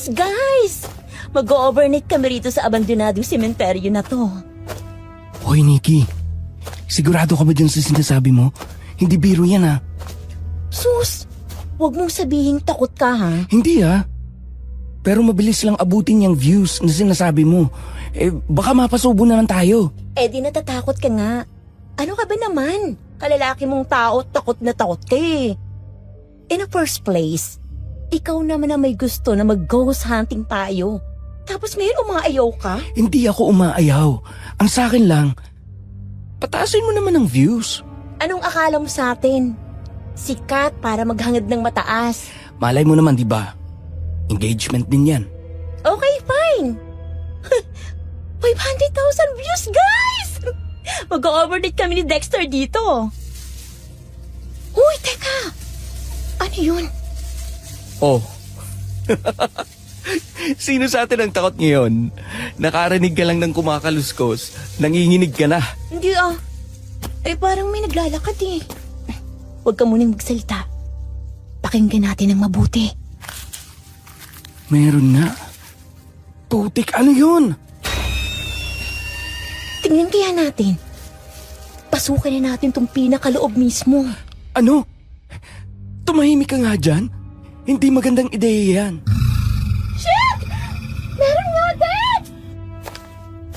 views, guys! Mag-overnight kami rito sa abandonadong sementeryo na to. Hoy, Nikki. Sigurado ka ba dyan sa sinasabi mo? Hindi biro yan, ha? Sus! Huwag mong sabihin takot ka, ha? Hindi, ha? Pero mabilis lang abutin yung views na sinasabi mo. Baka mapasubo naman tayo. Di natatakot ka nga. Ano ka ba naman? Kalalaki mong tao, takot na takot ka eh. In the first place, ikaw naman na may gusto na mag-ghost hunting tayo. Tapos ngayon umaayaw ka? Hindi ako umaayaw. Ang sa akin lang, pataasin mo naman ang views. Anong akala mo sa atin? Sikat para maghangad ng mataas. Malay mo naman, di ba? Engagement din yan. Okay, fine. 500,000 views, guys! Mag-overnight kami ni Dexter dito. Uy, teka! Ano yun? Oh. Sino sa atin ang takot ngayon? Nakarinig ka lang ng kumakaluskos, nanginginig ka na. Hindi parang may naglalakad eh. Huwag ka munang magsalita. Pakinggan natin ng mabuti. Meron na. Putik, ano yun? Tingnan kaya natin. Pasukan na natin tong pinakaloob mismo. Ano? Tumahimik ka nga dyan? Hindi magandang ideya yan. Shit! Meron nga din!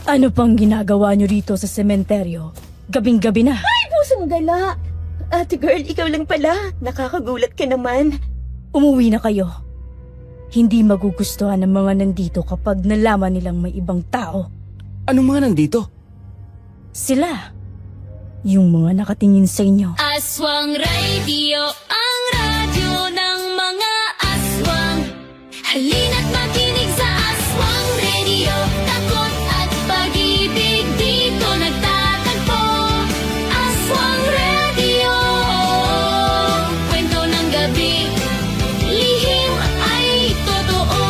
Ano pang ginagawa nyo rito sa sementeryo? Gabing-gabi na. Ay, pusong dala! Ate girl, ikaw lang pala. Nakakagulat ka naman. Umuwi na kayo. Hindi magugustuhan ng mga nandito kapag nalaman nilang may ibang tao. Ano mga nandito? Sila. Yung mga nakatingin sa inyo. Aswang Radio, ang radyo ng mga aswang. Halina't makinig sa Aswang Radio. Takot at pag-ibig dito nagtatagpo. Aswang Radio, kwento ng gabi, lihim ay totoo.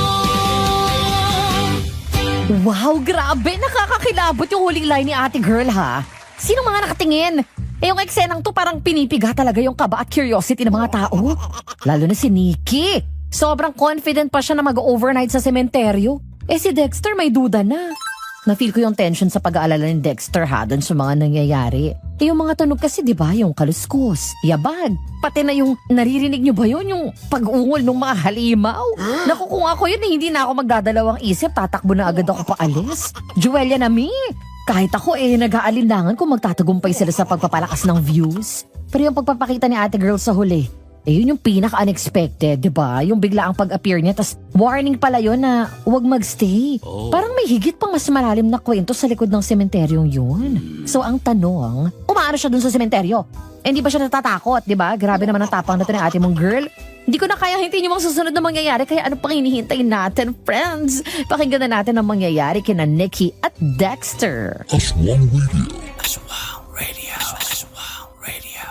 Wow, grabe! Nakakakilabot yung huling line ni ate girl, ha? Sino mga nakatingin? Yung eksenang to parang pinipiga talaga yung kaba at curiosity ng mga tao. Lalo na si Nikki. Sobrang confident pa siya na mag-overnight sa sementeryo. Si Dexter may duda na. Na-feel ko yung tension sa pag-aalala ni Dexter, ha, dun sa mga nangyayari. Yung mga tunog kasi, di ba, yung kaluskos, yabag, pati na yung naririnig nyo ba yun, yung pag-ungol ng mga halimaw? Naku, kung ako yun, hindi na ako magdadalawang isip, tatakbo na agad ako paalis. Juelia na mi. Kahit ako nag-aalinlangan kung magtatagumpay sila sa pagpapalakas ng views. Pero yung pagpapakita ni ate girl sa huli, yun yung pinaka-unexpected, di ba? Yung bigla ang pag-appear niya, tas warning pala yun na huwag magstay. Parang may higit pang mas malalim na kwento sa likod ng sementeryong yun. So ang tanong, umaano siya dun sa sementeryo? Hindi ba siya natatakot, di ba? Grabe naman ang tapang na to ng ate mong girl. Hindi ko na kaya hintayin yung mga susunod na mangyayari, kaya ano pang hinihintay natin, friends? Pakinggan na natin ang mangyayari kina Nikki at Dexter. Aswang Radio. Aswang Radio. Aswang Radio.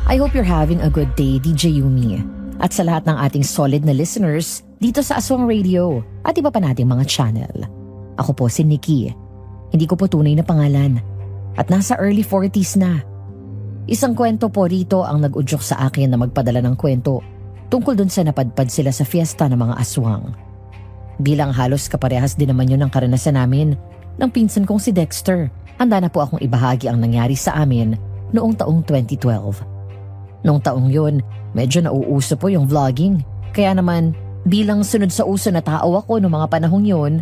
I hope you're having a good day, DJ Yumi. At sa lahat ng ating solid na listeners dito sa Aswang Radio at iba pa nating mga channel. Ako po si Nikki. Hindi ko po tunay na pangalan. At nasa early 40s na. Isang kwento po rito ang nag-udyok sa akin na magpadala ng kwento tungkol dun sa napadpad sila sa fiesta ng mga aswang. Bilang halos kaparehas din naman yun ang karanasan namin ng pinsan kong si Dexter, handa na po akong ibahagi ang nangyari sa amin noong taong 2012. Noong taong yun, medyo nauuso po yung vlogging. Kaya naman, bilang sunod sa uso na tao ako noong mga panahong yun,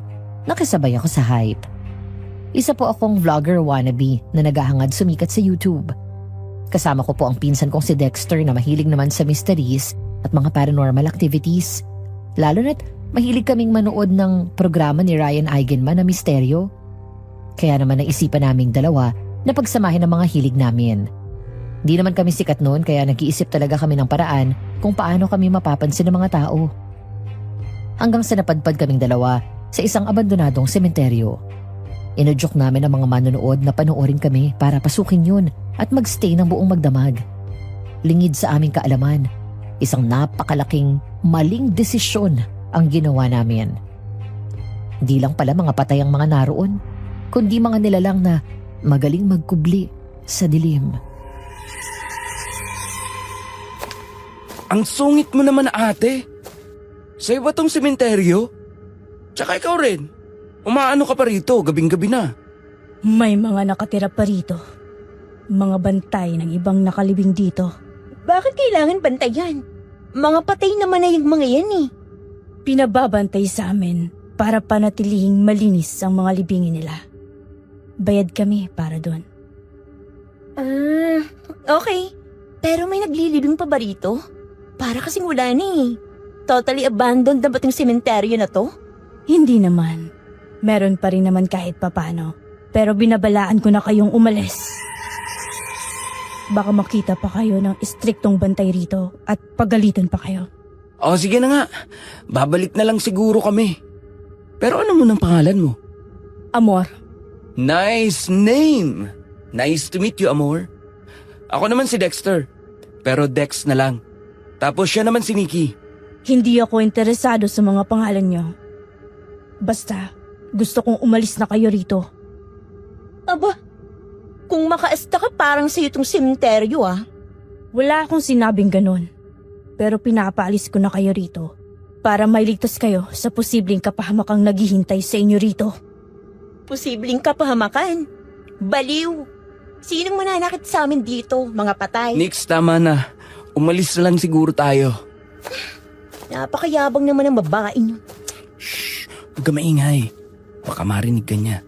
nakasabay ako sa hype. Isa po akong vlogger wannabe na naghahangad sumikat sa YouTube. Kasama ko po ang pinsan kong si Dexter na mahilig naman sa mysteries at mga paranormal activities. Lalo na't mahilig kaming manood ng programa ni Ryan Eigenman na misteryo. Kaya naman naisipan naming dalawa na pagsamahin ang mga hilig namin. Di naman kami sikat noon kaya nag-iisip talaga kami ng paraan kung paano kami mapapansin ng mga tao. Hanggang sa napadpad kaming dalawa sa isang abandonadong sementeryo. Inudyok namin ang mga manonood na panoorin kami para pasukin yun at magstay ng buong magdamag. Lingid sa aming kaalaman, isang napakalaking maling desisyon ang ginawa namin. Di lang pala mga patay ang mga naroon, kundi mga nilalang na magaling magkubli sa dilim. Ang sungit mo naman, ate. Sa iba tong sementeryo? Tsaka ikaw rin. Umaano ka pa rito, gabing-gabi na. May mga nakatira pa rito. Mga bantay ng ibang nakalibing dito. Bakit kailangan bantayan? Mga patay naman na yung mga yan eh. Pinababantay sa amin para panatilihing malinis ang mga libingin nila. Bayad kami para doon. Okay. Pero may naglilibing pa ba rito? Para kasing wala na eh. Totally abandoned na ba itong sementeryo na to? Hindi naman. Meron pa rin naman kahit papano. Pero binabalaan ko na kayong umalis. Baka makita pa kayo ng istriktong bantay rito at pagalitan pa kayo. O sige na nga, babalik na lang siguro kami. Pero ano mo ng pangalan mo? Amor, Nice name! Nice to meet you, Amor. Ako naman si Dexter, pero Dex na lang. Tapos siya naman si Nikki. hindi ako interesado sa mga pangalan nyo. Basta, gusto kong umalis na kayo rito. Aba, kung makaasta ka parang sa itong sementeryo ah. Wala akong sinabing ganun. Pero pinapaalis ko na kayo rito para mailigtas kayo sa posibleng kapahamakang naghihintay sa inyo rito. Posibleng kapahamakan. Baliw. Sinong mananakit sa amin dito, mga patay? Nix, tama na. Umalis na lang siguro tayo. Napakayabang naman ng babaeng yun. Huwag ka maingay. Baka marinig ka niya.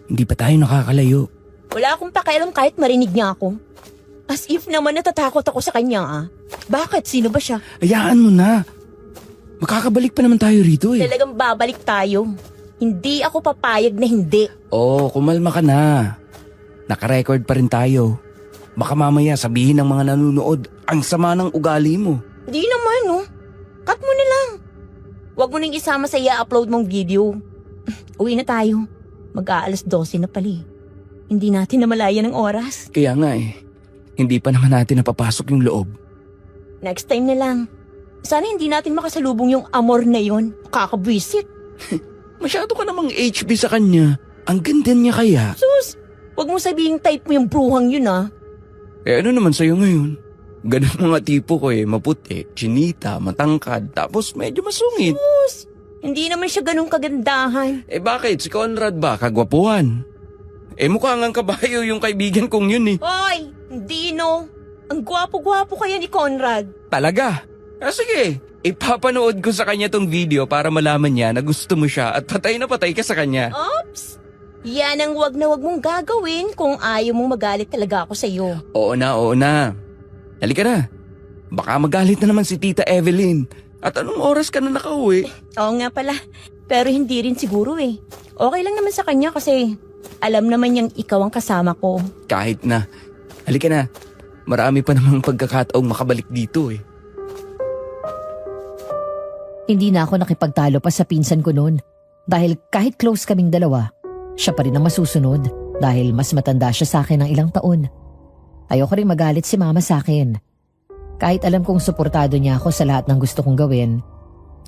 Hindi pa tayo nakakalayo. Wala akong pakialam kahit marinig niya ako. As if naman natatakot ako sa kanya ah. Bakit? Sino ba siya? Hayaan mo na. Makakabalik pa naman tayo rito eh. Talagang babalik tayo. Hindi ako papayag na hindi. Oo, kumalma ka na. Naka-record pa rin tayo. Baka mamaya sabihin ng mga nanonood, ang sama ng ugali mo. Hindi naman oh. Cut mo na lang. Huwag mo nang isama sa i-upload mong video. Uwi na tayo. Mag-aalas 12 na pala eh. Hindi natin namalaya ng oras. Kaya nga eh, hindi pa naman natin napapasok yung loob. Next time na lang. Sana hindi natin makasalubong yung amor na yon. Kakabwisit. Masyado ka namang HB sa kanya. Ang ganda niya kaya. Sus, huwag mo sabihin type mo yung bruhang yun ah. Eh ano naman sa'yo ngayon? Ganun mga tipo ko eh, maputi, chinita, matangkad, tapos medyo masungit. Sus, hindi naman siya ganun kagandahan. Eh bakit? Si Conrad ba? Kagwapuhan. Eh mukha ngang kabayo yung kaibigan kong yun eh. Hoy, hindi no. Ang gwapo-gwapo kaya ni Conrad. Talaga? Ah, sige, ipapanood ko sa kanya tong video para malaman niya na gusto mo siya at patay na patay ka sa kanya. Ops! Yan ang wag na wag mong gagawin kung ayaw mong magalit talaga ako sa'yo. Oo na. Halika na. Baka magalit na naman si Tita Evelyn. At anong oras ka na nakauwi? Oo nga pala. Pero hindi rin siguro eh. Okay lang naman sa kanya kasi alam naman niyang ikaw ang kasama ko. Kahit na. Halika na. Marami pa namang pagkakataong makabalik dito eh. Hindi na ako nakipagtalo pa sa pinsan ko noon. Dahil kahit close kaming dalawa, siya pa rin ang masusunod dahil mas matanda siya sa akin ng ilang taon. Ayoko rin magalit si mama sa akin. Kahit alam kong suportado niya ako sa lahat ng gusto kong gawin,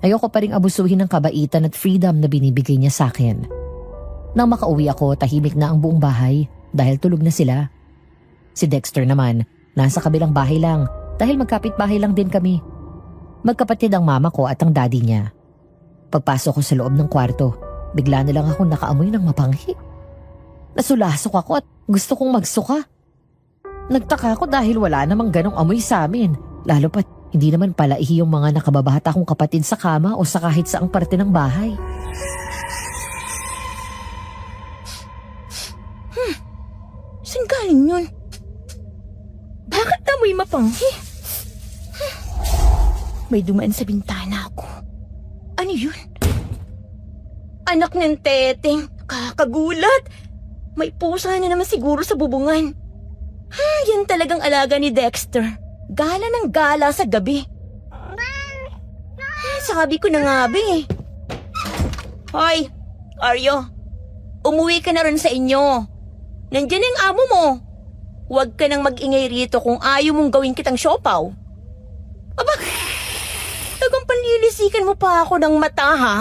ayoko pa rin abusuhin ng kabaitan at freedom na binibigay niya sa akin. Nang makauwi ako, tahimik na ang buong bahay dahil tulog na sila. Si Dexter naman, nasa kabilang bahay lang dahil magkapit-bahay lang din kami. Magkapatid ang mama ko at ang daddy niya. Pagpasok ko sa loob ng kwarto, bigla na lang ako nakaamoy ng mapanghi. Nasulasok ako at gusto kong magsuka. Nagtaka ako dahil wala namang ganong amoy sa amin. Lalo pat hindi naman pala ihi yung mga nakababata kong kapatid sa kama o sa kahit saang parte ng bahay. Saan galing yun? Bakit amoy mapanghi? May dumaan sa bintana ko. Ano yun? Anak ng teteng. Kakagulat. May pusa na naman siguro sa bubungan. Yan talagang alaga ni Dexter. Gala ng gala sa gabi. Sabi ko na nga be. Hoy, Aryo. Umuwi ka na rin sa inyo. Nandiyan ang amo mo. Huwag ka nang mag-ingay rito kung ayaw mong gawin kitang siopaw. Aba, tagang panlilisikan mo pa ako ng mata ha?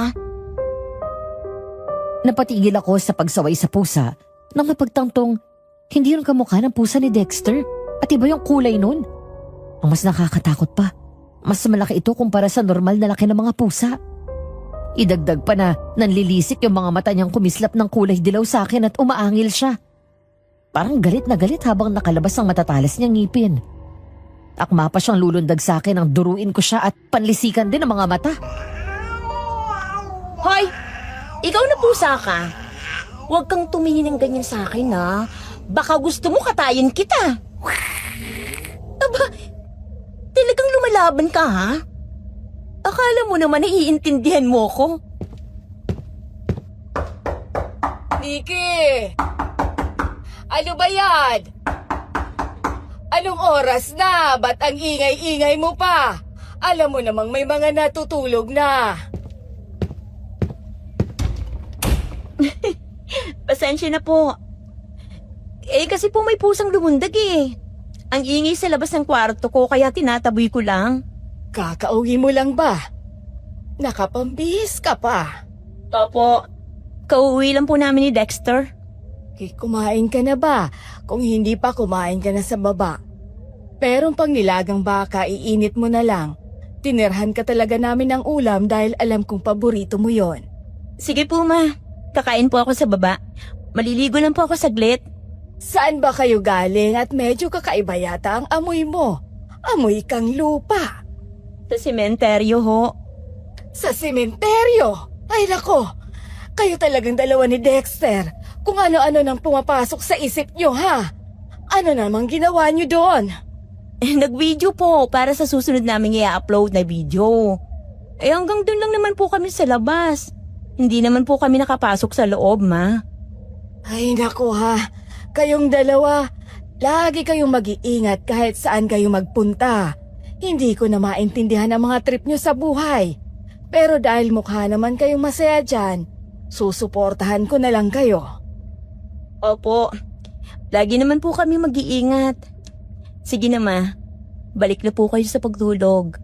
Napatigil ako sa pagsaway sa pusa nang mapagtangtong hindi rin kamukha ng pusa ni Dexter at iba yung kulay nun. Ang mas nakakatakot pa, mas malaki ito kumpara sa normal na laki ng mga pusa. Idagdag pa na nanlilisik yung mga mata niyang kumislap ng kulay dilaw sa akin at umaangil siya. Parang galit na galit habang nakalabas ang matatalas niyang ngipin. Akma pa siyang lulundag sa akin nang duruin ko siya at panlisikan din ang mga mata. Hoy! Ikaw na pusa ka. Huwag kang tumingin ng ganyan sa akin, ha? Baka gusto mo katayin kita. Aba, talagang lumalaban ka, ha? Akala mo naman naiintindihan mo ko. Nikki! Ano ba yan? Anong oras na? Ba't ang ingay-ingay mo pa? Alam mo namang may mga natutulog na. Pasensya na po. Kasi po may pusang lumundag eh. Ang ingay sa labas ng kwarto ko kaya tinataboy ko lang. Kakauwi mo lang ba? Nakapambihis ka pa. Opo. Kauwi lang po namin ni Dexter. Kumain ka na ba? Kung hindi pa, kumain ka na sa baba. Pero pang nilagang baka, iinit mo na lang. Tinirhan ka talaga namin ng ulam dahil alam kong paborito mo yon. Sige po ma. Kakain po ako sa baba. Maliligo lang po ako saglit. Saan ba kayo galing at medyo kakaiba yata ang amoy mo? Amoy kang lupa. Sa sementeryo ho. Sa sementeryo? Ay nako, kayo talagang dalawa ni Dexter. Kung ano-ano nang pumapasok sa isip nyo ha? Ano namang ginawa nyo doon? Nag-video po para sa susunod naming i-upload na video. Hanggang doon lang naman po kami sa labas. Hindi naman po kami nakapasok sa loob, ma. Ay nako ha, kayong dalawa, lagi kayong mag-iingat kahit saan kayo magpunta. Hindi ko na maintindihan ang mga trip nyo sa buhay. Pero dahil mukha naman kayong masaya dyan, susuportahan ko na lang kayo. Opo. Lagi naman po kami mag-iingat. Sige na ma, balik na po kayo sa pagtulog.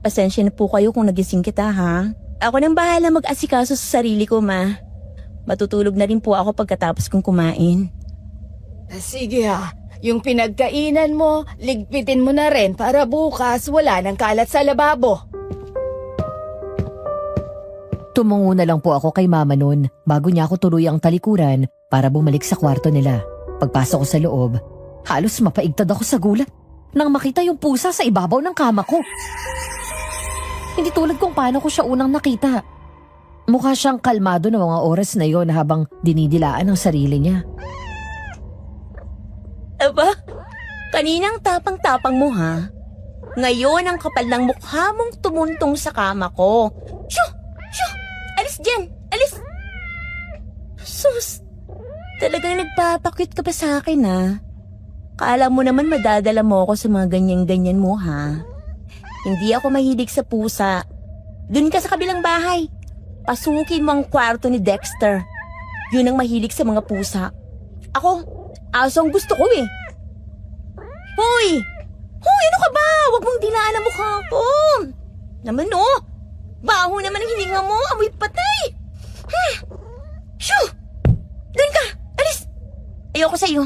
Pasensya na po kayo kung nagising kita ha. Ako nang bahala mag-asikaso sa sarili ko ma. Matutulog na rin po ako pagkatapos kong kumain. Sige ha, yung pinagkainan mo, ligpitin mo na rin para bukas wala nang kalat sa lababo. Tumungo na lang po ako kay mama noon bago niya ako tuluyang talikuran para bumalik sa kwarto nila. Pagpasok ko sa loob, halos mapaigtad ako sa gulat nang makita yung pusa sa ibabaw ng kama ko. Hindi tulad kung paano ko siya unang nakita. Mukha siyang kalmado na mga oras na yon habang dinidilaan ang sarili niya. Aba, kaninang tapang-tapang mo ha? Ngayon ang kapal ng mukha mong tumuntong sa kama ko. Shoo! Shoo! Alis dyan! Alis! Sus! Talagang nagpapakwit ka pa sa akin ha? Kala mo naman madadala mo ako sa mga ganyan-ganyan mo ha? Hindi ako mahilig sa pusa. Doon ka sa kabilang bahay. Pasukin mo ang kwarto ni Dexter. Yun ang mahilig sa mga pusa. Ako, aso ang gusto ko eh. Hoy! Hoy, ano ka ba? Huwag mong dilaan ang mukha ko. Naman oh, baho naman ang hininga mo. Amoy patay. Shoo! Doon ka! Alis! Ayoko sa'yo.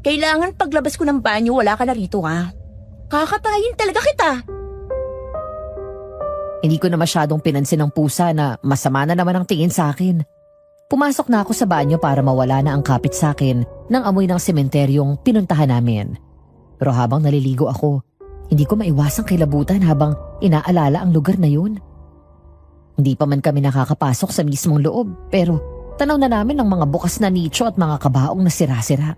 Kailangan paglabas ko ng banyo, wala ka na rito ha. Kakatayin talaga kita. Hindi ko na masyadong pinansin ng pusa na masama na naman ang tingin sa akin. Pumasok na ako sa banyo para mawala na ang kapit sa akin ng amoy ng sementeryong pinuntahan namin. Pero habang naliligo ako, hindi ko maiwasang kilabutan habang inaalala ang lugar na yun. Hindi pa man kami nakakapasok sa mismong loob pero tanaw na namin ang mga bukas na nicho at mga kabaong na sira-sira.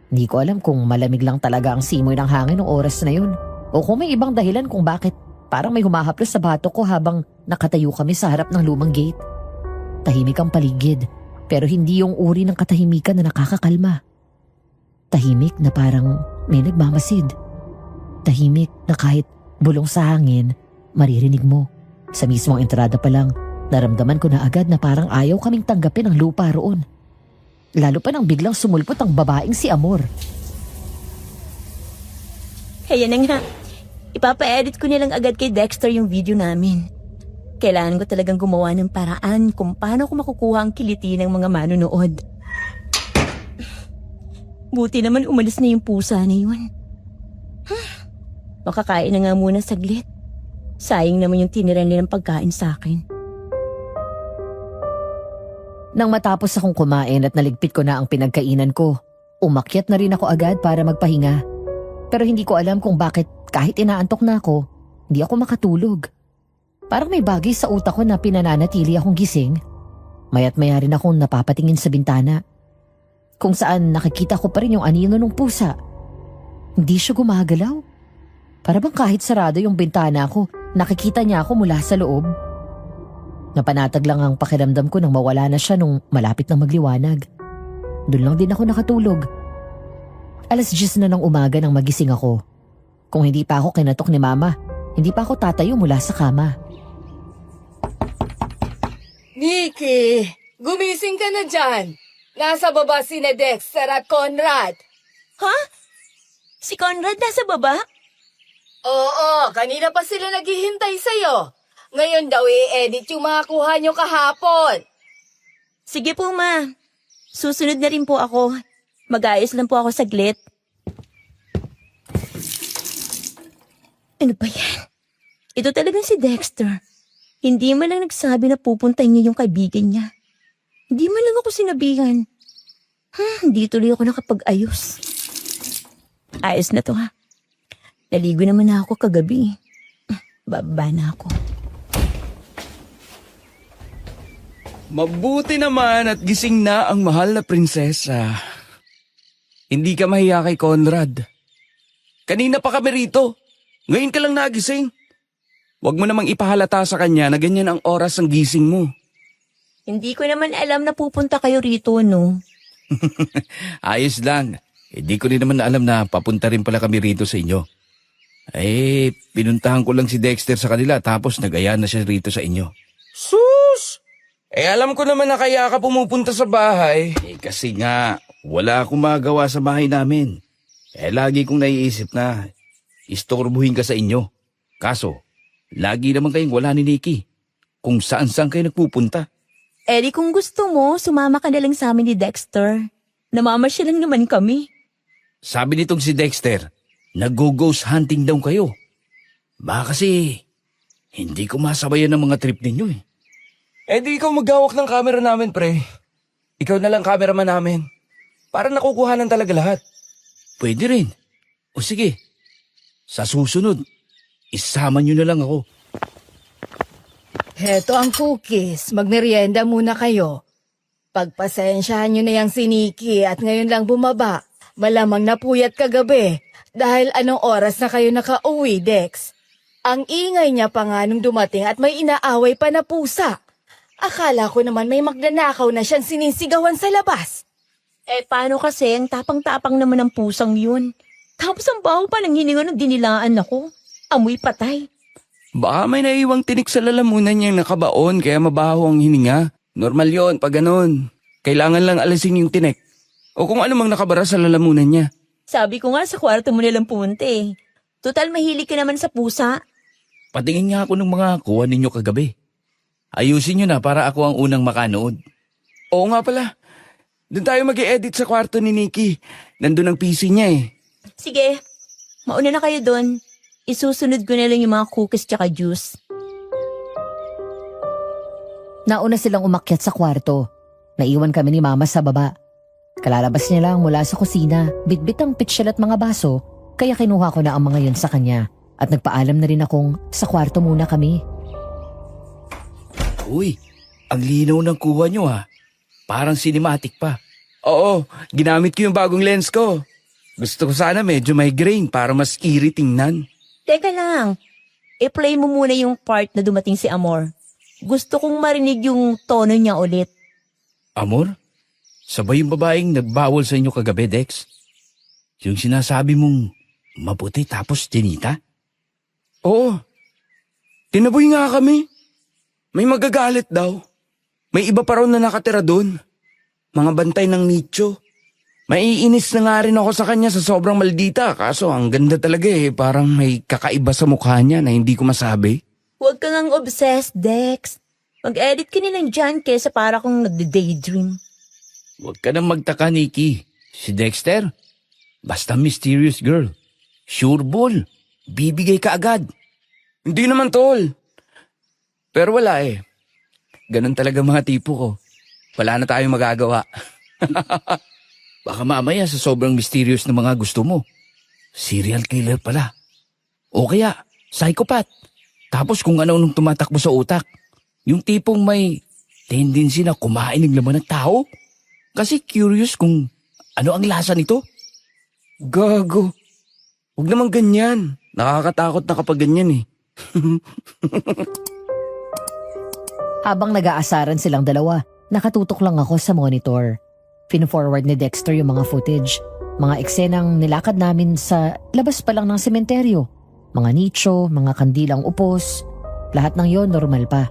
Hindi ko alam kung malamig lang talaga ang simoy ng hangin ng oras na yun o kung may ibang dahilan kung bakit parang may humahaplos sa batok ko habang nakatayo kami sa harap ng lumang gate. Tahimik ang paligid pero hindi yung uri ng katahimikan na nakakakalma. Tahimik na parang may nagmamasid. Tahimik na kahit bulong sa hangin, maririnig mo. Sa mismong entrada pa lang, naramdaman ko na agad na parang ayaw kaming tanggapin ang lupa roon. Lalo pa nang biglang sumulpot ang babaeng si Amor. Kaya na nga, ipapa-edit ko nilang agad kay Dexter yung video namin. Kailangan ko talagang gumawa ng paraan kung paano ko makukuha ang kiliti ng mga manonood. Buti naman umalis na yung pusa na yun. Makakain na nga muna saglit. Sayang naman yung tinira nilang pagkain sa akin. Nang matapos akong kumain at naligpit ko na ang pinagkainan ko, umakyat na rin ako agad para magpahinga. Pero hindi ko alam kung bakit kahit inaantok na ako, hindi ako makatulog. Parang may bagay sa utak ko na pinananatili akong gising. Maya't maya rin akong napapatingin sa bintana. Kung saan nakikita ko pa rin yung anino ng pusa. Hindi siya gumagalaw. Para bang kahit sarado yung bintana ko, nakikita niya ako mula sa loob. Napanatag lang ang pakiramdam ko nang mawala na siya nung malapit na magliwanag. Doon lang din ako nakatulog. 10:00 na ng umaga nang magising ako. Kung hindi pa ako kinatok ni Mama, hindi pa ako tatayo mula sa kama. Nikki, gumising ka na dyan. Nasa baba sina Dexter at Conrad. Ha? Si Conrad nasa baba? Oo, kanina pa sila naghihintay sa'yo. Ngayon daw i-edit yung mga kuha nyo kahapon. Sige po, ma. Susunod na rin po ako. Mag-ayos lang po ako saglit. Ano ba yan? Ito talagang si Dexter. Hindi man lang nagsabi na pupuntahin niya yung kaibigan niya. Hindi man lang ako sinabihan. Hindi tuloy ako nakapag-ayos. Ayos na to ha. Naligo naman na ako kagabi. Bababa na ako. Mabuti naman at gising na ang mahal na prinsesa. Hindi ka mahiya kay Conrad. Kanina pa kami rito. Ngayon ka lang nagising. Huwag mo namang ipahalata sa kanya na ganyan ang oras ng gising mo. Hindi ko naman alam na pupunta kayo rito, no? Ayos lang. Hindi ko rin naman alam na papunta rin pala kami rito sa inyo. Pinuntahan ko lang si Dexter sa kanila tapos nag-aya na siya rito sa inyo. Sus! Alam ko naman na kaya ka pumupunta sa bahay. Kasi nga, wala akong magawa sa bahay namin. Lagi kong naiisip na istorbuhin ka sa inyo. Kaso, lagi naman kayong wala ni Nikki. Kung saan-saan kayo nagpupunta. Eddie, kung gusto mo, sumama ka na lang sa amin ni Dexter. Namamasyal lang naman kami. Sabi nitong si Dexter, nag-ghost hunting daw kayo. Baka kasi, hindi ko masabayan ng mga trip ninyo eh. Di ikaw maghawak ng camera namin, pre. Ikaw na lang cameraman namin. Para nakukuhanan talaga lahat. Pwede rin. O sige, sa susunod, isama nyo na lang ako. Heto ang cookies. Magmerienda muna kayo. Pagpasensyahan nyo na yung si Nikki at ngayon lang bumaba. Malamang napuyat kagabi. Dahil anong oras na kayo nakauwi, Dex? Ang ingay niya pa nga nung dumating at may inaaway pa na pusa. Akala ko naman may magnanakaw na siyang sinisigawan sa labas. Paano kasi? Ang tapang-tapang naman ng pusang yun. Tapos ang baho pa ng hininga nung dinilaan ako. Amoy patay. Baka may naiwang tinik sa lalamunan niyang nakabaon kaya mabaho ang hininga. Normal yon pag ganun. Kailangan lang alisin yung tinik. O kung ano mang nakabara sa lalamunan niya. Sabi ko nga sa kwarto mo nilang pumunta eh. Total mahilig ka naman sa pusa. Patingin nga ako ng mga kuha ninyo kagabi. Ayusin nyo na para ako ang unang makanood. Oo nga pala. Doon tayo mag-i-edit sa kwarto ni Nikki. Nandun ang PC niya eh. Sige, mauna na kayo doon. Isusunod ko na lang yung mga cookies tsaka juice. Nauna silang umakyat sa kwarto. Naiwan kami ni Mama sa baba. Kalalabas niya lang mula sa kusina, bitbit ang pitsyel at mga baso, kaya kinuha ko na ang mga yun sa kanya. At nagpaalam na rin akong sa kwarto muna kami. Uy, ang linaw ng kuha nyo ha. Parang cinematic pa. Oo, ginamit ko yung bagong lens ko. Gusto ko sana medyo may grain para mas eerie tingnan. Teka lang, i-play mo muna yung part na dumating si Amor. Gusto kong marinig yung tono niya ulit. Amor? Sabay yung babaeng nagbawal sa inyo kagabi, Dex? Yung sinasabi mong maputi tapos tinita? Oo. Tinaboy nga kami. May magagalit daw. May iba pa raw na nakatira doon. Mga bantay ng nicho. Maiinis na nga rin ako sa kanya sa sobrang maldita. Kaso ang ganda talaga eh. Parang may kakaiba sa mukha niya na hindi ko masabi. Huwag kang ang obsessed, Dex. Mag-edit ka nilang dyan kesa para kong nagde-daydream. Huwag ka nang magtaka, Nikki. Si Dexter, basta mysterious girl. Sure ball. bibigay ka agad. Hindi naman, tol. Pero wala eh. Ganun talaga mga tipo ko. Wala na tayong magagawa. Baka mamaya sa sobrang mysterious na mga gusto mo, serial killer pala. O kaya, psychopath. Tapos kung ano nung tumatakbo sa utak. Yung tipong may tendency na kumain ng laman ng tao. Kasi curious kung ano ang lasa nito. Gago. Huwag naman ganyan. Nakakatakot na kapag ganyan eh. Habang nag-aasaran silang dalawa, nakatutok lang ako sa monitor. Pino-forward ni Dexter yung mga footage. Mga eksenang nilakad namin sa labas pa lang ng sementeryo. Mga nicho, mga kandilang upos. Lahat ng yon normal pa.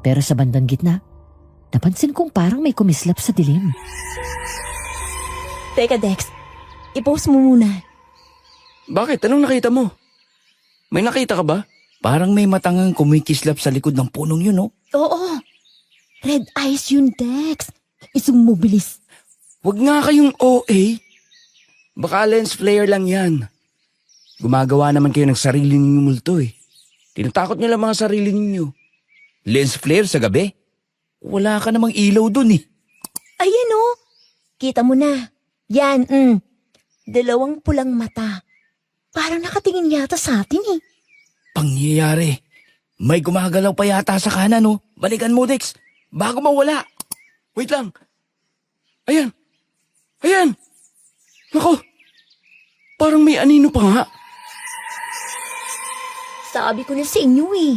Pero sa bandang gitna, napansin kong parang may kumislap sa dilim. Teka, Dex. I-post mo muna. Bakit? Anong nakita mo? May nakita ka ba? Parang may matangang kumikislap sa likod ng punong yun, no? Oo. Red eyes yun, Dex. Isumubilis. Huwag nga kayong OA. Baka lens flare lang yan. Gumagawa naman kayo ng sarili ninyong multo eh. Tinatakot nyo lang mga sarili ninyo. Lens flare sa gabi? Wala ka namang ilaw dun eh. Ayan o. Kita mo na. Yan, Dalawang pulang mata. Parang nakatingin yata sa atin eh. Pangyayari. May gumagalaw pa yata sa kanan, no? Balikan mo, Dex. Bago mawala. Wait lang. Ayan. Ayan. Nako. Parang may anino pa nga. Sabi ko na sa inyo eh.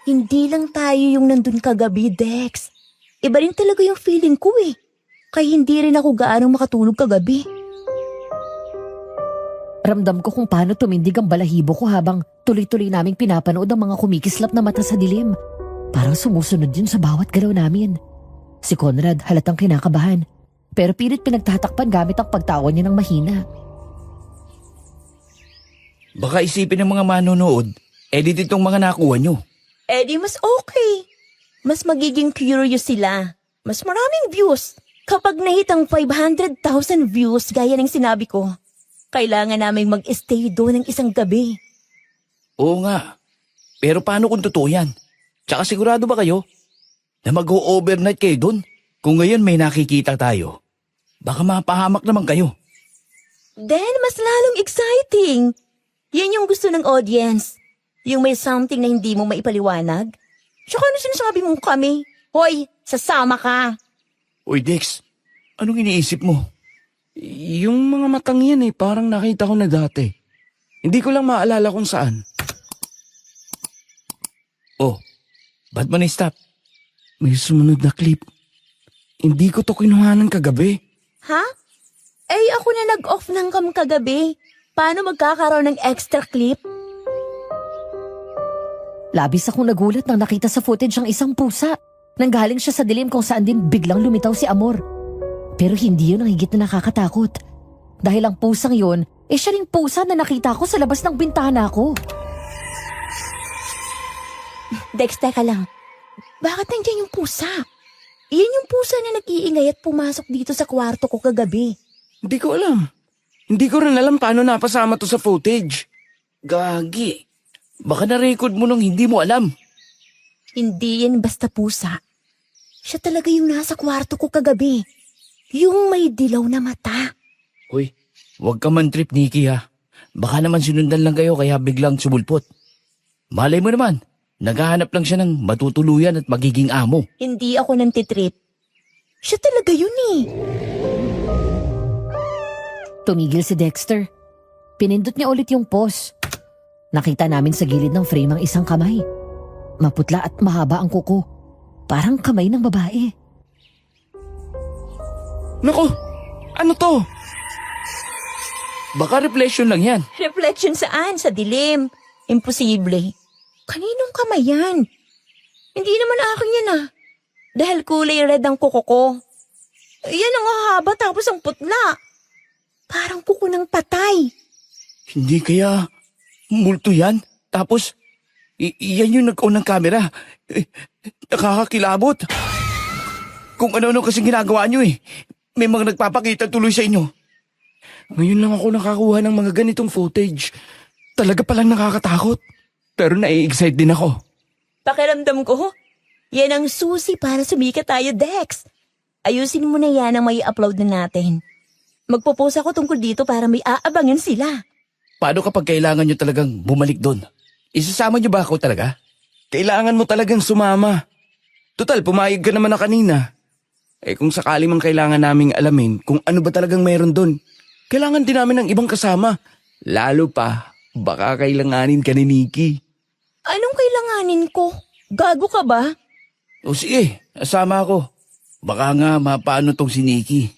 Hindi lang tayo yung nandun kagabi, Dex. Iba rin talaga yung feeling ko eh. Kaya hindi rin ako gaanong makatulog kagabi. Ramdam ko kung paano tumindig ang balahibo ko habang tuloy-tuloy naming pinapanood ang mga kumikislap na mata sa dilim. Parang sumusunod yun sa bawat galaw namin. Si Conrad halatang kinakabahan, pero pilit pinagtatakpan gamit ang pagtawa niya ng mahina. Baka isipin ng mga manonood, edit itong mga nakuha nyo. Eh di mas okay. Mas magiging curious sila. Mas maraming views. Kapag nahitang 500,000 views gaya ng sinabi ko, kailangan naming mag-stay doon ng isang gabi. Oo nga. Pero paano kung totoo yan? Tsaka sigurado ba kayo na mag-o-overnight kayo dun? Kung ngayon may nakikita tayo, baka mapahamak naman kayo. Then, mas lalong exciting. Yan yung gusto ng audience. Yung may something na hindi mo maipaliwanag. Tsaka ano sinasabi mong kami? Hoy, sasama ka. Uy, Dex, anong iniisip mo? Yung mga matang yan eh, parang nakita ko na dati. Hindi ko lang maalala kung saan. Oh, ba't mo na-stop? May sumunod na clip. Hindi ko to kinuhanan kagabi. Ha? Eh, ako na nag-off ng cam kagabi. Paano magkakaroon ng extra clip? Labis akong nagulat nang nakita sa footage ang isang pusa. Nanggaling siya sa dilim kung saan din biglang lumitaw si Amor. Pero hindi yun ang higit na nakakatakot. Dahil ang pusang yun, siya ring pusa na nakita ko sa labas ng bintana ko. Dex, teka lang. Bakit nandiyan yung pusa? Iyan yung pusa na nag-iingay at pumasok dito sa kwarto ko kagabi. Hindi ko alam. Hindi ko rin alam paano napasama to sa footage. Gagi. Baka na-record mo nung hindi mo alam. Hindi yan basta pusa. Siya talaga yung nasa kwarto ko kagabi. Yung may dilaw na mata. Uy, huwag ka man trip, Nikki ha. Baka naman sinundan lang kayo kaya biglang sumulpot. Malay mo naman, naghahanap lang siya ng matutuluyan at magiging amo. Hindi ako nantitrip. Siya talaga yun eh. Tumigil si Dexter. Pinindot niya ulit yung pause. Nakita namin sa gilid ng frame ang isang kamay. Maputla at mahaba ang kuko. Parang kamay ng babae. Nako, ano to? Baka reflection lang yan. Reflection saan? Sa dilim. Imposible. Kaninong kamay yan? Hindi naman akin yan ah. Dahil kulay red ang kuko ko. Yan ang haba tapos ang putla. Parang kuko ng patay. Hindi kaya multo yan? Tapos, yan yung nag-on ng camera. Nakakakilabot. Kung ano-ano kasing ginagawa nyo eh. May mga nagpapakita tuloy sa inyo. Ngayon lang ako nakakuha ng mga ganitong footage. Talaga palang nakakatakot. Pero nai-excite din ako. Pakiramdam ko, yan ang susi para sumikat tayo, Dex. Ayusin mo na yan ang may upload na natin. Magpo-post ako tungkol dito para may aabangin sila. Paano kapag kailangan nyo talagang bumalik doon? Isasama nyo ba ako talaga? Kailangan mo talagang sumama. Total, pumayag ka naman na kanina. Kung sakali mang kailangan naming alamin kung ano ba talagang meron doon, kailangan din namin ng ibang kasama. Lalo pa, baka kailanganin ka ni Nikki. Anong kailanganin ko? Gago ka ba? O sige, asama ako. Baka nga mapaano tong si Nikki.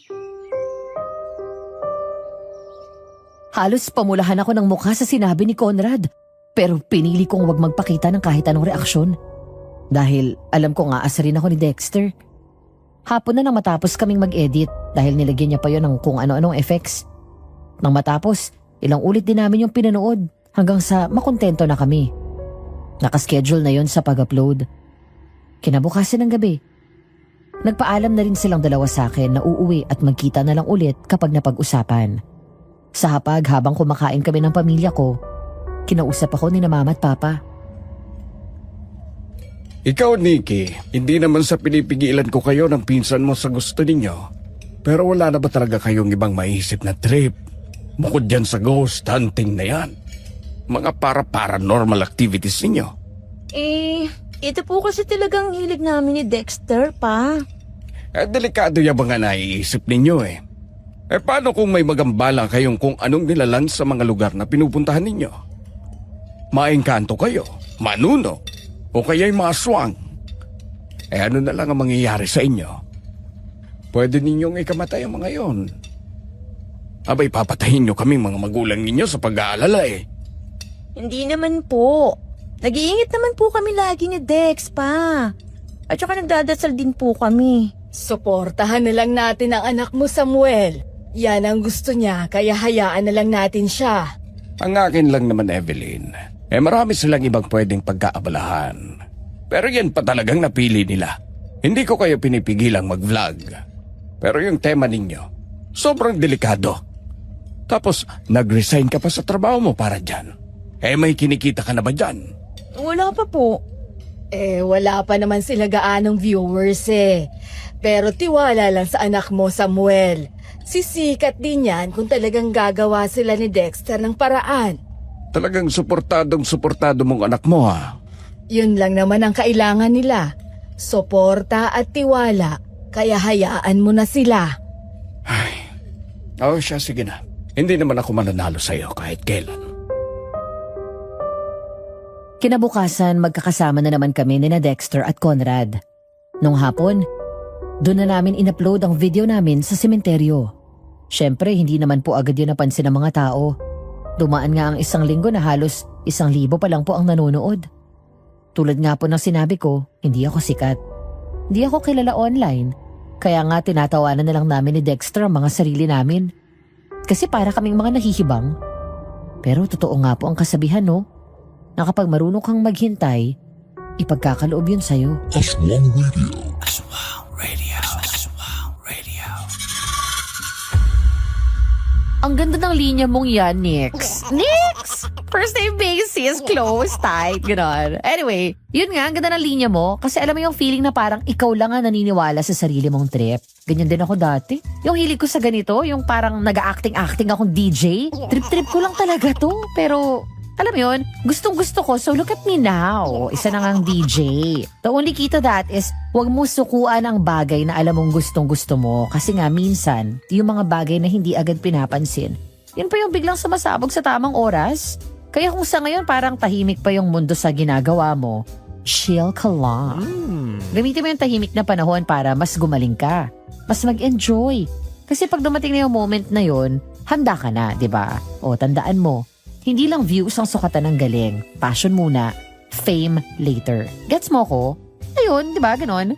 Halos pamulahan ako ng mukha sa sinabi ni Conrad. Pero pinili kong wag magpakita ng kahit anong reaksyon. Dahil alam ko nga asa rin ako ni Dexter. Hapon na nang matapos kaming mag-edit dahil nilagyan niya pa yon ng kung ano-anong effects. Nang matapos, ilang ulit din namin yung pinanood hanggang sa makontento na kami. Nakaschedule na yon sa pag-upload. Kinabukasan ng gabi, nagpaalam na rin silang dalawa sa akin na uuwi at magkita na lang ulit kapag napag-usapan. Sa hapag habang kumakain kami ng pamilya ko, kinausap ako ni na Mama at Papa. Ikaw, Nikki, hindi naman sa pinipigilan ko kayo ng pinsan mo sa gusto ninyo. Pero wala na ba talaga kayong ibang maisip na trip? Bukod yan sa ghost hunting na yan. Mga paranormal activities ninyo. Ito po kasi talagang hilig namin ni Dexter, pa. Delikado yung mga naiisip ninyo eh. Paano kung may magambala kayong kung anong nilalan sa mga lugar na pinupuntahan ninyo? Maengkanto kayo, manuno, o kaya'y maaswang. Ano na lang ang mangyayari sa inyo? Pwede ninyong ikamatay ang mga yon. Abay, papatayin nyo kaming mga magulang ninyo sa pag-aalala eh. Hindi naman po. Nag-iingit naman po kami lagi ni Dex, pa. At saka nagdadasal din po kami. Suportahan na lang natin ang anak mo, Samuel. Yan ang gusto niya, kaya hayaan na lang natin siya. Ang akin lang naman, Evelyn. Marami silang ibang pwedeng pagkaabalahan. Pero yan pa talagang napili nila. Hindi ko kayo pinipigilang mag-vlog. Pero yung tema ninyo, sobrang delikado. Tapos, nag-resign ka pa sa trabaho mo para dyan. May kinikita ka na ba dyan? Wala pa po. Wala pa naman sila gaanong viewers eh. Pero tiwala lang sa anak mo, Samuel. Sisikat din yan kung talagang gagawa sila ni Dexter ng paraan. Talagang suportado mong anak mo ha. Yun lang naman ang kailangan nila. Suporta at tiwala. Kaya hayaan mo na sila. Siya, sige na. Hindi naman ako mananalo sa'yo kahit kailan. Kinabukasan, magkakasama na naman kami ni na Dexter at Conrad. Nung hapon, doon na namin in-upload ang video namin sa sementeryo. Syempre, hindi naman po agad yun napansin ng mga tao. Dumaan nga ang 1 linggo na halos 1,000 pa lang po ang nanonood. Tulad nga po ng sinabi ko, hindi ako sikat. Hindi ako kilala online. Kaya nga tinatawanan na lang namin ni Dexter ang mga sarili namin. Kasi para kaming mga nahihibang. Pero totoo nga po ang kasabihan, no? Na kapag marunong kang maghintay, ipagkakaloob yun sa'yo. Aswang Radio. Ang ganda ng linya mong yan, Nix. Nix! First name basis, close, tight, gano'n. Anyway, yun nga, ang ganda ng linya mo. Kasi alam mo yung feeling na parang ikaw lang ang naniniwala sa sarili mong trip. Ganyan din ako dati. Yung hilig ko sa ganito, yung parang nag-acting-acting akong DJ. Trip-trip ko lang talaga to. Pero, alam mo yun, gustong-gusto ko, so look at me now. Isa na ngang DJ. The only key to that is, huwag mo sukuan ang bagay na alam mong gustong-gusto mo. Kasi nga, minsan, yung mga bagay na hindi agad pinapansin, yun pa yung biglang sumasabog sa tamang oras. Kaya kung sa ngayon parang tahimik pa yung mundo sa ginagawa mo, chill ka lang. Gamitin mo yung tahimik na panahon para mas gumaling ka. Mas mag-enjoy. Kasi pag dumating na yung moment na yun, handa ka na, di ba? O, tandaan mo, hindi lang views ang sukatan ng galing. Passion muna, fame later. Gets mo ko? Ayun, di ba? Ganon.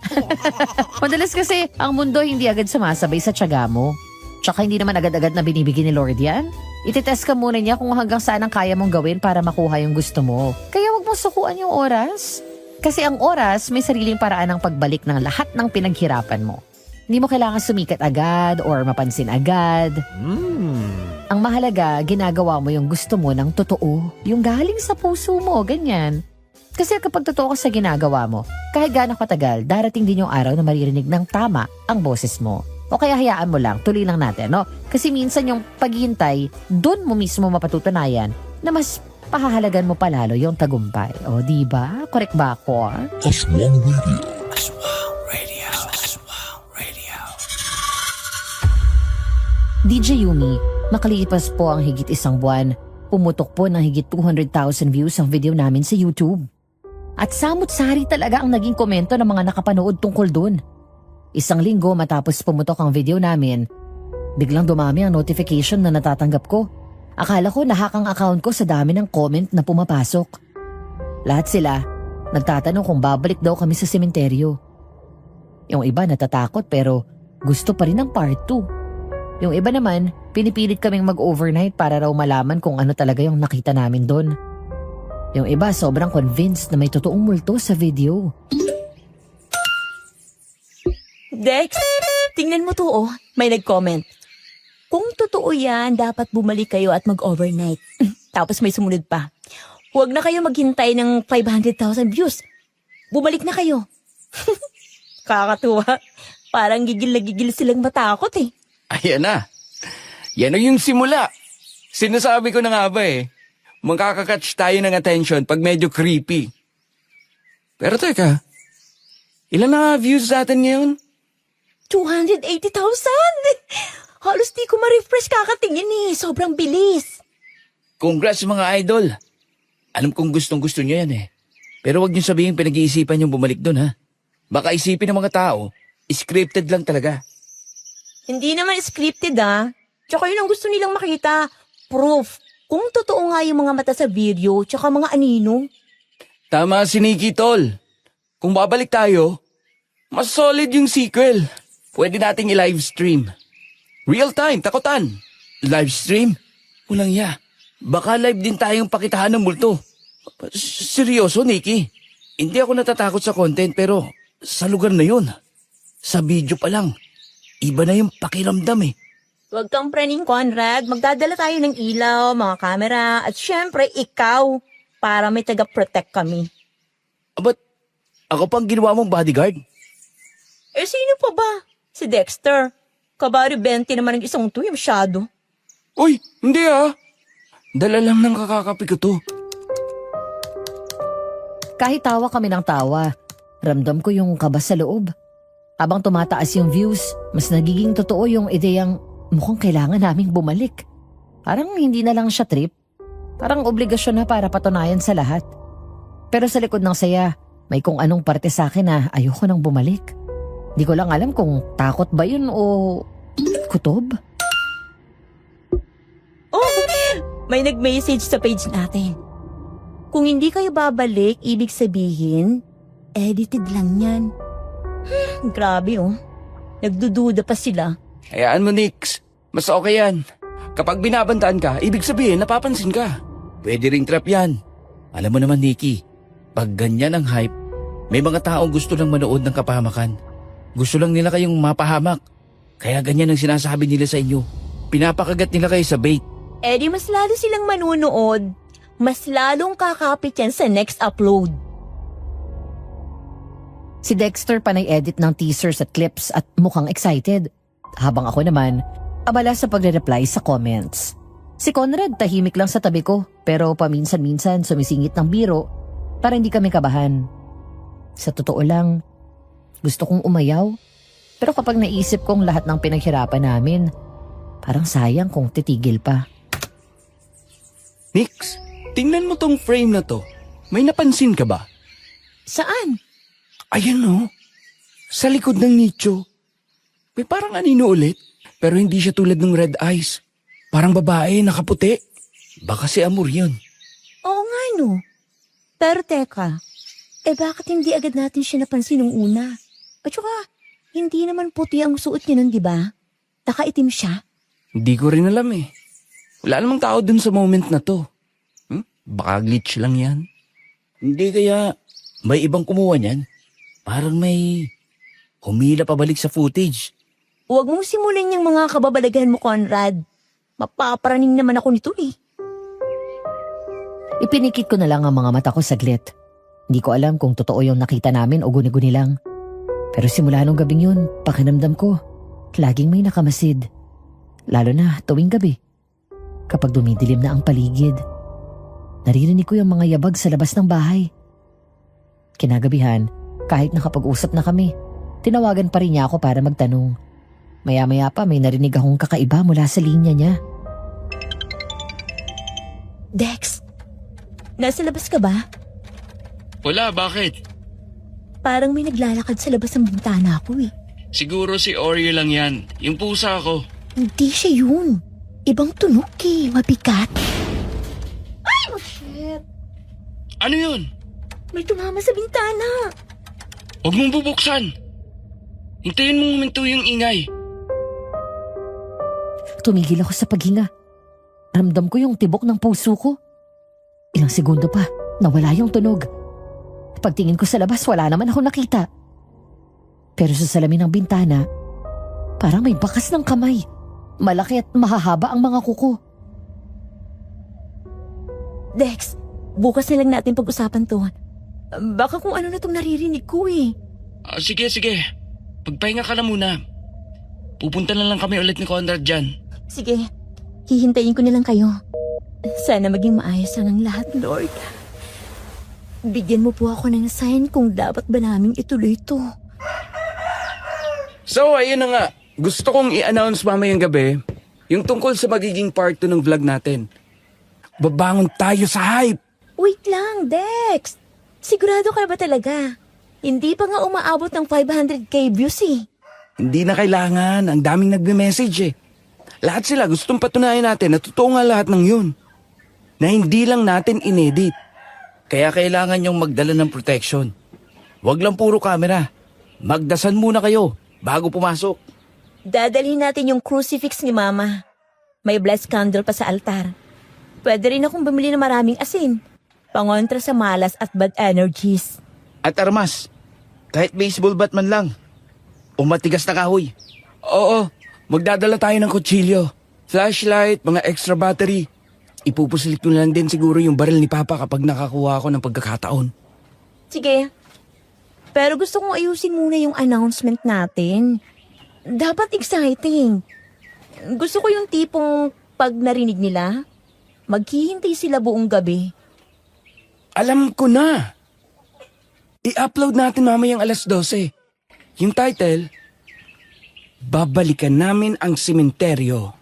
Madalas kasi, ang mundo hindi agad sumasabay sa tiyaga mo. Tsaka hindi naman agad-agad na binibigyan ni Lord yan. Itetest ka muna niya kung hanggang saan ang kaya mong gawin para makuha yung gusto mo. Kaya wag mo sukuan yung oras. Kasi ang oras, may sariling paraan ng pagbalik ng lahat ng pinaghirapan mo. Hindi mo kailangan sumikat agad or mapansin agad. Ang mahalaga, ginagawa mo yung gusto mo ng totoo. Yung galing sa puso mo, ganyan. Kasi kapag totoo ka sa ginagawa mo, kahit gaano katagal, darating din yung araw na maririnig ng tama ang boses mo. O kaya hayaan mo lang, tuloy lang natin, no? Kasi minsan yung paghihintay, doon mo mismo mapatutunayan na mas pahahalagan mo palalo yung tagumpay. O, di ba? Correct ba ako? Aswang Radio. DJ Yumi, makalipas po ang higit isang buwan, pumutok po ng higit 200,000 views ang video namin sa YouTube. At samut-sari talaga ang naging komento ng mga nakapanood tungkol dun. Isang linggo matapos pumutok ang video namin, biglang dumami ang notification na natatanggap ko. Akala ko nahack ang account ko sa dami ng comment na pumapasok. Lahat sila, nagtatanong kung babalik daw kami sa sementeryo. Yung iba natatakot pero gusto pa rin ng part 2. Yung iba naman, pinipilit kaming mag-overnight para raw malaman kung ano talaga yung nakita namin doon. Yung iba sobrang convinced na may totoong multo sa video. Dex, tingnan mo to oh. May nag-comment. Kung totoo yan, dapat bumalik kayo at mag-overnight. Tapos may sumunod pa. Huwag na kayo maghintay ng 500,000 views. Bumalik na kayo. Kakatuwa. Parang gigil na gigil silang matakot eh. Ayan na. Yan na yung simula. Sinasabi ko na nga ba eh. Magkakakatch tayo ng attention pag medyo creepy. Pero teka, ilan na views natin ngayon? 280,000! Halos di ko ma-refresh kakatingin eh. Sobrang bilis. Congrats mga idol. Alam kong gustong-gusto nyo yan eh. Pero wag nyo sabihin pinag-iisipan yung bumalik doon ha. Baka isipin ng mga tao, scripted lang talaga. Hindi naman scripted ah. Tsaka yun ang gusto nilang makita. Proof. Kung totoo nga yung mga mata sa video, tsaka mga anino. Tama si Nikki, tol. Kung babalik tayo, mas solid yung sequel. Pwede nating i-live stream. Real time, takutan. Live stream? Walang ya. Baka live din tayong pakitahan ng multo. Seryoso, Nikki? Hindi ako natatakot sa content pero sa lugar na yun, sa video pa lang, iba na yung pakiramdam eh. Huwag kang praning, Conrad. Magdadala tayo ng ilaw, mga kamera, at syempre, ikaw, para may taga-protect kami. Ba't ako pang ginawa mong bodyguard? Eh, sino pa ba? Si Dexter. Kabari 20 naman ang isang to, yung masyado. Uy, hindi ah. Dala lang ng kakakapi ko to. Kahit tawa kami ng tawa, ramdam ko yung kaba sa loob. Habang tumataas yung views, mas nagiging totoo yung ideyang mukhang kailangan naming bumalik. Parang hindi na lang siya trip. Parang obligasyon na para patunayan sa lahat. Pero sa likod ng saya, may kung anong parte sa akin na ayoko nang bumalik. Di ko lang alam kung takot ba yun o kutob. Oh, may nag-message sa page natin. Kung hindi kayo babalik, ibig sabihin, edited lang yan. Grabe oh. Nagdududa pa sila. Hayaan mo, Nix. Mas okay yan. Kapag binabantaan ka, ibig sabihin napapansin ka. Pwede ring trap yan. Alam mo naman, Nikki, pag ganyan ang hype, may mga taong gusto lang manood ng kapahamakan. Gusto lang nila kayong mapahamak. Kaya ganyan ang sinasabi nila sa inyo. Pinapakagat nila kayo sa bait. Eh di mas lalo silang manunood. Mas lalong kakapit yan sa next upload. Si Dexter panay edit ng teasers at clips at mukhang excited. Habang ako naman, abala sa pagre-reply sa comments. Si Conrad tahimik lang sa tabi ko pero paminsan-minsan sumisingit ng biro para hindi kami kabahan. Sa totoo lang, gusto kong umayaw. Pero kapag naisip kong lahat ng pinaghirapan namin, parang sayang kung titigil pa. Nix, tingnan mo tong frame na to. May napansin ka ba? Saan? Ayan no. Sa likod ng nicho. May parang anino ulit. Pero hindi siya tulad ng red eyes. Parang babae, nakaputi. Baka si Amor yun. Oo nga no. Pero teka, bakit hindi agad natin siya napansin nung una? At saka, hindi naman puti ang suot niya nun, di ba? Nakaitim siya. Hindi ko rin alam eh. Wala namang tao dun sa moment na to. Baka glitch lang yan. Hindi kaya may ibang kumuha niyan? Parang may humila pabalik sa footage. Huwag mong simulan yung mga kababalaghan mo, Conrad. Mapaparaning naman ako nito eh. Ipinikit ko na lang ang mga mata ko saglit. Hindi ko alam kung totoo yung nakita namin o guni-guni lang. Pero simula nung gabing yun, pakiramdam ko, laging may nakamasid. Lalo na tuwing gabi. Kapag dumidilim na ang paligid, naririnig ko yung mga yabag sa labas ng bahay. Kinagabihan, kahit nakapag-usap na kami, tinawagan pa rin niya ako para magtanong. Maya-maya pa may narinig akong kakaiba mula sa linya niya. Dex, nasa labas ka ba? Wala, bakit? Parang may naglalakad sa labas ng bintana ko eh. Siguro si Oreo lang yan. Yung pusa ko. Hindi siya yun. Ibang tunog eh, mabigat. Ano yun? May tumama sa bintana. Huwag mong bubuksan. Hintayin mong huminto yung ingay. Tumigil ako sa paghinga. Ramdam ko yung tibok ng puso ko. Ilang segundo pa, nawala yung tunog. Pagtingin ko sa labas, wala naman ako nakita. Pero sa salamin ng bintana, parang may bakas ng kamay. Malaki at mahahaba ang mga kuko. Dex, bukas na lang natin pag-usapan to. Baka kung ano na itong naririnig ko eh. Sige. Pagpahinga ka na muna. Pupunta na lang kami ulit ni Conrad dyan. Sige, hihintayin ko na lang kayo. Sana maging maayos lang ang lahat, Lord. Bigyan mo po ako ng sign kung dapat ba naming ituloy ito. So, ayun na nga. Gusto kong i-announce mamayang gabi yung tungkol sa magiging part 2 ng vlog natin. Babangon tayo sa hype! Wait lang, Dex. Sigurado ka ba talaga? Hindi pa nga umaabot ng 500k views eh. Hindi na kailangan. Ang daming nagme-message eh. Lahat sila gustong patunayan natin na totoo nga lahat ng yun. Na hindi lang natin inedit. Kaya kailangan yung magdala ng protection. Huwag lang puro camera. Magdasan muna kayo bago pumasok. Dadalhin natin yung crucifix ni Mama. May blessed candle pa sa altar. Pwede rin akong bumili ng maraming asin. Pangontra sa malas at bad energies. At armas. Kahit baseball bat man lang. O matigas na kahoy. Oo, magdadala tayo ng kutsilyo, flashlight, mga extra battery. Ipupusilit ko na lang din siguro yung baril ni Papa kapag nakakuha ako ng pagkakataon. Sige. Pero gusto kong ayusin muna yung announcement natin. Dapat exciting. Gusto ko yung tipong pag narinig nila, maghihintay sila buong gabi. Alam ko na! I-upload natin mamayang 12:00. Yung title, Babalikan namin ang sementeryo.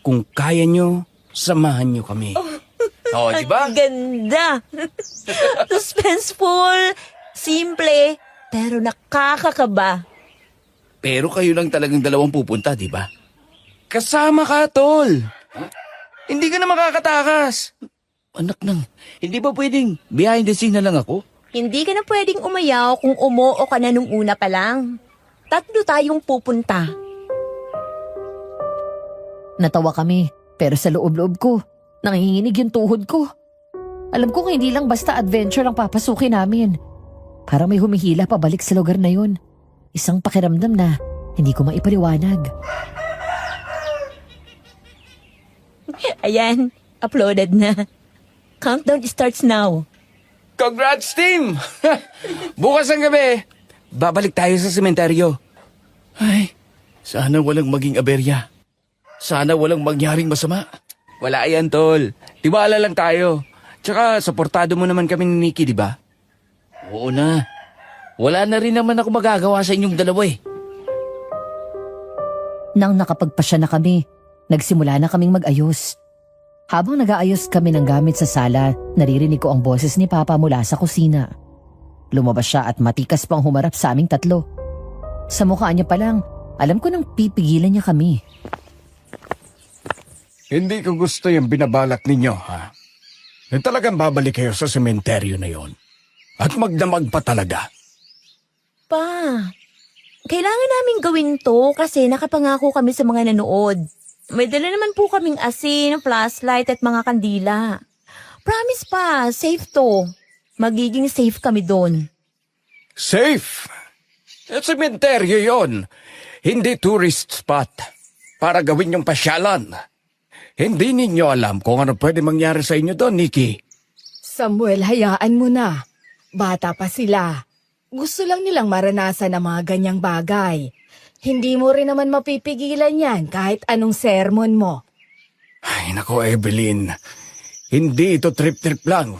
Kung kaya nyo, samahan nyo kami. Oo, di ba? Ang ganda! Suspenseful, simple, pero nakakakaba. Pero kayo lang talagang dalawang pupunta, di ba? Kasama ka, tol! Hindi ka na makakatakas. Anak nang, hindi ba pwedeng behind the scene na lang ako? Hindi ka na pwedeng umayaw kung umoo ka na nung una pa lang. 3 tayong pupunta. Natawa kami, pero sa loob-loob ko, nanginginig yung tuhod ko. Alam ko hindi lang basta adventure ang papasukin namin. Parang may humihila pabalik sa lugar na yun. Isang pakiramdam na hindi ko maipaliwanag. Ayan, uploaded na. Countdown starts now. Congrats, team! Bukas ang gabi, babalik tayo sa sementeryo. Ay, sana walang maging aberya. Sana walang mangyaring masama. Wala yan, tol. Tiwala lang tayo. Tsaka, suportado mo naman kami ni Nikki, di ba? Oo na. Wala na rin naman ako magagawa sa inyong dalawa eh. Nang nakapagpasya na kami, nagsimula na kaming mag-ayos. Habang nag-aayos kami ng gamit sa sala, naririnig ko ang boses ni Papa mula sa kusina. Lumabas siya at matikas pang humarap sa aming 3. Sa mukha niya pa lang, alam ko nang pipigilan niya kami. Hindi ko gusto yung binabalak ninyo, ha? Na talagang babalik kayo sa sementeryo na yon. At magdamag pa talaga. Pa, kailangan namin gawin to kasi nakapangako kami sa mga nanood. May dala naman po kaming asin, flashlight at mga kandila. Promise pa, safe to. Magiging safe kami doon. Safe! At sementeryo yon. Hindi tourist spot. para gawin yung pasyalan. Hindi ninyo alam kung ano pwede mangyari sa inyo doon, Nikki. Samuel, hayaan mo na. Bata pa sila. Gusto lang nilang maranasan ang mga ganyang bagay. Hindi mo rin naman mapipigilan yan kahit anong sermon mo. Ay, nako, Evelyn. Hindi ito trip-trip lang.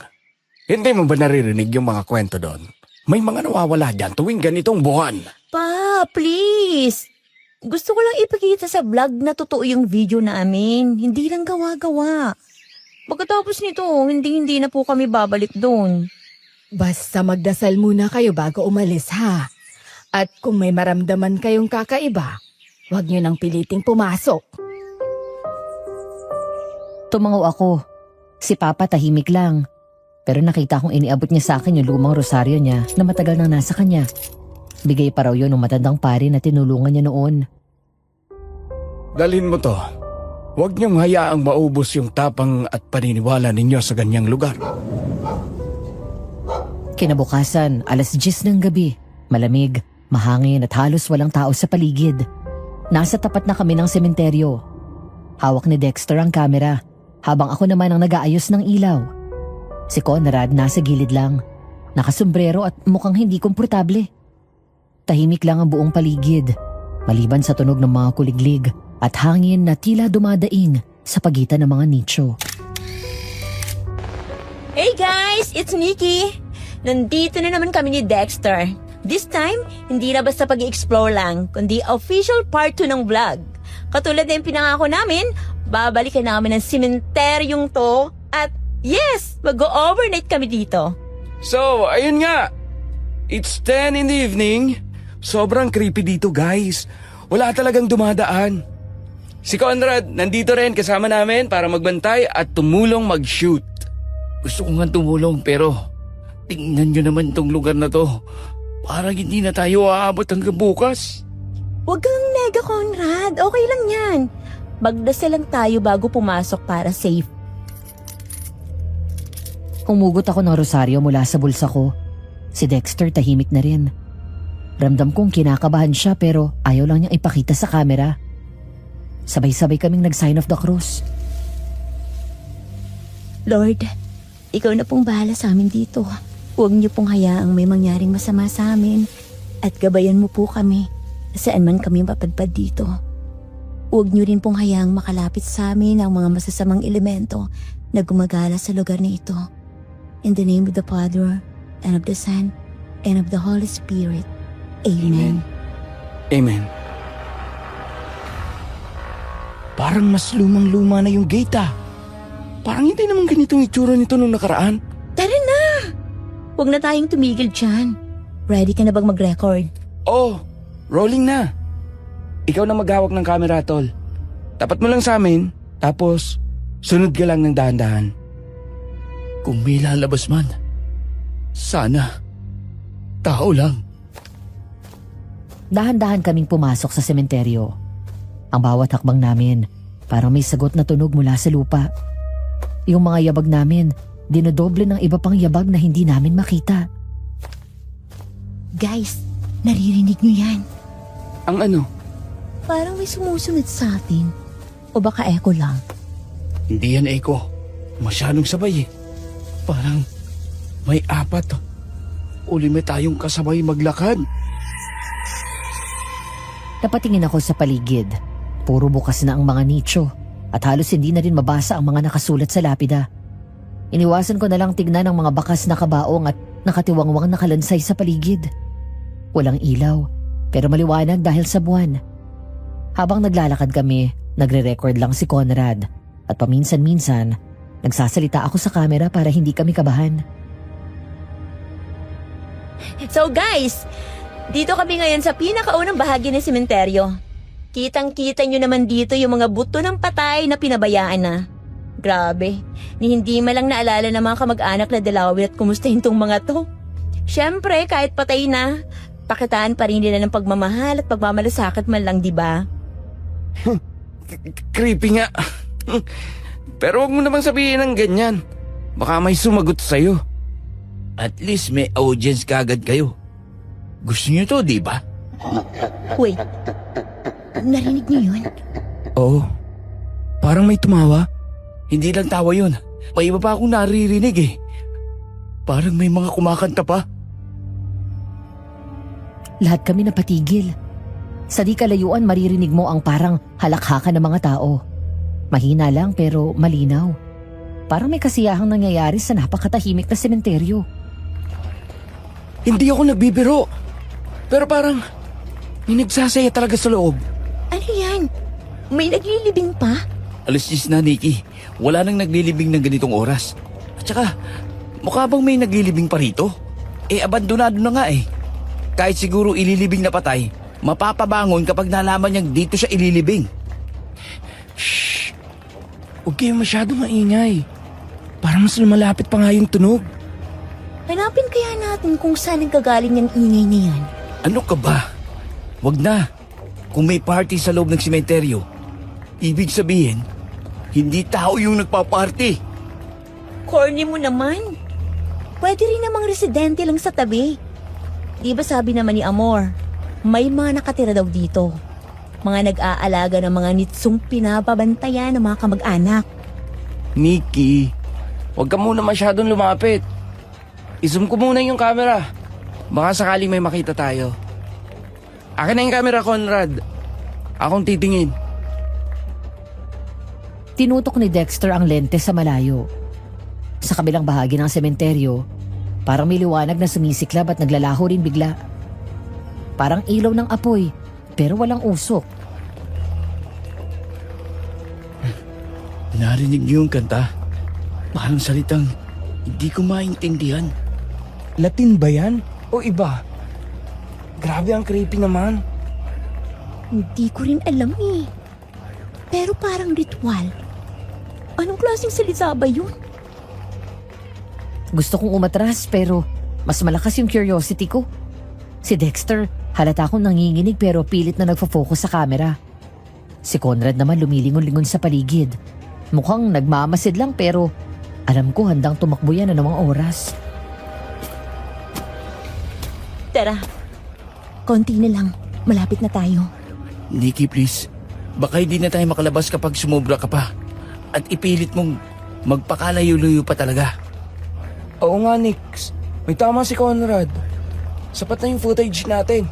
Hindi mo ba naririnig yung mga kwento doon? May mga nawawala dyan tuwing ganitong buwan. Pa, please. Gusto ko lang ipakita sa vlog na totoo yung video namin. Hindi lang gawa-gawa. Pagkatapos nito, hindi na po kami babalik doon. Basta magdasal muna kayo bago umalis, ha? At kung may maramdaman kayong kakaiba, huwag nyo nang piliting pumasok. Tumango ako. Si Papa tahimik lang. Pero nakita kong iniabot niya sa akin yung lumang rosaryo niya na matagal nang nasa kanya. Bigay pa raw yun ng matandang pari na tinulungan niya noon. Dalhin mo to. Huwag niyong hayaang maubos yung tapang at paniniwala ninyo sa ganyang lugar. Kinabukasan, 10:00 ng gabi. Malamig, mahangin at halos walang tao sa paligid. Nasa tapat na kami ng sementeryo. Hawak ni Dexter ang kamera, habang ako naman ang nag-aayos ng ilaw. Si Conrad nasa gilid lang, nakasombrero at mukhang hindi komportable. Tahimik lang ang buong paligid, maliban sa tunog ng mga kuliglig at hangin na tila dumadaing sa pagitan ng mga nicho. Hey guys, it's Nikki. Nandito na naman kami ni Dexter. This time, hindi na basta pag-i-explore lang, kundi official part 2 ng vlog. Katulad na yung pinangako namin, babalikan namin ng sementeryong to at yes, mag-overnight kami dito. So, ayun nga. It's 10 in the evening. Sobrang creepy dito, guys. Wala talagang dumadaan. Si Conrad, nandito rin kasama namin para magbantay at tumulong mag-shoot. Gusto ko nga tumulong pero tingnan nyo naman tong lugar na to. Parang hindi na tayo aabot hanggang bukas. Huwag kang nega, Conrad. Okay lang yan. Magdasal lang tayo bago pumasok para safe. Humugot ako ng rosaryo mula sa bulsa ko. Si Dexter tahimik na rin. Ramdam kong kinakabahan siya pero ayaw lang niyang ipakita sa kamera. Sabay-sabay kaming nag-sign of the cross. Lord, ikaw na pong bahala sa amin dito. Huwag niyo pong hayaang may mangyaring masama sa amin at gabayan mo po kami saan man kami mapadpad dito. Huwag niyo rin pong hayaang makalapit sa amin ang mga masasamang elemento na gumagala sa lugar na ito. In the name of the Father, and of the Son, and of the Holy Spirit. Amen. Amen. Parang mas lumang-luma na yung gate ah. Parang hindi naman ganitong itsura nito nung nakaraan. Tara na! Huwag na tayong tumigil dyan. Ready ka na bang mag-record? Oh, rolling na. Ikaw na maghawak ng camera, tol. Tapat mo lang sa amin, tapos sunod ka lang ng dahan-dahan. Kung may lalabas man, sana tao lang. Dahan-dahan kaming pumasok sa sementeryo. Ang bawat hakbang namin, parang may sagot na tunog mula sa lupa. Yung mga yabag namin, dinodoble ng iba pang yabag na hindi namin makita. Guys, naririnig niyo yan. Ang ano? Parang may sumusunod sa atin. O baka echo lang. Hindi yan echo. Masyadong sabay eh. Parang may 4 o 5 tayong kasabay maglakad. Napatingin ako sa paligid. Puro bukas na ang mga nicho at halos hindi na rin mabasa ang mga nakasulat sa lapida. Iniwasan ko na lang tignan ang mga bakas na kabaong at nakatiwangwang na kalansay sa paligid. Walang ilaw, pero maliwanag dahil sa buwan. Habang naglalakad kami, nagre-record lang si Conrad at paminsan-minsan, nagsasalita ako sa camera para hindi kami kabahan. So guys, dito kami ngayon sa pinakaunang bahagi ng sementeryo. Kitang-kita nyo naman dito yung mga buto ng patay na pinabayaan na. Grabe, ni hindi malang naalala ng mga kamag-anak na dalawin at kumustahin tong mga to. Siyempre, kahit patay na, pakitaan pa rin nila ng pagmamahal at pagmamalasakit man lang, di ba? Creepy nga. Pero huwag mo namang sabihin ng ganyan. Baka may sumagot sa'yo. At least may audience kagad kayo. Gusto niyo to, di ba? Wait, narinig niyo yun? Oo. Parang may tumawa. Hindi lang tawa yun. May iba pa akong naririnig eh. Parang may mga kumakanta pa. Lahat kami napatigil. Sa di kalayuan maririnig mo ang parang halakhakan ng mga tao. Mahina lang pero malinaw. Parang may kasiyahang nangyayari sa napakatahimik na sementeryo. Hindi ako nagbibiro. Pero parang may nagsasaya talaga sa loob. Ano yan? May naglilibing pa? Alas 10 na, Nikki. Wala nang naglilibing ng ganitong oras. At saka, mukha bang may naglilibing pa rito? Eh, abandonado na nga eh. Kahit siguro ililibing na patay, mapapabangon kapag nalaman niyang dito siya ililibing. Shh! Huwag kayo masyado maingay. Parang mas lumalapit pa nga yung tunog. Hanapin kaya natin kung saan nagkagaling yung ingay na yan. Ano ka ba? Wag na. Kung may party sa loob ng sementeryo, ibig sabihin, hindi tao yung nagpa-party. Corny mo naman. Pwede rin namang residente lang sa tabi. Di ba sabi naman ni Amor, may mga nakatira daw dito. Mga nag-aalaga ng mga nitsong pinapabantayan ng mga kamag-anak. Nikki, huwag ka muna masyadong lumapit. I-zoom ko muna yung camera. Baka sakaling may makita tayo. Akin na yung camera, Conrad. Akong titingin. Tinutok ni Dexter ang lente sa malayo. Sa kabilang bahagi ng sementeryo, parang may liwanag na sumisiklab at naglalaho rin bigla. Parang ilaw ng apoy, pero walang usok. Narinig niyo yung kanta? Parang salitang hindi ko maintindihan. Latin ba yan? O iba? Grabe ang creepy naman. Hindi ko rin alam eh. Pero parang ritual. Anong klaseng salita ba yun? Gusto kong umatras pero mas malakas yung curiosity ko. Si Dexter, halata akong nanginginig pero pilit na nagfo-focus sa camera. Si Conrad naman lumilingon-lingon sa paligid. Mukhang nagmamasid lang pero alam ko handang tumakbo yan na ng mga oras. Tara, konti na lang. Malapit na tayo. Nikki, please. Baka hindi na tayo makalabas kapag sumobra ka pa. At ipilit mong magpakalayo-layo pa talaga. Oo nga, Nix. May tama si Conrad. Sapat na yung footage natin.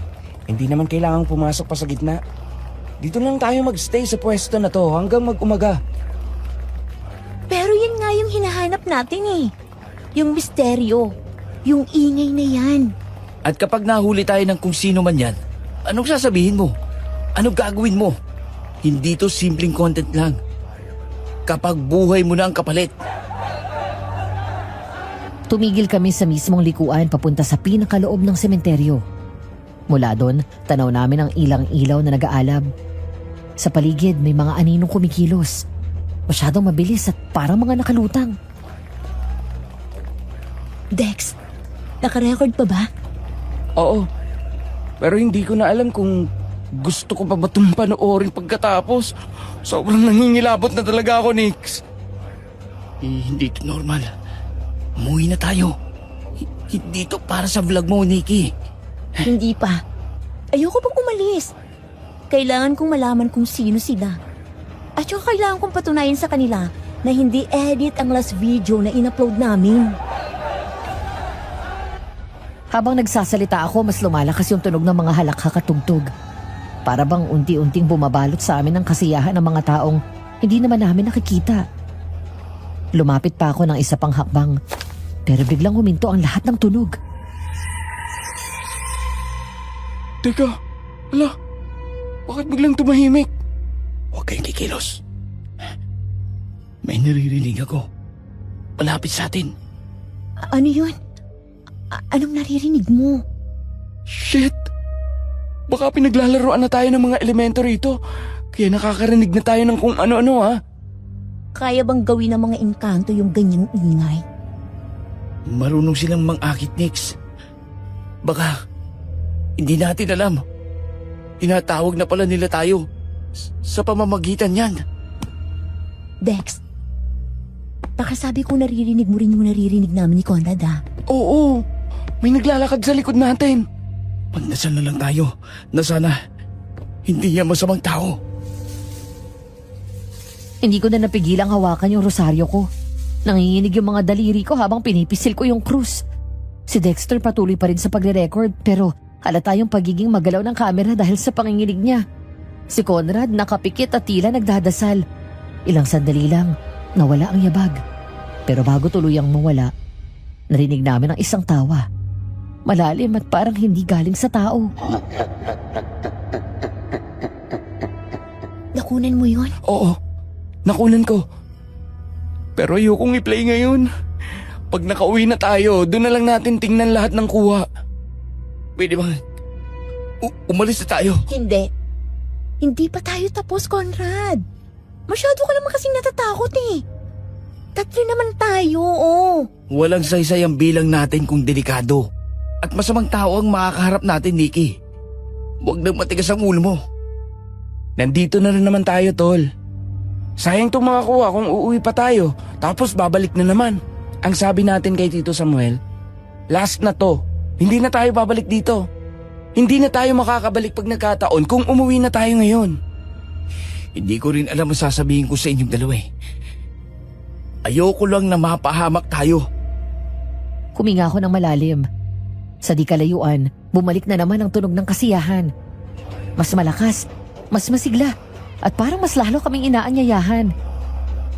Hindi naman kailangang pumasok pa sa gitna. Dito lang tayo magstay sa pwesto na to hanggang mag-umaga. Pero yan nga yung hinahanap natin eh. Yung misteryo. Yung ingay na yan. At kapag nahuli tayo ng kung sino man yan, anong sasabihin mo? Anong gagawin mo? Hindi to simpleng content lang. Kapag buhay mo na ang kapalit. Tumigil kami sa mismong likuan papunta sa pinakaloob ng sementeryo. Mula doon, tanaw namin ang ilang-ilaw na nag-aalab. Sa paligid may mga aninong kumikilos. Masyadong mabilis at parang mga nakalutang. Dex, nakarecord pa ba? Oo. Pero hindi ko na alam kung gusto ko pa ba itong panoorin pagkatapos. Sobrang nangingilabot na talaga ako, Nix. Hindi to normal. Umuwi na tayo. Hindi to para sa vlog mo, Nikki. Hindi pa. Ayoko pang umalis. Kailangan kong malaman kung sino sila. At saka kailangan kong patunayan sa kanila na hindi edit ang last video na in-upload namin. Habang nagsasalita ako, mas lumalakas yung tunog ng mga halakhakatugtog. Para bang unti-unting bumabalot sa amin ang kasiyahan ng mga taong hindi naman namin nakikita. Lumapit pa ako ng isa pang hakbang, pero biglang huminto ang lahat ng tunog. Teka, ala, bakit biglang tumahimik? Huwag kayong kikilos. May naririnig ako. Malapit sa atin. Ano yun? Anong naririnig mo? Shit! Baka pinaglalaroan na tayo ng mga elemento rito. Kaya nakakarinig na tayo ng kung ano-ano, ha? Kaya bang gawin ng mga engkanto yung ganyang ingay? Marunong silang mang-akit, Nix. Baka, hindi natin alam. Tinatawag na pala nila tayo sa pamamagitan yan. Dex, baka sabi ko naririnig mo rin yung naririnig namin ni Conrad, ha? Oo, may naglalakad sa likod natin. Magdasal na lang tayo na sana hindi yan masamang tao. Hindi ko na napigilang hawakan yung rosaryo ko. Nanginginig yung mga daliri ko habang pinipisil ko yung krus. Si Dexter patuloy pa rin sa pagre-record pero halata yung pagiging magalaw ng camera dahil sa panginginig niya. Si Conrad nakapikit at tila nagdadasal. Ilang sandali lang, nawala ang yabag. Pero bago tuluyang mawala, narinig namin ang isang tawa. Malalim at parang hindi galing sa tao. Nakunan mo yun? Oo, nakunan ko. Pero ayokong i-play ngayon. Pag nakauwi na tayo, doon na lang natin tingnan lahat ng kuha. Pwede ba? Umalis na tayo. Hindi. Hindi pa tayo tapos, Conrad. Masyado ka naman kasing natatakot eh. 3 naman tayo, oh. Walang saysay ang bilang natin kung delikado. At masamang tao ang makakaharap natin, Nikki. Huwag nang matigas ang ulo mo. Nandito na rin naman tayo, Tol. Sayang itong mga kuha kung uuwi pa tayo, tapos babalik na naman. Ang sabi natin kay Tito Samuel, last na to. Hindi na tayo babalik dito. Hindi na tayo makakabalik pag nagkataon kung umuwi na tayo ngayon. Hindi ko rin alam ang sasabihin ko sa inyong dalawa eh. Ayoko lang na mapahamak tayo. Kuminga ako ng malalim. Sa di kalayuan, bumalik na naman ang tunog ng kasiyahan. Mas malakas, mas masigla, at parang mas lalo kaming inaanyayahan.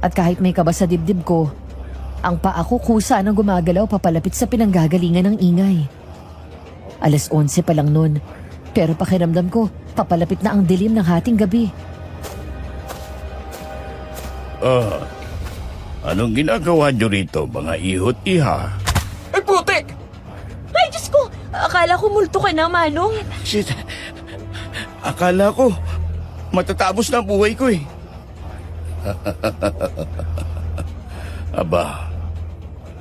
At kahit may kaba sa dibdib ko, ang paa ko kusa nang gumagalaw papalapit sa pinanggagalingan ng ingay. 11:00 pa lang nun, pero pakiramdam ko, papalapit na ang dilim ng hating gabi. Anong ginagawa nyo rito, mga ihot iha? Ay, putik! Ay, Diyos ko! Akala ko multo ka na, Manong. Shit, akala ko matatapos na ang buhay ko eh. Aba,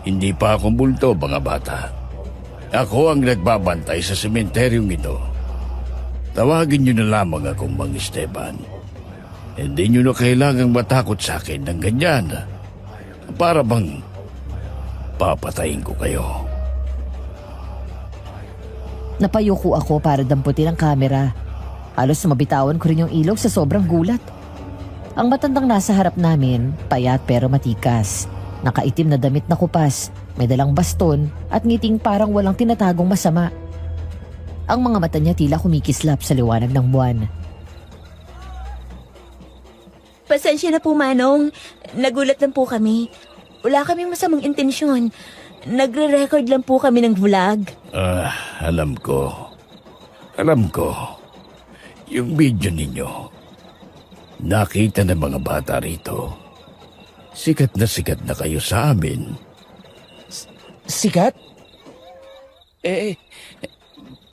hindi pa ako multo, mga bata. Ako ang nagbabantay sa sementeryong ito. Tawagin niyo na lamang akong Mang Esteban. Hindi niyo na kailangang matakot sa akin ng ganyan. Para bang papatayin ko kayo. Napayuko ako para damputin ang kamera. Halos mabitawan ko rin yung ilog sa sobrang gulat. Ang matandang nasa harap namin, payat pero matikas. Nakaitim na damit na kupas, may dalang baston at ngiting parang walang tinatagong masama. Ang mga mata niya tila kumikislap sa liwanag ng buwan. Pasensya na po, Manong. Nagulat lang po kami. Wala kaming masamang intensyon. Nagre-record lang po kami ng vlog. Alam ko. Alam ko. Yung video ninyo. Nakita ng mga bata rito. Sikat na kayo sa amin. Sikat?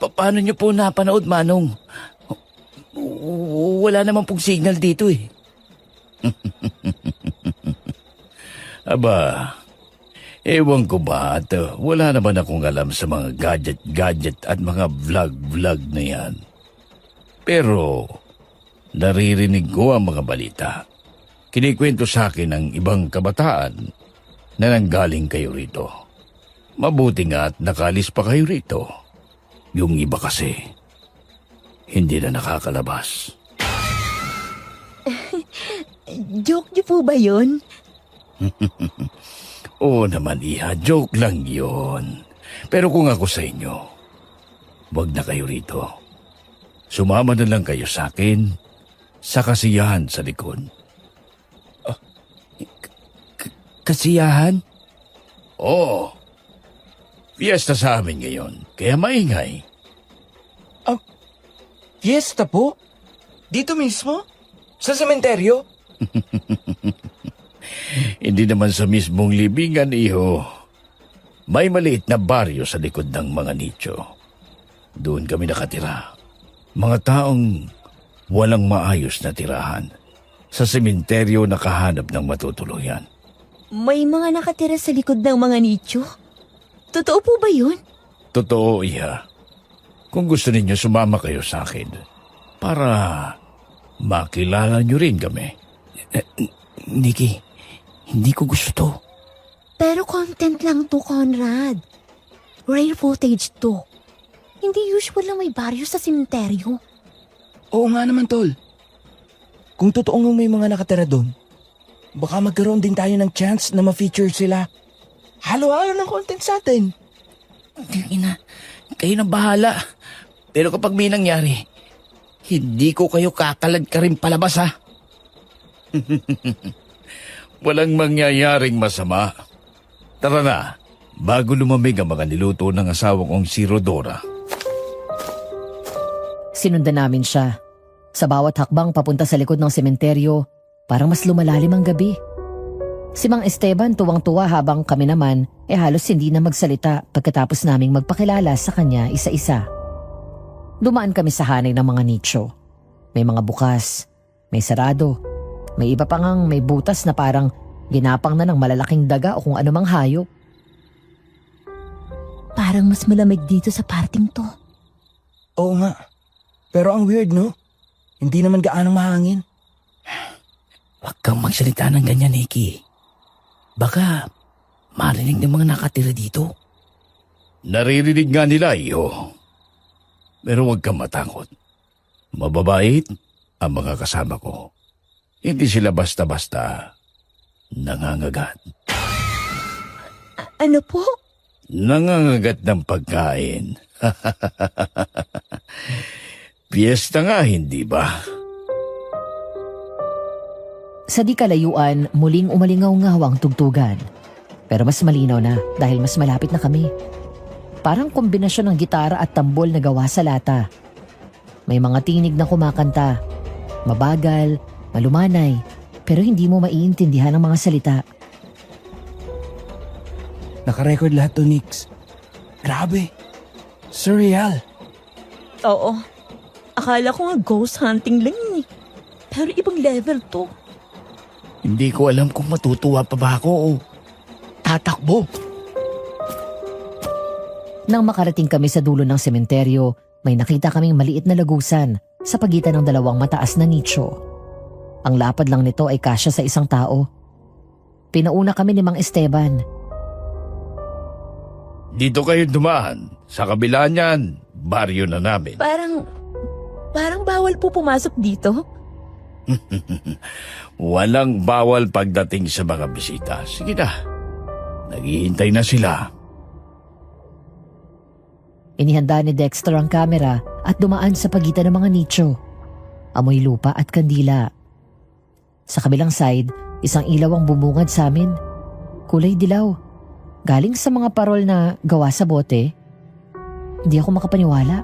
Paano nyo po napanood, Manong? Wala naman pong signal dito eh. Aba, ewan ko ba at wala naman akong alam sa mga gadget at mga vlog na yan. Pero naririnig ko ang mga balita. Kinikwento sa akin ng ibang kabataan na nanggaling kayo rito. Mabuti nga at nakalis pa kayo rito. Yung iba kasi, hindi na nakakalabas. Joke niyo po ba yun? Oo naman, iha. Joke lang yon. Pero kung ako sa inyo, wag na kayo rito. Sumama na lang kayo sa akin sa kasiyahan sa likod. Kasiyahan? Oo. Fiesta sa amin ngayon, kaya maingay. Fiesta po? Dito mismo? Sa sementeryo? Hindi naman sa mismong libingan, iho. May maliit na baryo sa likod ng mga nicho. Doon kami nakatira. Mga taong walang maayos na tirahan. Sa sementeryo nakahanap ng matutuluyan. May mga nakatira sa likod ng mga nicho? Totoo po ba yun? Totoo, iha. Kung gusto ninyo, sumama kayo sa akin. Para makilala nyo rin kami. Nikki, hindi ko gusto to. Pero content lang to, Conrad. Rare footage to. Hindi usual na may baryo sa sementeryo. Oo nga naman, Tol. Kung totoong may mga nakatira doon, Baka magkaroon din tayo ng chance na ma-feature sila. Halo-halo ng content sa atin. Ina, kayo nang bahala. Pero kapag may nangyari, hindi ko kayo kakalad ka rin palabas ha. Walang mangyayaring masama. Tara na, bago lumamig ang mga niluto ng asawa kong si Rodora. Sinundan namin siya. Sa bawat hakbang papunta sa likod ng sementeryo, parang mas lumalalim ang gabi. Si Mang Esteban tuwang-tuwa habang kami naman halos hindi na magsalita pagkatapos naming magpakilala sa kanya isa-isa. Dumaan kami sa hanay ng mga nicho. May mga bukas, may sarado, may iba pa ngang may butas na parang ginapang na ng malalaking daga o kung anumang hayop. Parang mas malamig dito sa parting to. Oo nga. Pero ang weird, no? Hindi naman gaanong mahangin. Huwag kang magsalita ng ganyan, Nikki. Baka marinig ng mga nakatira dito. Naririnig nga nila, iyo. Pero huwag kang matakot. Mababait ang mga kasama ko. Hindi sila basta-basta nangangagat. Ano po? Nangangagat ng pagkain. Piyesta nga, hindi ba? Sa di kalayuan, muling umalingaw-ngaw ang tugtugan. Pero mas malinaw na dahil mas malapit na kami. Parang kombinasyon ng gitara at tambol na gawa sa lata. May mga tinig na kumakanta. Mabagal, malumanay, pero hindi mo maiintindihan ang mga salita. Nakarecord lahat to, Nix. Grabe. Surreal. Oo. Akala ko nga ghost hunting lang eh. Pero ibang level to. Hindi ko alam kung matutuwa pa ba ako o tatakbo. Nang makarating kami sa dulo ng sementeryo, may nakita kaming maliit na lagusan sa pagitan ng dalawang mataas na nicho. Ang lapad lang nito ay kasya sa isang tao. Pinauna kami ni Mang Esteban. Dito kayo dumaan. Sa kabila niyan, baryo na namin. Parang bawal po pumasok dito. Walang bawal pagdating sa mga bisita. Sige na. Naghihintay na sila. Inihanda ni Dexter ang kamera at dumaan sa pagitan ng mga nicho. Amoy lupa at kandila. Sa kabilang side, isang ilaw ang bumungad sa amin. Kulay dilaw. Galing sa mga parol na gawa sa bote. Hindi ako makapaniwala.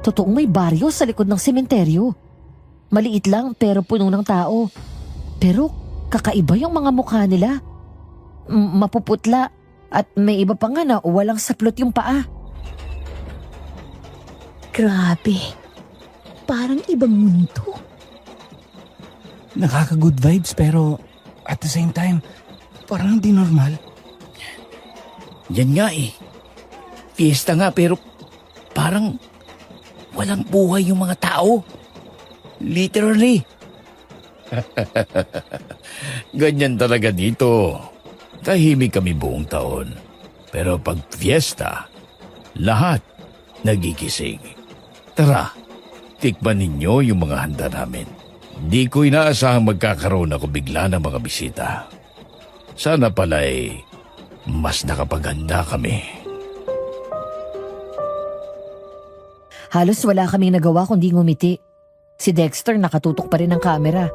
Totoong may baryo sa likod ng sementeryo. Maliit lang pero puno ng tao. Pero kakaiba yung mga mukha nila. Mapuputla at may iba pa nga na walang saplot yung paa. Grabe. Parang ibang mundo. Nakaka-good vibes pero at the same time, parang hindi normal. Yan nga eh. Fiesta nga pero parang walang buhay yung mga tao. Literally. Ganyan talaga dito. Tahimik kami buong taon. Pero pag fiesta, lahat nagigising. Tara, tikman ninyo yung mga handa namin. Di ko inaasahang magkakaroon ako bigla ng mga bisita. Sana pala'y mas nakapaghanda kami. Halos wala kaming nagawa kundi ngumiti. Si Dexter nakatutok pa rin ng kamera.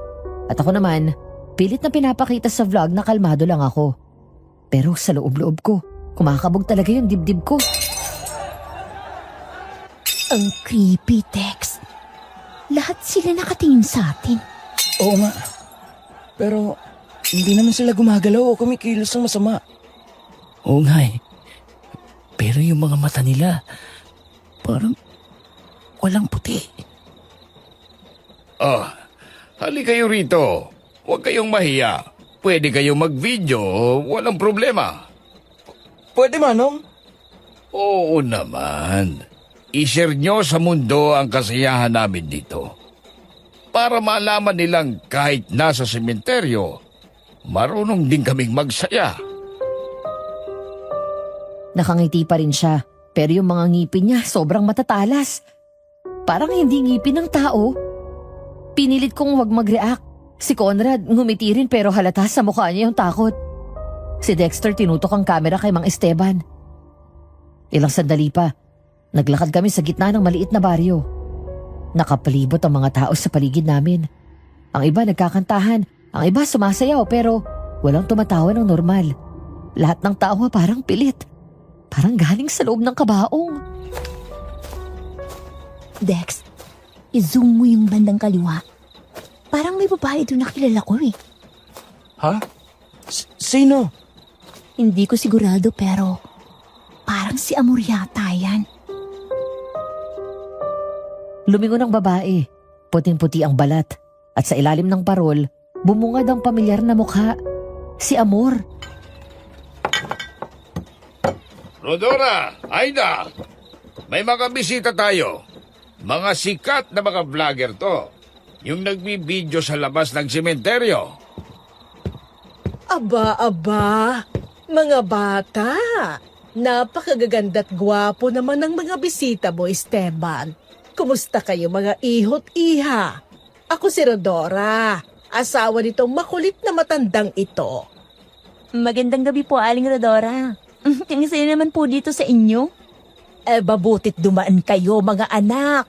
At ako naman, pilit na pinapakita sa vlog na kalmado lang ako. Pero sa loob-loob ko, kumakabog talaga yung dibdib ko. Ang creepy, Dex. Lahat sila nakatingin sa atin. Oo nga. Pero hindi naman sila gumagalaw o kumikilos ng masama. Oo nga eh. Pero yung mga mata nila, parang walang puti. Hali kayo rito. Huwag kayong mahiya. Pwede kayong mag-video, walang problema. Pwede, Manong? Oo naman. I-share nyo sa mundo ang kasiyahan namin dito. Para malaman nilang kahit nasa sementeryo, marunong din kaming magsaya. Nakangiti pa rin siya, pero yung mga ngipin niya sobrang matatalas. Parang hindi ngipin ng tao. Pinilit kong wag mag-react, Si Conrad ngumiti rin pero halata sa mukha niya yung takot. Si Dexter tinutok ang kamera kay Mang Esteban. Ilang sandali pa, naglakad kami sa gitna ng maliit na baryo. Nakapalibot ang mga tao sa paligid namin. Ang iba nagkakantahan, ang iba sumasayaw pero walang tumatawa ng normal. Lahat ng tawa parang pilit. Parang galing sa loob ng kabaong. Dex, i-zoom mo yung bandang kaliwa. Parang may babae doon na kilala ko eh. Ha? Sino? Hindi ko sigurado pero parang si Amor yata yan. Lumingon ang babae. Puting-puti ang balat. At sa ilalim ng parol, bumungad ang pamilyar na mukha. Si Amor. Rodora, Aida, may mga bisita tayo. Mga sikat na mga vlogger to. Yung nagbibideo sa labas ng sementeryo. Aba, mga bata. Napakagaganda't gwapo naman ng mga bisita mo, Esteban. Kumusta kayo mga ihot iha? Ako si Rodora, asawa nitong makulit na matandang ito. Magandang gabi po, Aling Rodora. Ang saya naman po dito sa inyo. Babutit dumaan kayo mga anak.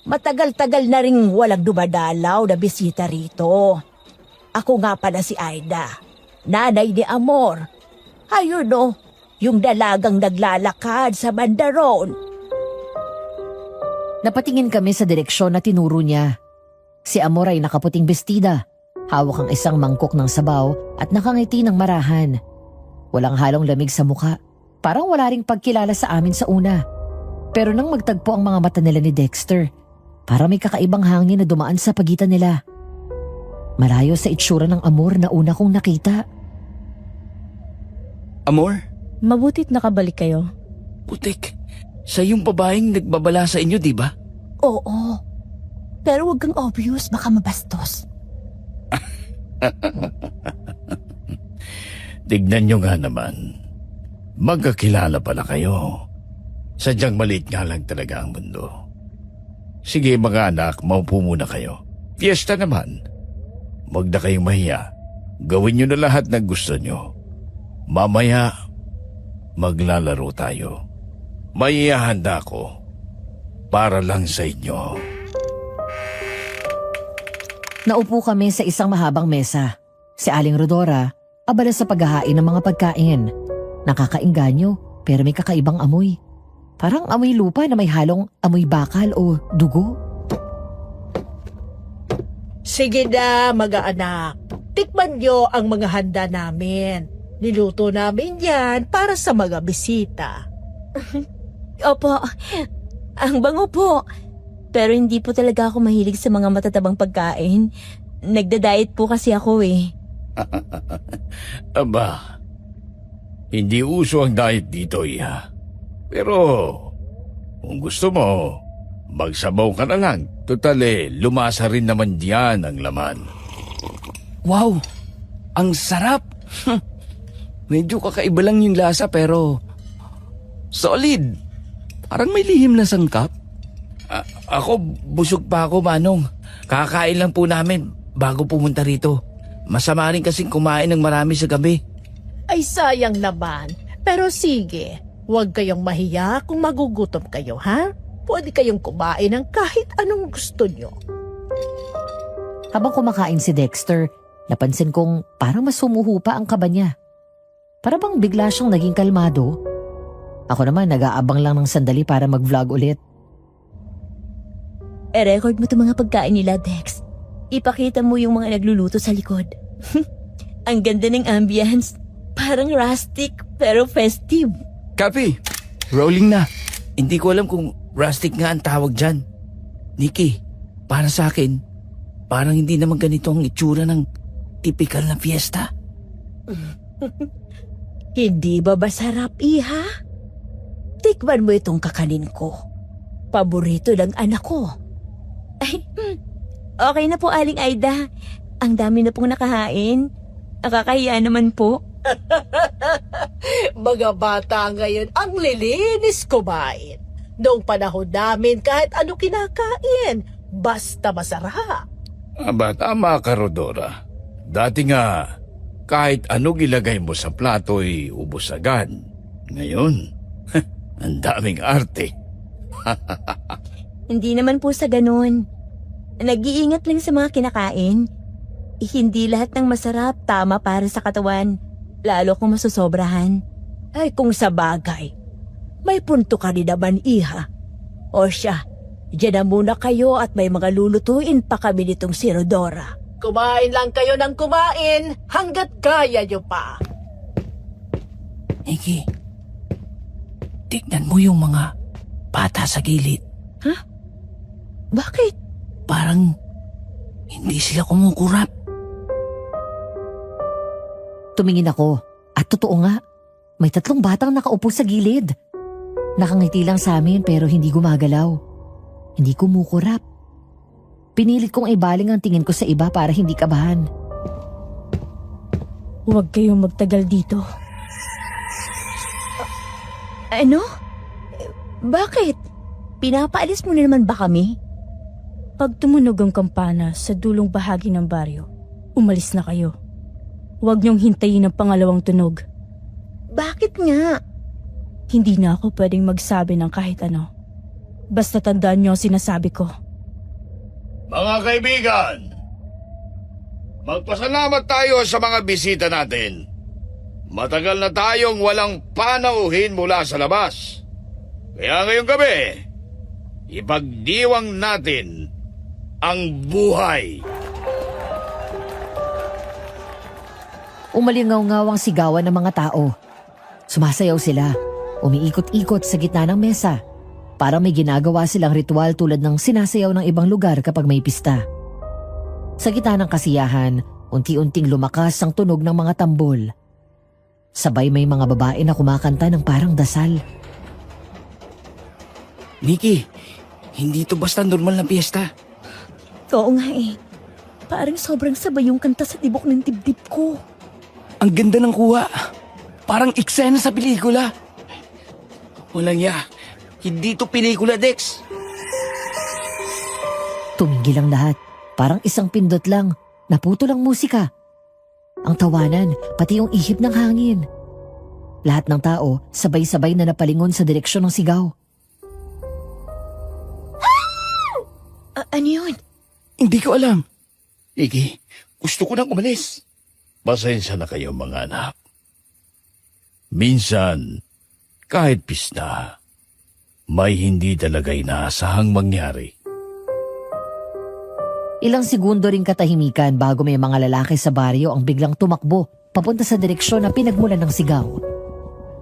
Matagal-tagal na rin walang dumadalaw na bisita rito. Ako nga pala si Aida, nanay ni Amor. Ayun o, yung dalagang naglalakad sa bandaron. Napatingin kami sa direksyon na tinuro niya. Si Amor ay nakaputing bestida. Hawak ang isang mangkok ng sabaw at nakangiti ng marahan. Walang halong lamig sa mukha. Parang wala ring pagkilala sa amin sa una. Pero nang magtagpo ang mga mata nila ni Dexter, para may kakaibang hangin na dumaan sa pagitan nila. Malayo sa itsura ng Amor na una kong nakita. Amor, Mabutit nakabalik kayo. putik. Siya yung babaeng nagbabala sa inyo, di ba? Oo. Pero wag kang obvious, baka mabastos. Tignan nyo nga naman. Magkakilala pala kayo. Sadyang maliit nga lang talaga ang mundo. Sige mga anak, maupo muna kayo. Fiesta naman. Huwag na kayong mahiya. Gawin nyo na lahat ng gusto nyo. Mamaya, maglalaro tayo. May ihahanda ko para lang sa inyo. Naupo kami sa isang mahabang mesa. Si Aling Rodora, abala sa paghahain ng mga pagkain. Nakakainganyo pero may kakaibang amoy. Parang amoy lupa na may halong amoy bakal o dugo. Sige na mga anak, tikman nyo ang mga handa namin. Niluto namin yan para sa mga bisita. Opo, ang bango po. Pero hindi po talaga ako mahilig sa mga matatabang pagkain. Nagda-diet po kasi ako eh. Aba, hindi uso ang diet dito, Iha. Pero, kung gusto mo, magsabaw ka na lang. Total lumasa rin naman diyan ang laman. Wow! Ang sarap! Medyo kakaiba lang yung lasa pero solid. Parang may lihim na sangkap. Ako, busog pa ako, Manong. Kakain lang po namin bago pumunta rito. Masama rin kasing kumain ng marami sa gabi. Ay sayang naman, pero sige, huwag kayong mahiya kung magugutom kayo, ha? Pwede kayong kumain ng kahit anong gusto nyo. Habang kumakain si Dexter, napansin kong parang mas humuhupa ang kaba niya. Para bang bigla siyang naging kalmado. Ako naman nag-aabang lang ng sandali para mag-vlog ulit. I-record mo itong mga pagkain nila, Dex. Ipakita mo yung mga nagluluto sa likod. Ang ganda ng ambience. Parang rustic pero festive. Copy! Rolling na. Hindi ko alam kung rustic nga ang tawag dyan. Nikki, para sa akin, parang hindi naman ganito ang itsura ng typical na fiesta. Hindi ba masarap, Iha? Tikman mo itong kakanin ko. Paborito ng anak ko. Ay, okay na po, Aling Aida. Ang dami na pong nakahain. Nakakahiya naman po. Mga bata ngayon, ang lilinis kumain. Noong panahon namin, kahit ano kinakain, basta masarap. Aba, tama ka, Rodora. Dati nga, kahit anong ilagay mo sa plato ay ubos agad. Ngayon, ang daming arte. Hindi naman po sa ganun. Nag-iingat lang sa mga kinakain. Hindi lahat ng masarap tama para sa katawan, lalo kung masusobrahan. Ay kung sa bagay, may punto ka rin naman, iha. O siya, diyan na muna kayo at may mga lulutuin pa kami nitong si Rodora. Kumain lang kayo ng kumain hanggat kaya nyo pa. Nikki, tignan mo yung mga bata sa gilid. Bakit? Parang hindi sila kumukurap. Tumingin ako at totoo nga, may 3 batang nakaupo sa gilid. Nakangiti lang sa amin pero hindi gumagalaw. Hindi kumukurap. Pinilit kong ibaling ang tingin ko sa iba para hindi kabahan. Huwag kayong magtagal dito. Ano? Bakit? Pinapaalis mo na naman ba kami? Pag tumunog ang kampana sa dulong bahagi ng baryo, umalis na kayo. Huwag niyong hintayin ang pangalawang tunog. Bakit nga? Hindi na ako pwedeng magsabi ng kahit ano. Basta tandaan niyo ang sinasabi ko. Mga kaibigan, magpasalamat tayo sa mga bisita natin. Matagal na tayong walang panauhin mula sa labas. Kaya ngayong gabi, ipagdiwang natin ang buhay. Umalingaw-ngaw ang sigawan ng mga tao. Sumasayaw sila, umiikot-ikot sa gitna ng mesa. Para may ginagawa silang ritual tulad ng sinasayaw ng ibang lugar kapag may pista. Sa gitna ng kasiyahan, unti-unting lumakas ang tunog ng mga tambol. Sabay may mga babae na kumakanta ng parang dasal. Nikki, hindi to basta normal na piyesta. Oo nga eh. Parang sobrang sabay yung kanta sa tibok ng dibdib ko. Ang ganda ng kuha. Parang eksena sa pelikula. Walang ya. Hindi to pelikula, Dex. Tumingil ang lahat. Parang isang pindot lang. Naputol ang musika. Ang tawanan, pati yung ihip ng hangin. Lahat ng tao, sabay-sabay na napalingon sa direksyon ng sigaw. Ano yun? Hindi ko alam. Nikki, gusto ko nang umalis. Pasensya na kayo mga anak. Minsan, kahit pista, may hindi talaga inaasahang mangyari. Ilang segundo ring katahimikan bago may mga lalaki sa baryo ang biglang tumakbo papunta sa direksyon na pinagmulan ng sigaw.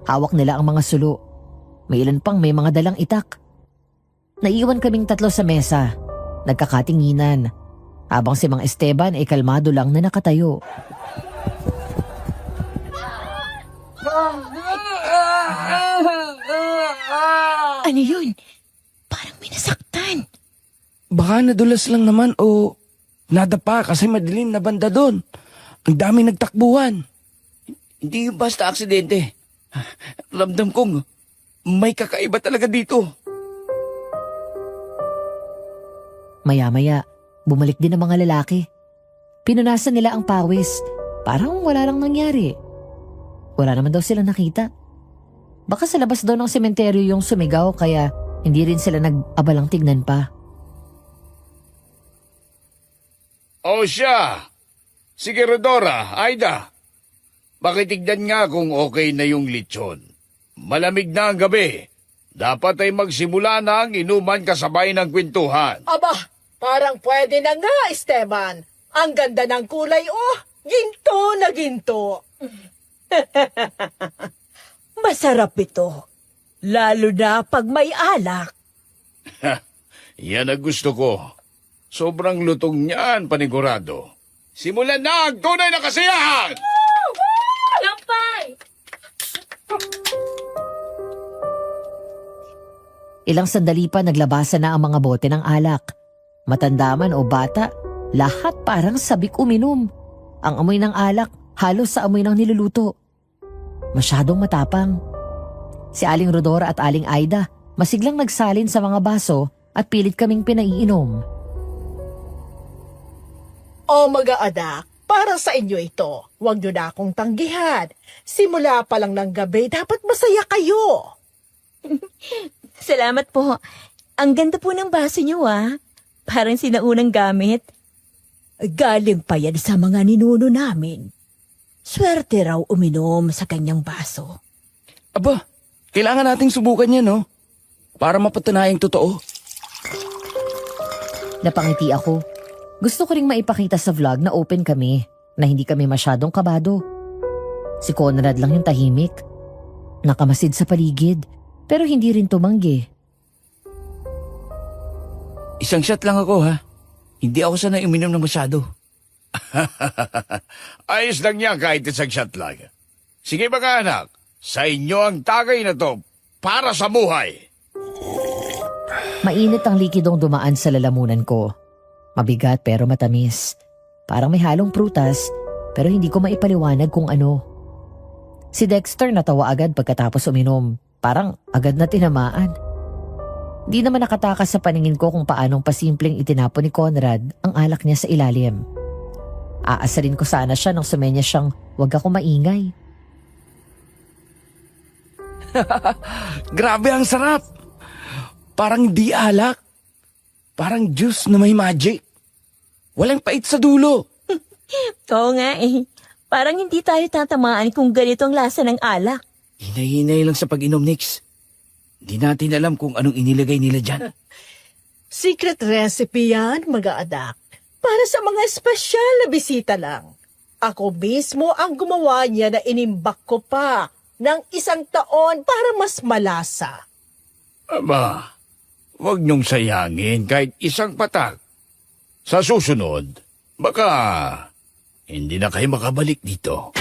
Hawak nila ang mga sulo. May ilan pang may mga dalang itak. Naiwan kaming 3 sa mesa, nagkakatinginan, habang si Mang Esteban ay kalmado lang na nakatayo. Ano yun? Parang may nasaktan. Baka nadulas lang naman o nadapa kasi madilim na banda doon. Ang daming nagtakbuhan. Hindi yung basta aksidente. Ramdam kong may kakaiba talaga dito. Maya-maya, bumalik din ang mga lalaki. Pinunasan nila ang pawis. Parang wala lang nangyari. Wala naman daw silang nakita. Baka sa labas daw ng sementeryo yung sumigaw kaya hindi rin sila nag-abalang tignan pa. O siya! Sige, Rodora, Aida. Pakitignan nga kung okay na yung lechon. Malamig na ang gabi. Dapat ay magsimula na ang inuman kasabay ng kwentuhan. Aba, parang pwede na nga, Esteban. Ang ganda ng kulay, oh! Ginto na ginto. Masarap ito. Lalo na pag may alak. Yan ang gusto ko. Sobrang lutong niyan, panigurado. Simulan na ang tunay na kasiyahan! Ilang sandali pa naglabasan na ang mga bote ng alak. Matanda man o bata, lahat parang sabik uminom. Ang amoy ng alak halos sa amoy ng niluluto. Masyadong matapang. Si Aling Rodora at Aling Aida masiglang nagsalin sa mga baso at pilit kaming pinaiinom. O mga anak, para sa inyo ito. Huwag nyo na akong tanggihan. Simula pa lang ng gabi, dapat masaya kayo. Salamat po. Ang ganda po ng baso niyo Parang sinaunang gamit. Galing pa yan sa mga ninuno namin. Swerte raw uminom sa kanyang baso. Aba, kailangan nating subukan yan, no? Para mapatunayang totoo. Napangiti ako. Gusto ko ring maipakita sa vlog na open kami, na hindi kami masyadong kabado. Si Conrad lang yung tahimik. Nakamasid sa paligid, pero hindi rin tumanggi. Isang shot lang ako, ha? Hindi ako sanay uminom ng masyado. Ayos lang niya kahit isang shot lang. Sige mga anak, sa inyo ang tagay na to para sa buhay. Mainit ang likidong dumaan sa lalamunan ko. Mabigat pero matamis. Parang may halong prutas, pero hindi ko maipaliwanag kung ano. Si Dexter natawa agad pagkatapos uminom. Parang agad na tinamaan. Di naman nakatakas sa paningin ko kung paanong pasimpleng itinapon ni Conrad ang alak niya sa ilalim. Aasarin ko sana siya nang sumenya siyang wag ako maingay. Grabe ang sarap! Parang di alak. Parang juice na may magic. Walang pait sa dulo. Oo nga Parang hindi tayo tatamaan kung ganito ang lasa ng alak. Hinay-hinay lang sa pag-inom, Nix. Hindi natin alam kung anong inilagay nila dyan. Secret recipe yan, mga anak. Para sa mga espesyal na bisita lang. Ako mismo ang gumawa niya na inimbak ko pa ng 1 taon para mas malasa. Aba, huwag niyong sayangin kahit isang patak. Sa susunod, baka hindi na kayo makabalik dito.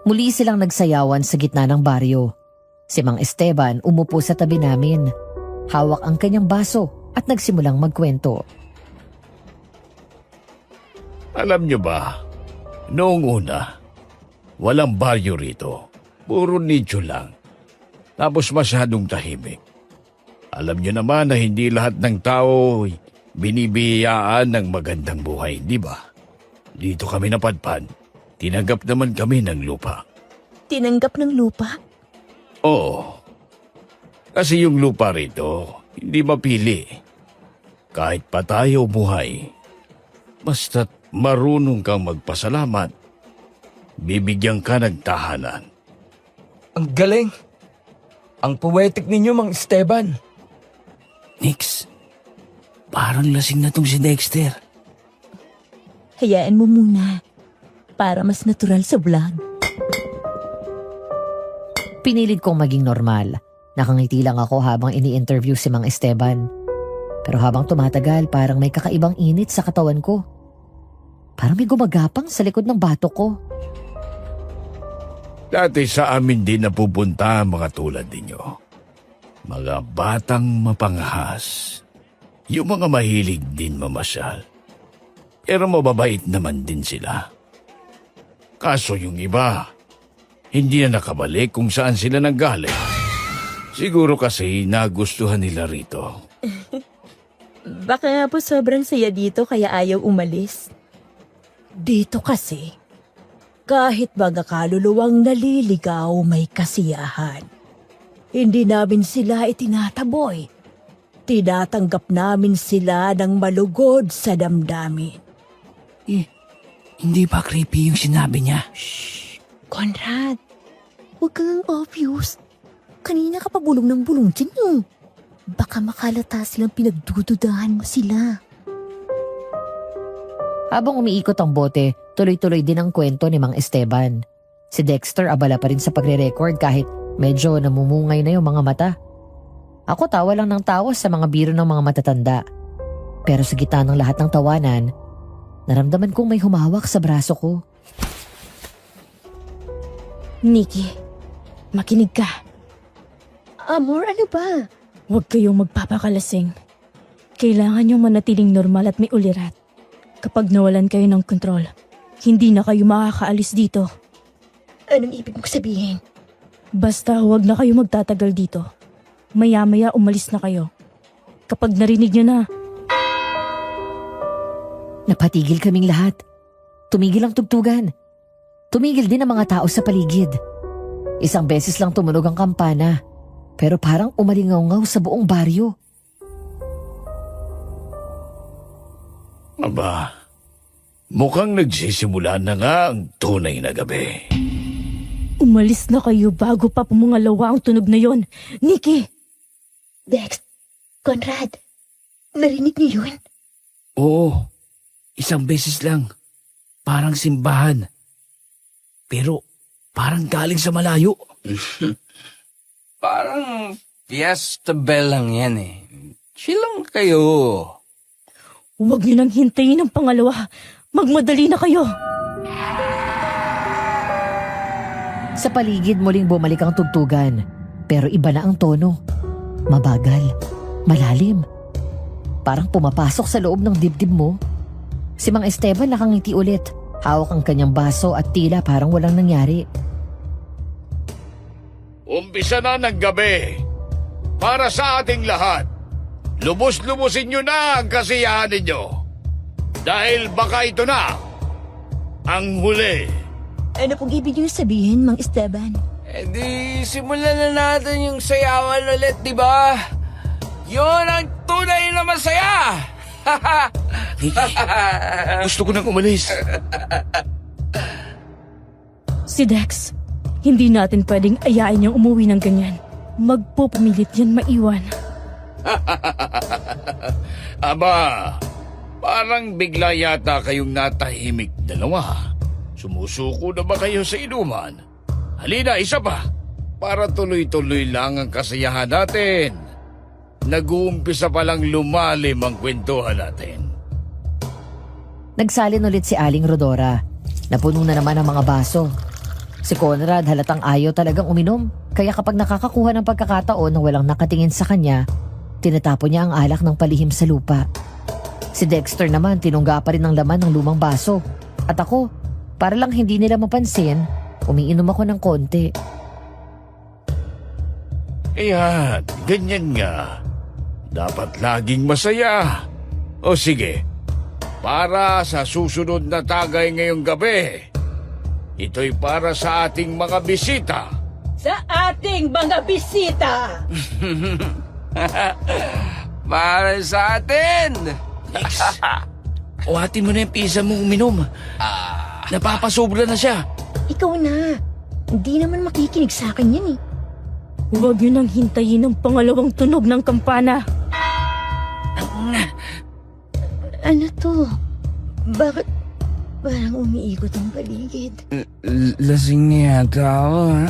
Muli silang nagsayawan sa gitna ng baryo. Si Mang Esteban umupo sa tabi namin. Hawak ang kanyang baso at nagsimulang magkwento. Alam niyo ba, noong una, walang baryo rito. Puro nicho lang. Tapos masyadong tahimik. Alam niyo naman na hindi lahat ng tao binibiyayaan ng magandang buhay, di ba? Dito kami napadpad. Tinanggap naman kami ng lupa. Tinanggap ng lupa? Oo. Kasi yung lupa rito, hindi mapili. Kahit pa tayo buhay, basta't marunong kang magpasalamat, bibigyan ka ng tahanan. Ang galing! Ang poetic ninyo, Mang Esteban. Nix, parang lasing na tong si Dexter. Hayaan mo muna. Para mas natural sa vlog. Pinilit kong maging normal. Nakangiti lang ako habang ini-interview si Mang Esteban. Pero habang tumatagal, parang may kakaibang init sa katawan ko. Parang may gumagapang sa likod ng batok ko. Dati sa amin din napupunta ang mga tulad ninyo. Mga batang mapangahas. Yung mga mahilig din mamasyal. Pero mababait naman din sila. Kaso yung iba, hindi na nakabalik kung saan sila nanggaling. Siguro kasi nagustuhan nila rito. Baka nga po sobrang saya dito kaya ayaw umalis. Dito kasi, kahit mga kaluluwang naliligaw may kasiyahan. Hindi namin sila itinataboy. Tinatanggap namin sila ng malugod sa damdamin. Hindi ba creepy yung sinabi niya? Conrad, huwag kang obvious. Kanina ka pa bulong ng bulong dyan Baka makalata silang pinagdududahan mo sila. Habang umiikot ang bote, tuloy-tuloy din ang kwento ni Mang Esteban. Si Dexter abala pa rin sa pagre-record kahit medyo namumungay na yung mga mata. Ako tawa lang ng tawa sa mga biro ng mga matatanda. Pero sa gitna ng lahat ng tawanan, naramdaman kong may humawak sa braso ko. Nikki, makinig ka. Amor, ano ba? Huwag kayong magpapakalasing. Kailangan yung manatiling normal at may ulirat. Kapag nawalan kayo ng kontrol, hindi na kayo makakaalis dito. Anong ibig mong sabihin? Basta huwag na kayo magtatagal dito. Maya-maya umalis na kayo. Kapag narinig nyo na, Napatigil kaming lahat. Tumigil ang tugtugan. Tumigil din ang mga tao sa paligid. Isang beses lang tumunog ang kampana, pero parang umalingaw-ngaw sa buong baryo. Aba, mukhang nagsisimula na nga ang tunay na gabi. Umalis na kayo bago pa pumungalawa ang tunog na yon. Nikki! Dex, Conrad, narinig niyo yun? Oo, isang beses lang. Parang simbahan. Pero parang galing sa malayo. Parang fiesta bell lang yan eh. Chill lang kayo. Huwag niyo nang hintayin ang pangalawa. Magmadali na kayo. Sa paligid muling bumalik ang tugtugan, pero iba na ang tono. Mabagal, malalim. Parang pumapasok sa loob ng dibdib mo. Si Mang Esteban nakangiti ulit. Hawak ang kanyang baso at tila parang walang nangyari. Umpisa na ng gabi. Para sa ating lahat. Lubos-lubusin nyo na ang kasiyahan ninyo. Dahil baka ito na ang huli. Ano pong ibig niyo sabihin, Mang Esteban? Eh di, simulan na natin yung sayawan ulit, di ba? Yun ang tunay na masaya! Gusto ko nang umalis. Si Dex, hindi natin pwedeng ayain niyang umuwi ng ganyan. Magpupumilit yan maiwan. Aba, parang bigla yata kayong natahimik dalawa. Sumusuko na ba kayo sa inuman? Halina, isa pa. Para tuloy-tuloy lang ang kasiyahan natin. Nag-uumpisa pa lang lumalim ang kwentuhan natin. Nagsalin ulit si Aling Rodora. Napuno na naman ang mga baso. Si Conrad halatang ayaw talagang uminom. Kaya kapag nakakakuha ng pagkakataon na walang nakatingin sa kanya, tinatapon niya ang alak ng palihim sa lupa. Si Dexter naman tinungga pa rin ang laman ng lumang baso. At ako, para lang hindi nila mapansin, umiinom ako ng konti. Ayan, ganyan nga. Dapat laging masaya. O sige, para sa susunod na tagay ngayong gabi, ito'y para sa ating mga bisita. Sa ating mga bisita! Para sa atin! Dex, uhatin mo na yung pisa mo uminom. Napapasobra na siya. Ikaw na. Hindi naman makikinig sa akin yan eh. Huwag niyo nang hintayin ang pangalawang tunog ng kampana. Ano to? Bakit parang umiikot ang paligid? Lasing niya yata ako, ha?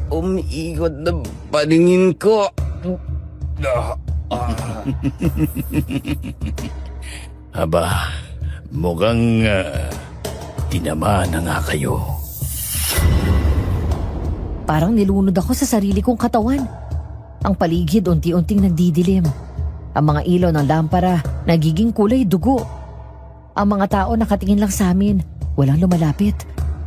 Umiikot na paningin ko. Aba, mukhang tinamaan na nga kayo. Parang nilunod ako sa sarili kong katawan. Ang paligid unti-unting nagdidilim. Ang mga ilaw ng lampara nagiging kulay dugo. Ang mga tao nakatingin lang sa amin. Walang lumalapit.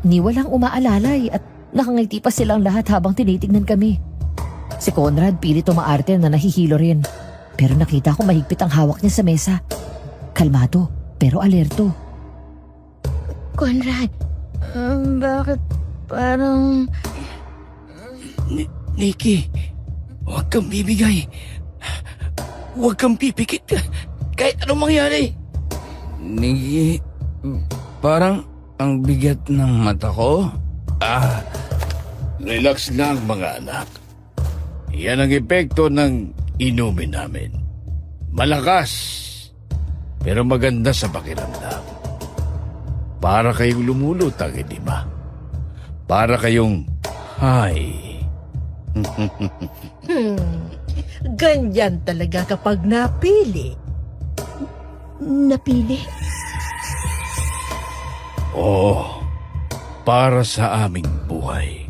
Ni walang umaalalay at nakangiti pa silang lahat habang tinitignan kami. Si Conrad pilit umaarte na nahihilo rin. Pero nakita ko mahigpit ang hawak niya sa mesa. Kalmado pero alerto. Conrad, bakit parang... Nikki, huwag kang bibigay. Huwag kang pipikit. Kahit anong mangyari. Nikki, parang ang bigat ng mata ko. Relax lang mga anak. Yan ang epekto ng inumin namin. Malakas, pero maganda sa pakiramdam. Para kayong lumulutang, hindi ba? Para kayong high. Ganyan talaga kapag napili. Napili? Oo, para sa aming buhay.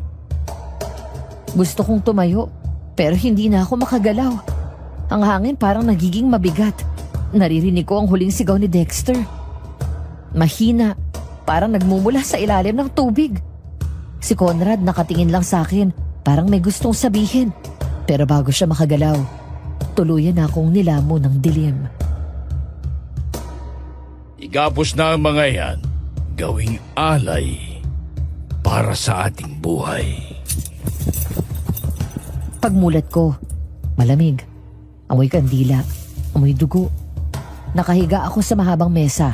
Gusto kong tumayo, pero hindi na ako makagalaw. Ang hangin parang nagiging mabigat. Naririnig ko ang huling sigaw ni Dexter. Mahina, parang nagmumula sa ilalim ng tubig. Si Conrad nakatingin lang sa akin, parang may gustong sabihin. Pero bago siya makagalaw, tuluyan akong nilamo ng dilim. igapos na ang mga yan, gawing alay para sa ating buhay. Pagmulat ko, malamig. Amoy kandila, amoy dugo. Nakahiga ako sa mahabang mesa.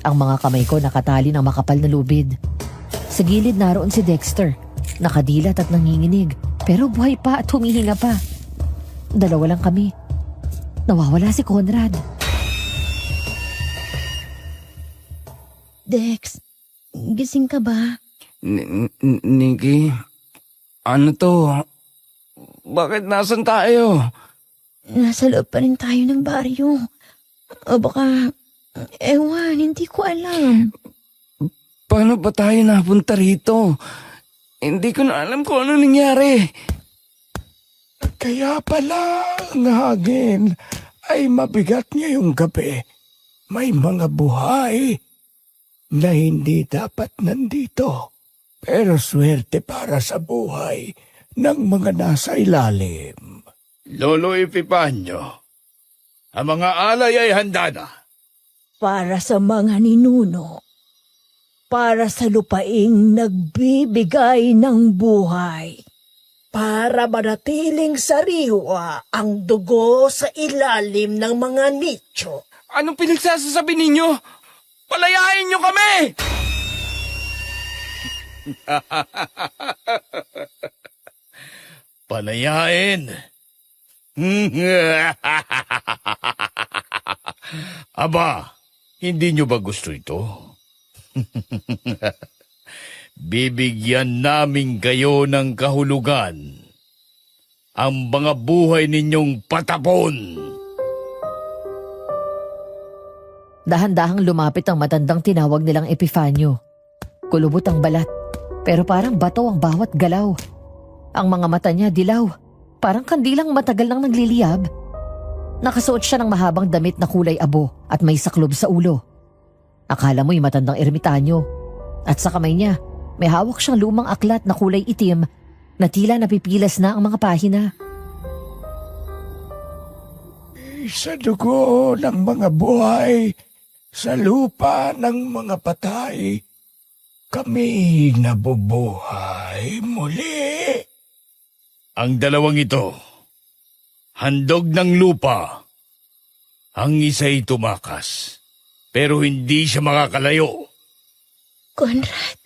Ang mga kamay ko nakatali ng makapal na lubid. Sa gilid naroon si Dexter, nakadilat at nanginginig, pero buhay pa at humihinga pa. Dalawa lang kami. Nawawala si Conrad. Dex, gising ka ba? Nikki, ano to? Bakit nasan tayo? Nasa loob pa rin tayo ng baryo. O baka, ewan, hindi ko alam. Paano ba tayo napunta rito? Hindi ko na alam kung ano nangyari. Kaya pala ang hangin ay mabigat ngayong gabi. May mga buhay na hindi dapat nandito. Pero swerte para sa buhay ng mga nasa ilalim. Lolo Epipanyo, ang mga alay ay handa na. Para sa mga ninuno. Para sa lupaing nagbibigay ng buhay. Para manatiling sariwa ang dugo sa ilalim ng mga nicho. Anong pinagsasasabi ninyo? Palayain nyo kami! Palayain. Aba, hindi nyo ba gusto ito? Bibigyan namin kayo ng kahulugan. Ang mga buhay ninyong patapon. Dahan-dahang lumapit ang matandang tinawag nilang Epifanio. Kulubot ang balat, pero parang bato ang bawat galaw. Ang mga mata niya dilaw, parang kandilang matagal nang nagliliyab. Nakasuot siya ng mahabang damit na kulay abo at may saklob sa ulo. Akala mo'y matandang ermitanyo. At sa kamay niya, may hawak siyang lumang aklat na kulay itim na tila napipilas na ang mga pahina. Sa dugo ng mga buhay, sa lupa ng mga patay, kami nabubuhay muli. Ang dalawang ito, handog ng lupa. Ang isa'y tumakas, pero hindi siya makakalayo. Conrad,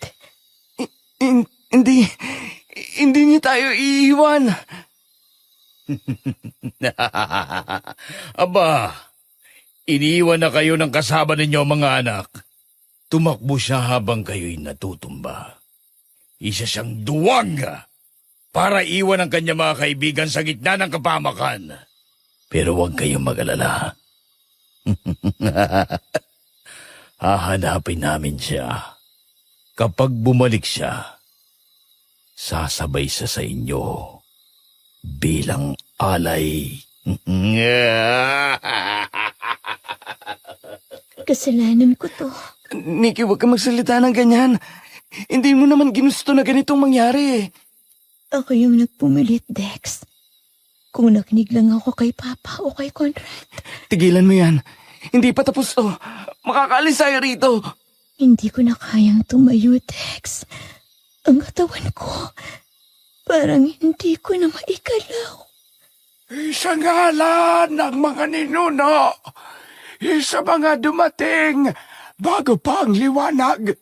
Hindi niyo tayo iiwan. Aba, iniwan na kayo ng kasama ninyo mga anak. Tumakbo siya habang kayo'y natutumba. Isa siyang duwag para iwan ang kanya mga kaibigan sa gitna ng kapamakan. Pero huwag kayong mag-alala. Hahanapin namin siya. Kapag bumalik siya, sasabay siya sa inyo bilang alay. kasalanan ko to. Nikki, huwag ka magsalita ng ganyan. Hindi mo naman ginusto na ganitong mangyari. Ako yung nagpumilit, Dex. Kung nakinig lang ako kay Papa o kay Conrad, Tigilan mo yan. Hindi pa tapos to. Makakaalis tayo rito. hindi ko na kayang tumayo, Dex. Ang katawan ko, parang hindi ko na maikalaw. Sa ngalan ng mga ninuno, sa mga dumating bago pa ang liwanag,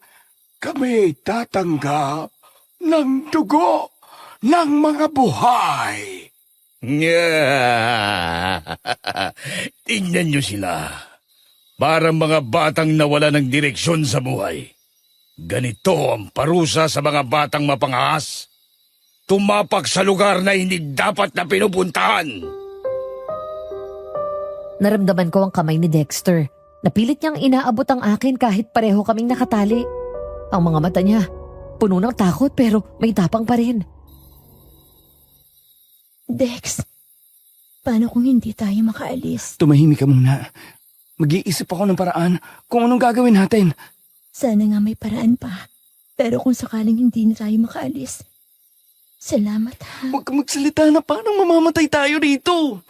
kami tatanggap ng dugo ng mga buhay. Tingnan niyo sila. Parang mga batang nawala ng direksyon sa buhay. Ganito ang parusa sa mga batang mapangahas. Tumapak sa lugar na hindi dapat na pinupuntahan. Naramdaman ko ang kamay ni Dexter. Napilit niyang inaabot ang akin kahit pareho kaming nakatali. Ang mga mata niya, puno ng takot pero may tapang pa rin. Dex, paano kung hindi tayo makaalis? Tumahimik ka muna. Mag-iisip ako ng paraan kung anong gagawin natin. Sana nga may paraan pa. Pero kung sakaling hindi na tayo makaalis, salamat ha. Huwag ka magsalita na parang mamamatay tayo rito.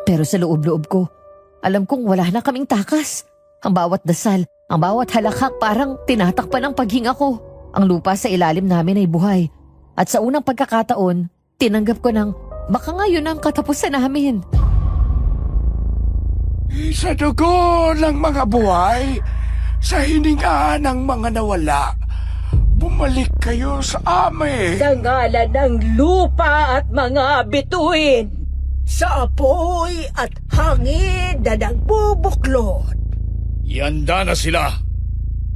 Pero sa loob-loob ko, Alam kong wala na kaming takas. Ang bawat dasal, ang bawat halakhak parang tinatakpan ng paghinga ko. Ang lupa sa ilalim namin ay buhay. At sa unang pagkakataon, tinanggap ko ng baka ngayon ang katapusan namin. Sa dugo ng mga buhay, sa hininga ng mga nawala, bumalik kayo sa amin. Sa ngalan ng lupa at mga bituin. Sa apoy at hangin na nagbubuklod. Ihanda na sila.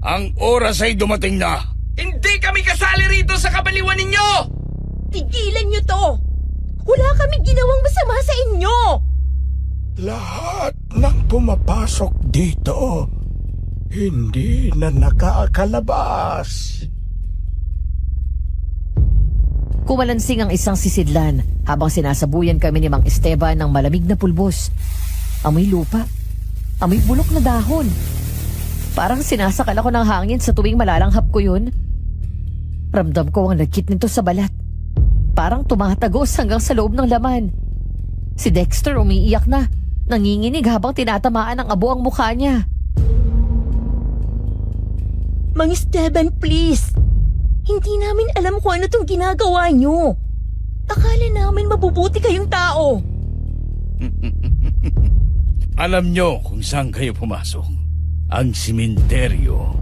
Ang oras ay dumating na. Hindi kami kasali rito sa kabaliwan ninyo! Tigilan niyo to! Wala kaming ginawang masama sa inyo! Lahat ng pumapasok dito, hindi na nakakalabas. Kumalansing ang isang sisidlan habang sinasabuyan kami ni Mang Esteban ng malamig na pulbos. Amoy lupa. Amoy bulok na dahon. Parang sinasakal ako ng hangin sa tuwing malalanghap ko yun. Ramdam ko ang lagkit nito sa balat. Parang tumatagos hanggang sa loob ng laman. Si Dexter umiiyak na. Nanginginig habang tinatamaan ng abo ang mukha niya. Mang Esteban, please! Hindi namin alam kung ano tong ginagawa niyo. Akala namin mabubuti kayong tao. Alam nyo kung saan kayo pumasok. Ang simenteryo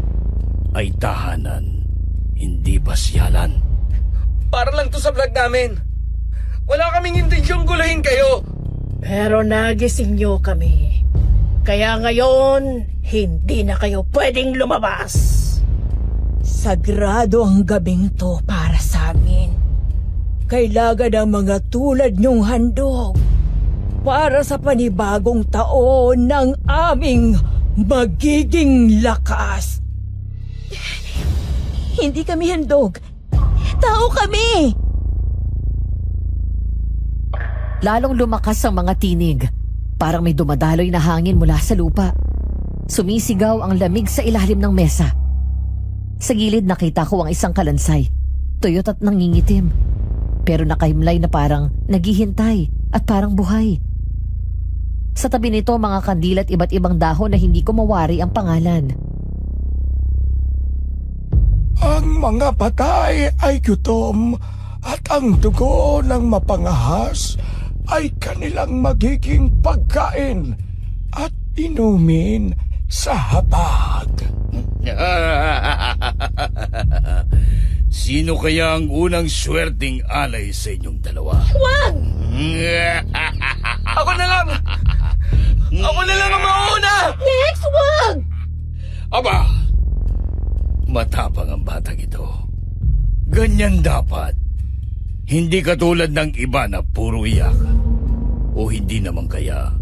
ay tahanan, hindi pasyalan. Para lang to sa vlog namin. Wala kaming intensyong guluhin kayo. Pero nagising niyo kami. Kaya ngayon, hindi na kayo pwedeng lumabas. Sagrado ang gabing to para sa amin. Kailangan ng mga tulad niyong handog para sa panibagong taon ng aming magiging lakas. Hindi kami handog. Tao kami! Lalong lumakas ang mga tinig. Parang may dumadaloy na hangin mula sa lupa. Sumisigaw ang lamig sa ilalim ng mesa. Sa gilid nakita ko ang isang kalansay. Tuyot at nangingitim. Pero nakahimlay na parang naghihintay at parang buhay. Sa tabi nito mga kandila at iba't ibang dahon na hindi ko mawari ang pangalan. Ang mga patay ay gutom at ang dugo ng mapangahas ay kanilang magiging pagkain at inumin sa hapag. Sino kaya ang unang swerteng alay sa inyong dalawa? Wag! Ako na lang! Ako na lang ang mauna! Lex, wag! Aba! Matapang ang batang ito. Ganyan dapat. Hindi katulad ng iba na puro iyak. O hindi naman kaya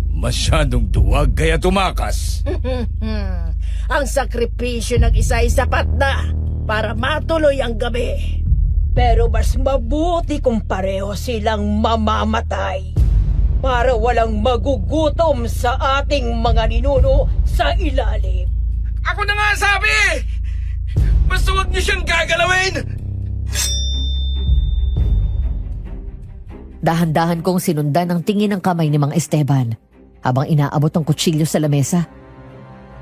masyadong duwag kaya tumakas. Ang sakripisyo ng isa ay sapat na para matuloy ang gabi. Pero mas mabuti kung pareho silang mamamatay para walang magugutom sa ating mga ninuno sa ilalim. Ako na nga sabi! Basta huwag niyo siyang gagalawin! Dahan-dahan kong sinundan ang tingin ng kamay ni Mang Esteban habang inaabot ang kutsilyo sa lamesa.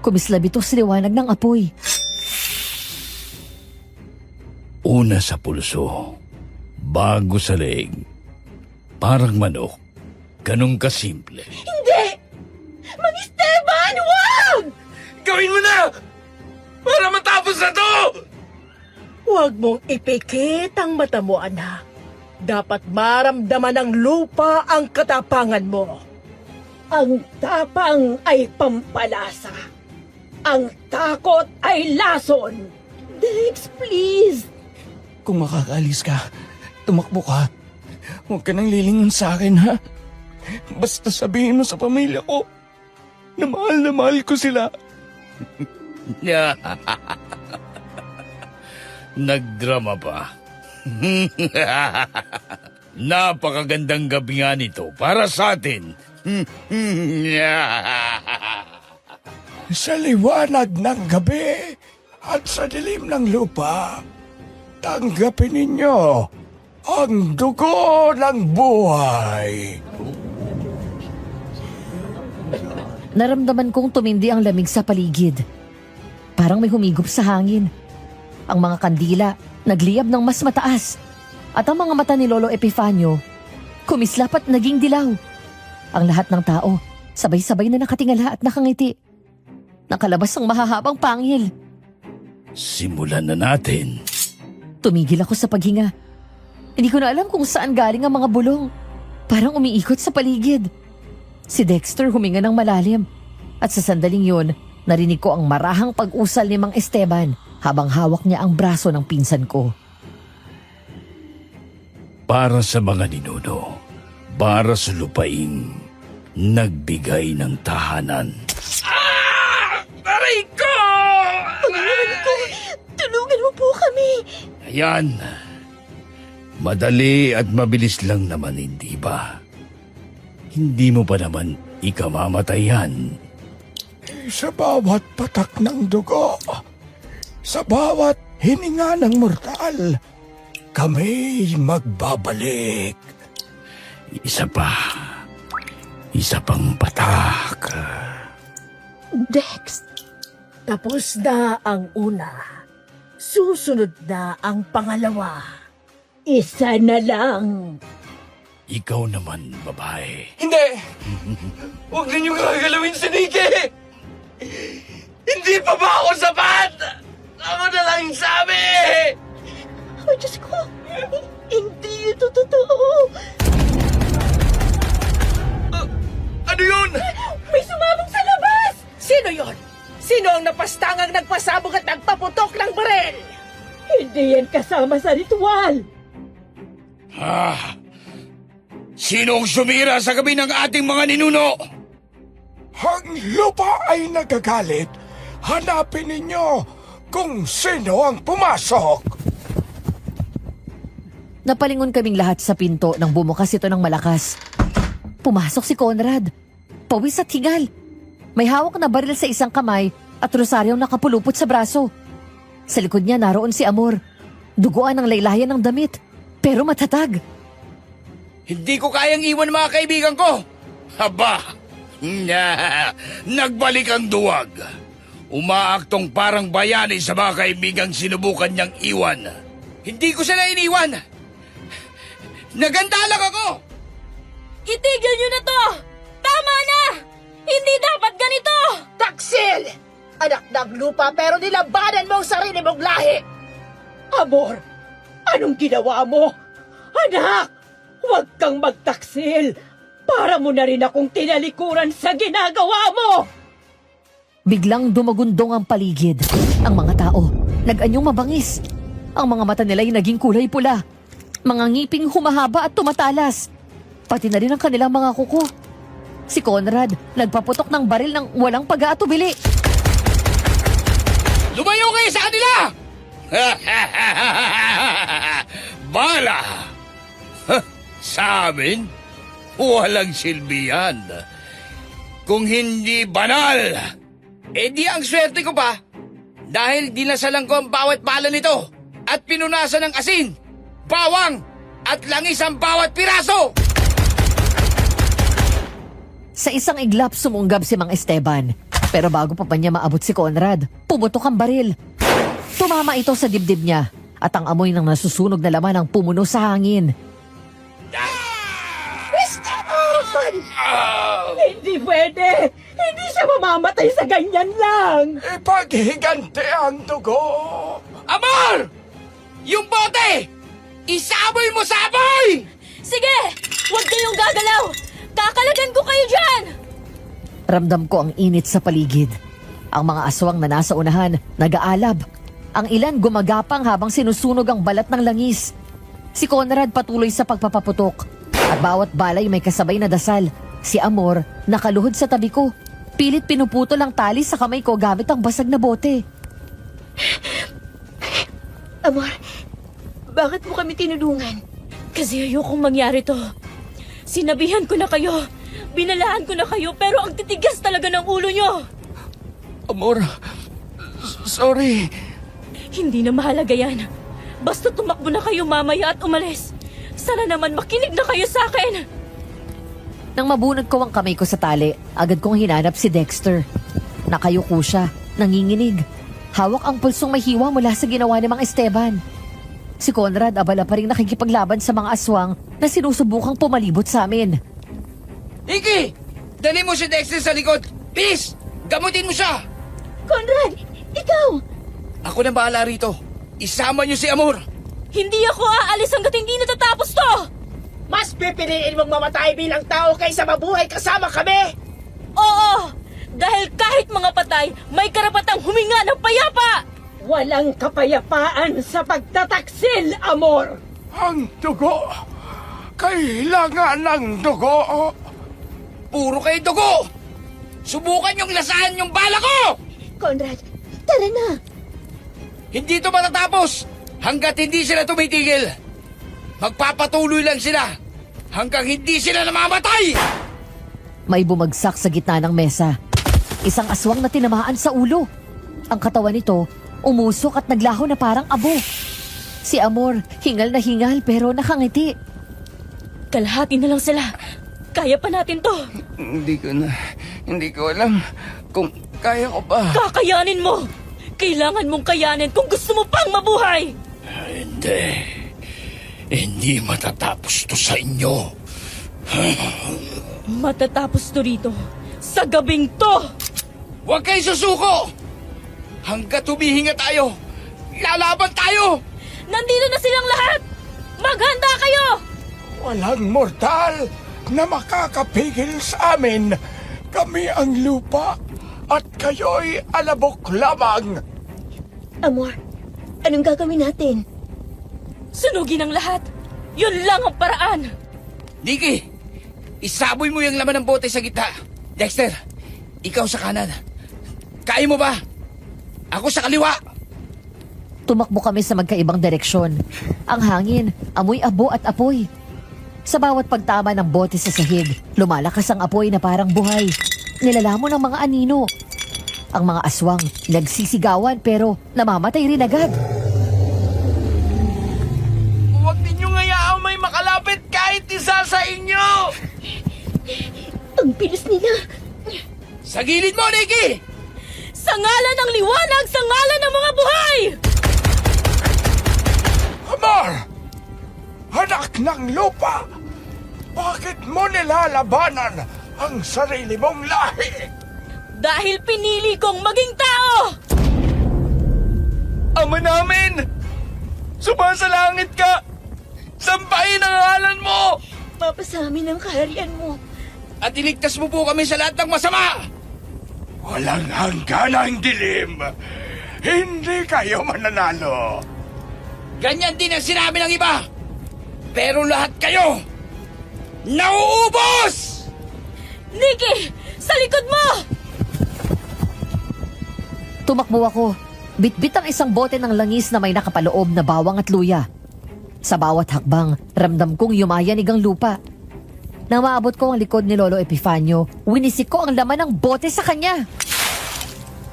Kumislab ito sa liwanag ng apoy. Una sa pulso, bago sa leeg. Parang manok. Ganun kasimple. Hindi! Mang Esteban, wag! Gawin mo na! Para matapos na to! Huwag mong ipikit ang mata mo, anak. Dapat maramdaman ng lupa ang katapangan mo. Ang tapang ay pampalasa. Ang takot ay lason. Dex, please! Kung makakaalis ka, tumakbo ka. Huwag ka nang lilingon sa akin, ha? Basta sabihin mo sa pamilya ko na mahal ko sila. Nagdrama pa. Napakagandang gabi nga nito para sa atin. Sa liwanag ng gabi at sa dilim ng lupa, tanggapin ninyo ang dugo ng buhay. Naramdaman kong tumindi ang lamig sa paligid. Parang may humigop sa hangin. Ang mga kandila nagliyab ng mas mataas. At ang mga mata ni Lolo Epifanio, kumislap at naging dilaw. Ang lahat ng tao, sabay-sabay na nakatingala at nakangiti. Nakalabas ang mahahabang pangil. Simulan na natin. Tumigil ako sa paghinga. Hindi ko na alam kung saan galing ang mga bulong. Parang umiikot sa paligid. Si Dexter huminga ng malalim. At sa sandaling yun, narinig ko ang marahang pag-usal ni Mang Esteban habang hawak niya ang braso ng pinsan ko. Para sa mga ninuno, para sa lupaing nagbigay ng tahanan. Aray ko! Tulungan mo po kami. Ayan. Madali at mabilis lang naman, hindi ba? Hindi mo pa naman ikamamatay-yan. Sa bawat patak ng dugo, sa bawat hininga ng mortal, kami magbabalik. Isa pa. Isa pang patak. Dex, Tapos na ang una. Susunod na ang pangalawa. Isa na lang. Ikaw naman, babae. Hindi! Huwag ninyo gagalawin si Nikki! Hindi pa ba ako sapat? Ako na lang yung sabi! oh Diyos ko, hindi ito totoo. Ano yun? May sumabog sa labas. Sino yon? Sino ang napastangang nagpasabog at nagpaputok ng barel? Hindi yan kasama sa ritual. Sino ang sumira sa gabi ng ating mga ninuno? Ang lupa ay nagagalit. Hanapin ninyo kung sino ang pumasok. Napalingon kaming lahat sa pinto nang bumukas ito ng malakas. Pumasok si Conrad. Pawis at hingal. May hawak na baril sa isang kamay at rosaryong nakapulupot sa braso. Sa likod niya naroon si Amor. Duguan ang laylayan ng damit, pero matatag. Hindi ko kayang iwan mga kaibigan ko. Haba! Nagbalik ang duwag. Umaaktong parang bayani sa mga kaibigang sinubukan niyang iwan. Hindi ko sila iniwan. Naganda lang ako. Itigil niyo na to! Tama na! Hindi dapat ganito! Taksil! Anak ng lupa pero nilabanan mo ang sarili mong lahi! Amor, anong ginawa mo? Anak, huwag kang magtaksil! Para mo na rin akong tinalikuran sa ginagawa mo! Biglang dumagundong ang paligid. Ang mga tao, nag-anyong mabangis. Ang mga mata nila ay naging kulay pula. Mga ngiping humahaba at tumatalas. Pati na rin ang kanilang mga kuko. Si Conrad, nagpaputok ng baril ng walang pag-aatubili. Lumayo kayo sa kanila! Bala! Sa amin, walang silbi yan. Kung hindi banal, di ang swerte ko pa. Dahil dinasalan ko ang bawat bala nito at pinunasan ng asin, bawang at langis ang bawat piraso. Sa isang iglap sumunggab si Mang Esteban. Pero bago pa niya maabot si Conrad, pumutok ang baril. Tumama ito sa dibdib niya at ang amoy ng nasusunog na laman ang pumuno sa hangin. Hindi pwede! Hindi siya mamamatay sa ganyan lang! Ipaghiganti ang dugo. Amor! Yung bote! Isaboy mo sa apoy! Sige! Huwag kayong gagalaw! Kakalagan ko kayo dyan! Ramdam ko ang init sa paligid. Ang mga aswang na nasa unahan, nag-aalab. Ang ilan gumagapang habang sinusunog ang balat ng langis. Si Conrad patuloy sa pagpapaputok. At bawat balay may kasabay na dasal. Si Amor, nakaluhod sa tabi ko. Pilit pinuputol ang tali sa kamay ko gamit ang basag na bote. Amor, bakit mo kami tinulungan? Kasi ayokong mangyari to. Sinabihan ko na kayo. Binalaan ko na kayo pero ang titigas talaga ng ulo nyo. Amor, sorry. Hindi na mahalaga yan. Basta tumakbo na kayo mamaya at umalis. Sana naman makinig na kayo sa akin. Nang mabunod ko ang kamay ko sa tali, agad kong hinanap si Dexter. Nakayuko siya, nanginginig. Hawak ang pulsong may hiwa mula sa ginawa ni Mang Esteban. Si Conrad abala pa rin nakikipaglaban sa mga aswang na sinusubukang pumalibot sa amin. Nikki! Dali mo si Dexter sa likod! Please! Gamutin mo siya! Conrad, ikaw! Ako na bahala rito. Isama niyo si Amor. Hindi ako aalis hanggat hindi natatapos to! Mas pipiliin mong mamatay bilang tao kaysa mabuhay kasama kami! Oo! Dahil kahit mga patay, may karapatang huminga ng payapa! Walang kapayapaan sa pagtataksil, Amor! Ang dugo! Kailangan ng dugo! Puro kayo dugo! Subukan yung lasahan yung bala ko! Conrad, tara na! Hindi to matatapos hanggat hindi sila tumitigil. Magpapatuloy lang sila hanggang hindi sila namamatay! May bumagsak sa gitna ng mesa. Isang aswang na tinamaan sa ulo. Ang katawan nito, umusok at naglaho na parang abo. Si Amor, hingal na hingal pero nakangiti. Kalahati na lang sila. Kaya pa natin to. Hindi ko alam kung kaya ko pa. Kakayanin mo! Kailangan mong kayanin kung gusto mo pang mabuhay! Hindi matatapos to sa inyo. Matatapos to rito. Sa gabing to! Huwag kayo susuko! Hanggat humihinga tayo, lalaban tayo! Nandito na silang lahat! Maghanda kayo! Walang mortal na makakapigil sa amin. Kami ang lupa at kayo'y alabok lamang. Amor, anong gagawin natin? Sunugin ang lahat! Yun lang ang paraan! Nikki, isaboy mo yung laman ng bote sa gitna. Dexter, ikaw sa kanan. Kaya mo ba? Ako sa kaliwa. Tumakbo kami sa magkaibang direksyon. Ang hangin, amoy abo at apoy. Sa bawat pagtama ng bote sa sahig, lumalakas ang apoy na parang buhay. Nilalamon ng mga anino. Ang mga aswang nagsisigawan pero namamatay rin agad. Huwag ninyong hayaang may makalapit kahit isa sa inyo! Ang bilis nila! Sa gilid mo, Nikki! Sa ngalan ng liwanag! Sa ngalan ng mga buhay! Amor! Anak ng lupa! Bakit mo nilalabanan ang sarili mong lahi? Dahil pinili kong maging tao! Ama namin! Sumasalangit ka! Sampayin ang ngalan mo! Papasamin ang kaharian mo. At iligtas mo po kami sa lahat ng masama! Walang hangganang dilim. Hindi kayo mananalo. Ganyan din ang sinabi ng iba! Pero lahat kayo, nauubos! Nikki! Sa likod mo! Tumakbo ako. Bitbit ang isang bote ng langis na may nakapaloob na bawang at luya. Sa bawat hakbang, ramdam kong yumayanig ang lupa. Nang maabot ko ang likod ni Lolo Epifanio, winisik ko ang laman ng bote sa kanya.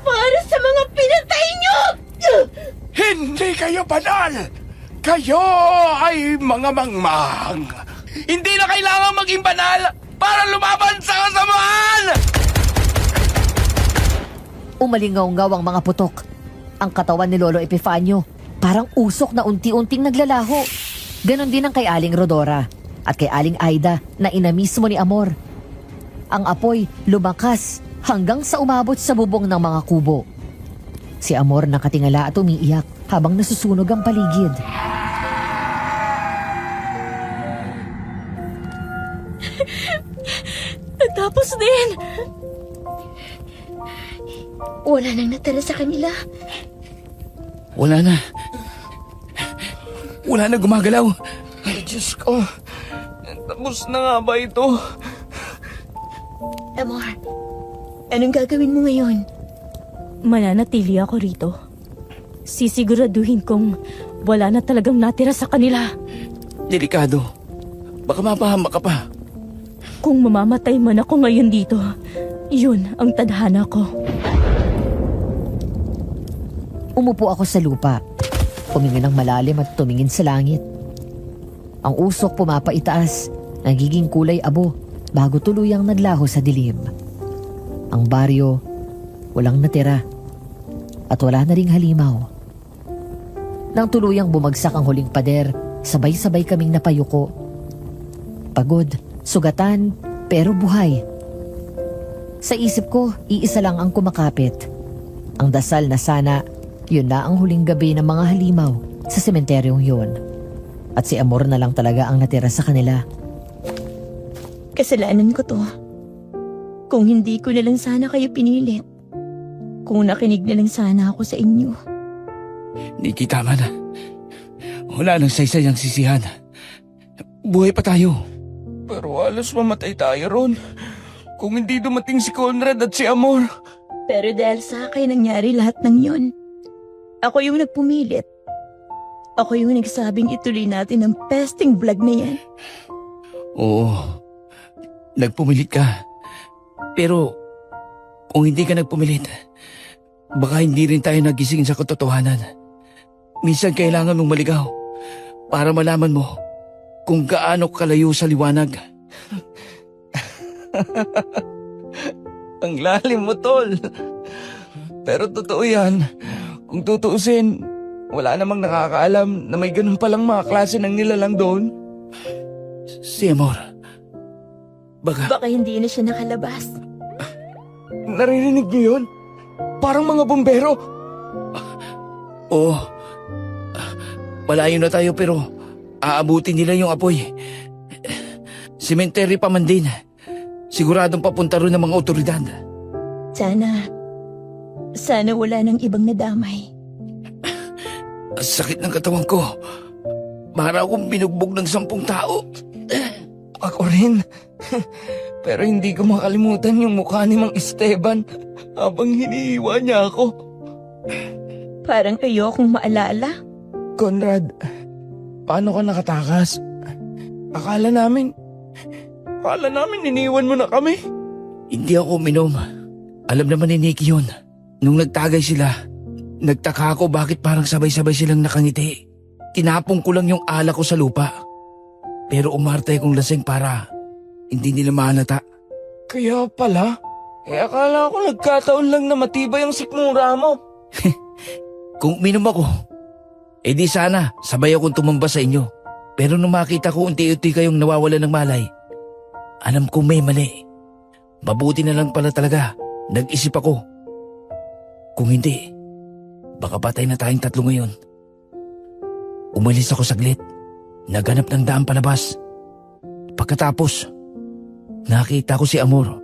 Para sa mga pinatay nyo! Hindi kayo banal. Kayo ay mga mangmang. Hindi na kailangan maging banal para lumaban sa kasamaan! Umalingaw-ngaw ang mga putok. Ang katawan ni Lolo Epifanio, parang usok na unti-unting naglalaho. Ganon din ang kay Aling Rodora at kay Aling Aida na ina mismo ni Amor. Ang apoy lumakas hanggang sa umabot sa bubong ng mga kubo. Si Amor nakatingala at umiiyak habang nasusunog ang paligid. Tapos din! Wala nang natira sa kanila. Wala na. Wala na gumagalaw. Ay, Diyos ko. Tapos na nga ba ito? Amor, anong gagawin mo ngayon? Mananatili ako rito. Sisiguraduhin kong wala na talagang natira sa kanila. Delikado. Baka mapahama ka pa. Kung mamamatay man ako ngayon dito, yun ang tadhana ko. Umupo ako sa lupa. Huminga ng malalim at tumingin sa langit. Ang usok pumapaitaas, nagiging kulay abo. bago tuluyang naglaho sa dilim. Ang baryo, walang natira at wala na ring halimaw. Nang tuluyang bumagsak ang huling pader, sabay-sabay kaming napayuko. Pagod, sugatan, pero buhay. Sa isip ko, iisa lang ang kumakapit. Ang dasal na sana, yun na ang huling gabi ng mga halimaw sa sementeryong yun. At si Amor na lang talaga ang natira sa kanila. Kasalanan ko to. Kung hindi ko na lang sana kayo pinilit. Kung nakinig na lang sana ako sa inyo. Nikki, tama na. Wala nang saysay ang sisihan. Buhay pa tayo. Pero halos mamatay tayo ron. Kung hindi dumating si Conrad at si Amor. Pero dahil sa akin nangyari lahat ng yon. Ako yung nagpumilit. Ako yung nagsabing ituloy natin ang pesting vlog na yan. Oo, nagpumilit ka. Pero kung hindi ka nagpumilit, baka hindi rin tayo nagising sa katotohanan. Minsan kailangan mong maligaw para malaman mo kung gaano kalayo sa liwanag. Ang lalim mo, tol. Pero totoo yan. Kung tutuusin, wala namang nakakaalam na may ganun palang mga klase ng nilalang doon. Si Amor, Baka hindi na siya nakalabas. Naririnig niyo yun? Parang mga bombero. oo, malayo na tayo pero aabutin nila yung apoy. Cemetery pa man din. Siguradong papunta rin ng mga otoridad. Sana wala nang ibang nadamay. Ang sakit ng katawan ko. Para akong binugbog ng 10 tao. Ako rin. Pero hindi ko makalimutan yung mukha ni Mang Esteban habang hinihiwa niya ako. Parang ayokong maalala. Conrad, paano ka nakatakas? Akala namin iniwan mo na kami. Hindi ako uminom. Alam naman ni Nikki yun. Nung nagtagay sila, nagtaka ako bakit parang sabay-sabay silang nakangiti. Tinapong ko lang yung alak ko sa lupa. Pero umarte kong lasing para hindi nila mahalata. Kaya pala, akala ko nagkataon lang na matibay ang sikmura mo. Kung uminom ako, di sana sabay akong tumamba sa inyo. Pero nung makita ko unti-unti kayong nawawala ng malay, alam kong may mali. Mabuti na lang pala talaga, nag-isip ako. Kung hindi, baka patay na tayong 3 ngayon. Umalis ako saglit, naghanap ng daan palabas. Pagkatapos, nakita ko si Amor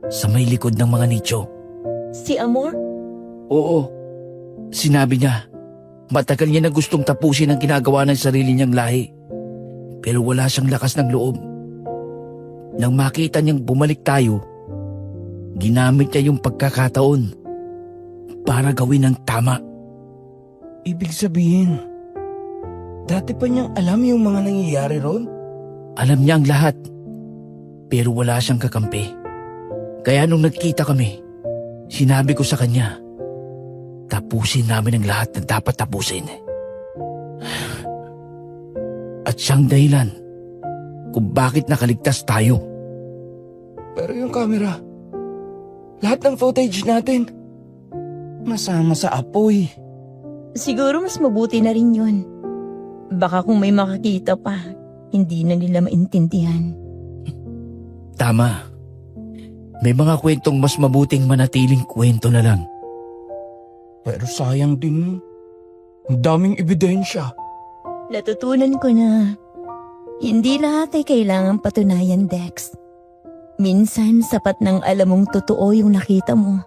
sa may likod ng mga nicho. Si Amor? Oo, sinabi niya, matagal niya na gustong tapusin ang ginagawa ng sarili niyang lahi. Pero wala siyang lakas ng loob. Nang makita niyang bumalik tayo, ginamit niya yung pagkakataon para gawin ang tama. Ibig sabihin, dati pa niyang alam yung mga nangyayari ron? Alam niya ang lahat, pero wala siyang kakampi. Kaya nung nagkita kami, sinabi ko sa kanya, tapusin namin ang lahat na dapat tapusin. At siyang dahilan kung bakit nakaligtas tayo. Pero yung camera, lahat ng footage natin, masama sa apoy. Siguro mas mabuti na rin yun. Baka kung may makakita pa, hindi na nila maintindihan. Tama. May mga kwentong mas mabuting manatiling kwento na lang. Pero sayang din, ang daming ebidensya. Natutunan ko na hindi lahat ay kailangang patunayan, Dex. Minsan sapat nang alam mong totoo yung nakita mo.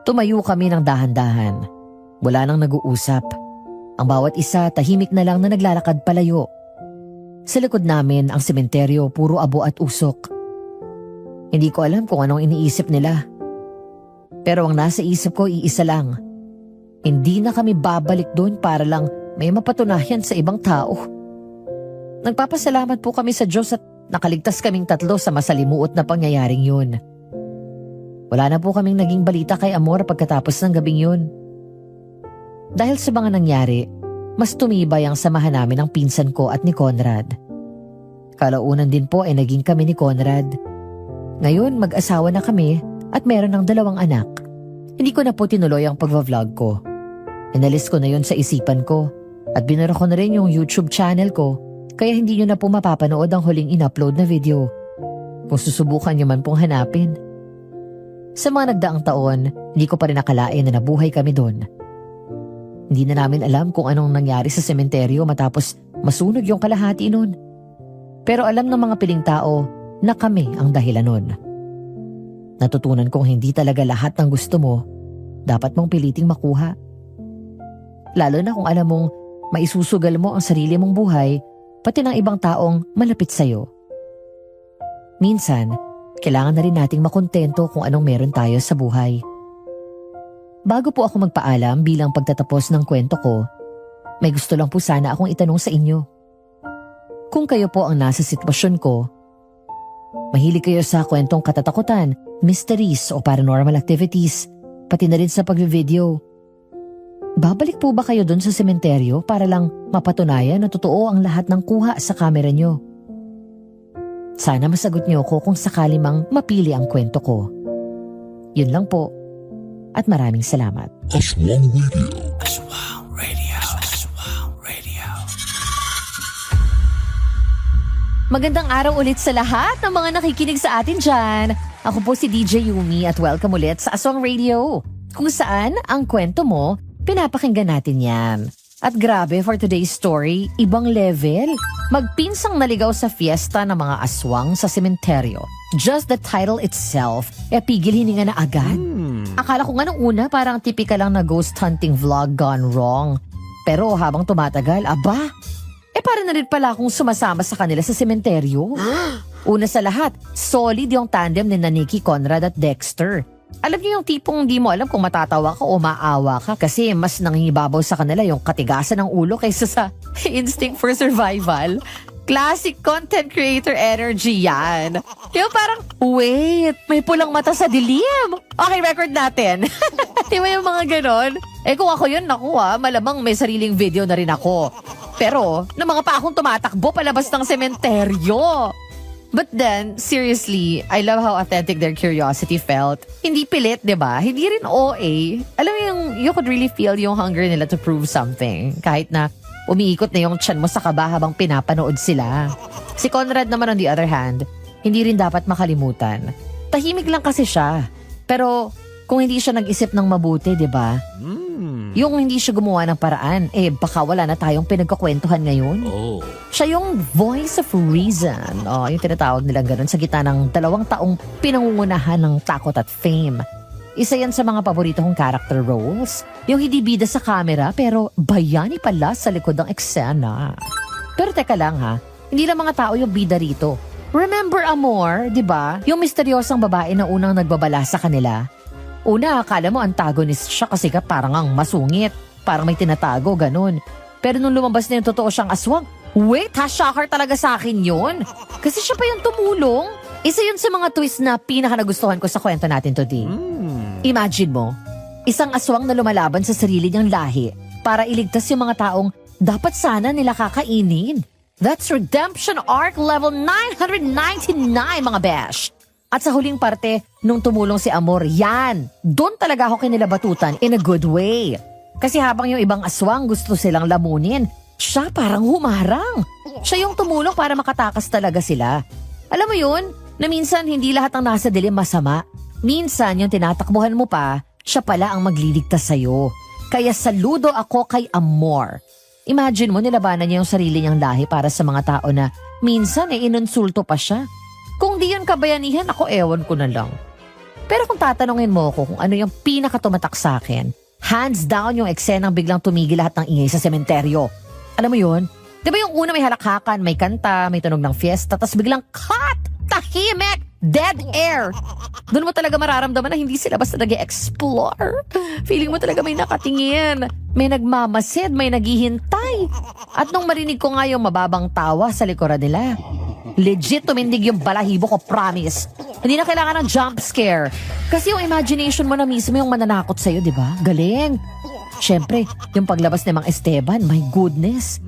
Tumayo kami ng dahan-dahan. Wala nang nag-uusap. Ang bawat isa tahimik na lang na naglalakad palayo. Sa likod namin ang sementeryo puro abo at usok. Hindi ko alam kung anong iniisip nila. Pero ang nasa isip ko iisa lang. Hindi na kami babalik doon para lang may mapatunayan sa ibang tao. Nagpapasalamat po kami sa Diyos at nakaligtas kaming 3 sa masalimuot na pangyayaring yun. Wala na po kaming naging balita kay Amor pagkatapos ng gabing yun. Dahil sa mga nangyari, mas tumibay ang samahan namin ng pinsan ko at ni Conrad. Kalaunan din po ay naging kami ni Conrad. Ngayon mag-asawa na kami at meron ng 2 anak. Hindi ko na po tinuloy ang pagva-vlog ko. Inalis ko na yun sa isipan ko at binura ko na rin yung YouTube channel ko kaya hindi nyo na po mapapanood ang huling in-upload na video. Kung susubukan nyo man pong hanapin. Sa mga nagdaang taon, hindi ko pa rin nakalain na nabuhay kami doon. Hindi na namin alam kung anong nangyari sa sementeryo matapos masunog yung kalahati noon. Pero alam ng mga piling tao na kami ang dahilan nun. Natutunan kong hindi talaga lahat ng gusto mo, dapat mong piliting makuha. Lalo na kung alam mong maisusugal mo ang sarili mong buhay, pati ng ibang taong malapit sa'yo. Minsan, kailangan na rin nating makontento kung anong meron tayo sa buhay. Bago po ako magpaalam bilang pagtatapos ng kwento ko, may gusto lang po sana akong itanong sa inyo. Kung kayo po ang nasa sitwasyon ko, mahilig kayo sa kwentong katatakutan, mysteries o paranormal activities, pati na rin sa pag-video. Babalik po ba kayo dun sa sementeryo para lang mapatunayan na totoo ang lahat ng kuha sa kamera nyo? Sana masagot niyo ako kung sakali mang mapili ang kwento ko. Yun lang po. At maraming salamat. Aswang Radio. Magandang araw ulit sa lahat ng mga nakikinig sa atin dyan. Ako po si DJ Yumi at welcome ulit sa Aswang Radio. Kung saan ang kwento mo, pinapakinggan natin yan. At grabe for today's story, ibang level. Magpinsang naligaw sa fiesta ng mga aswang sa sementeryo. Just the title itself, pigil hininga na agad. Akala ko nga nung una parang tipikal lang na ghost hunting vlog gone wrong. Pero habang tumatagal, para na rin pala akong sumasama sa kanila sa sementeryo. Una sa lahat, solid yung tandem ni Nikki, Conrad at Dexter. Alam niyo yung tipong di mo alam kung matatawa ka o maawa ka kasi mas nangingibabaw sa kanila yung katigasan ng ulo kaysa sa instinct for survival. Classic content creator energy yan. Yung parang, wait, may pulang mata sa dilim. Okay, record natin. Di ba yung mga ganon? Kung ako yun, naku malamang may sariling video na rin ako. Pero, na mga pa akong tumatakbo palabas ng sementeryo. But then, seriously, I love how authentic their curiosity felt. Hindi pilit, di ba? Hindi rin OA. Alam mo yung, you could really feel yung hunger nila to prove something. Kahit na umiikot na yung tiyan mo sa kaba habang pinapanood sila. Si Conrad naman on the other hand, hindi rin dapat makalimutan. Tahimik lang kasi siya. Pero kung hindi siya nag-isip ng mabuti, di ba? Yung hindi siya gumawa ng paraan, baka wala na tayong pinagkakwentuhan ngayon. Siya yung voice of reason. Yung tinatawag nilang ganun sa gitna ng 2 taong pinangungunahan ng takot at fame. Isa yan sa mga paborito kong character roles. Yung hindi bida sa camera pero bayani pala sa likod ng eksena. Pero teka lang hindi lang mga tao yung bida rito. Remember Amor, di ba? Yung misteryosang babae na unang nagbabala sa kanila. Una, akala mo antagonist siya kasi parang ang masungit. Parang may tinatago, ganun. Pero nung lumabas na yung totoo siyang aswang, wait, shocker talaga sa akin yun. Kasi siya pa yung tumulong. Isa yun sa mga twist na pinaka-nagustuhan ko sa kwento natin today. Imagine mo, isang aswang na lumalaban sa sarili niyang lahi para iligtas yung mga taong dapat sana nila kakainin. That's Redemption Arc level 999 mga besh. At sa huling parte, nung tumulong si Amor, yan, doon talaga ako kinilabatutan in a good way. Kasi habang yung ibang aswang gusto silang lamunin, siya parang humarang. Siya yung tumulong para makatakas talaga sila. Alam mo yun, na minsan hindi lahat ng nasa dilim masama. Minsan yung tinatakbuhan mo pa, siya pala ang magliligtas sa'yo. Kaya saludo ako kay Amor. Imagine mo nilabanan niya yung sarili niyang lahi para sa mga tao na minsan inonsulto pa siya. Kung di yun kabayanihan, ako ewan ko na lang. Pero kung tatanungin mo ako kung ano yung pinakatumatak sa akin, hands down yung eksenang biglang tumigil lahat ng ingay sa sementeryo. Alam mo yun? Di ba yung una may halakhakan, may kanta, may tunog ng fiesta, tas biglang cut! Tahimik! Dead air! Doon mo talaga mararamdaman na hindi sila basta nag-e-explore. Feeling mo talaga may nakatingin, may nagmamasid, may naghihintay. At nung marinig ko nga yung mababang tawa sa likuran nila, legit tumindig yung balahibo ko, promise. Hindi na kailangan ng jump scare. Kasi yung imagination mo na mismo yung mananakot sa'yo, di ba? Galing. Syempre, yung paglabas ni Mang Esteban, my goodness.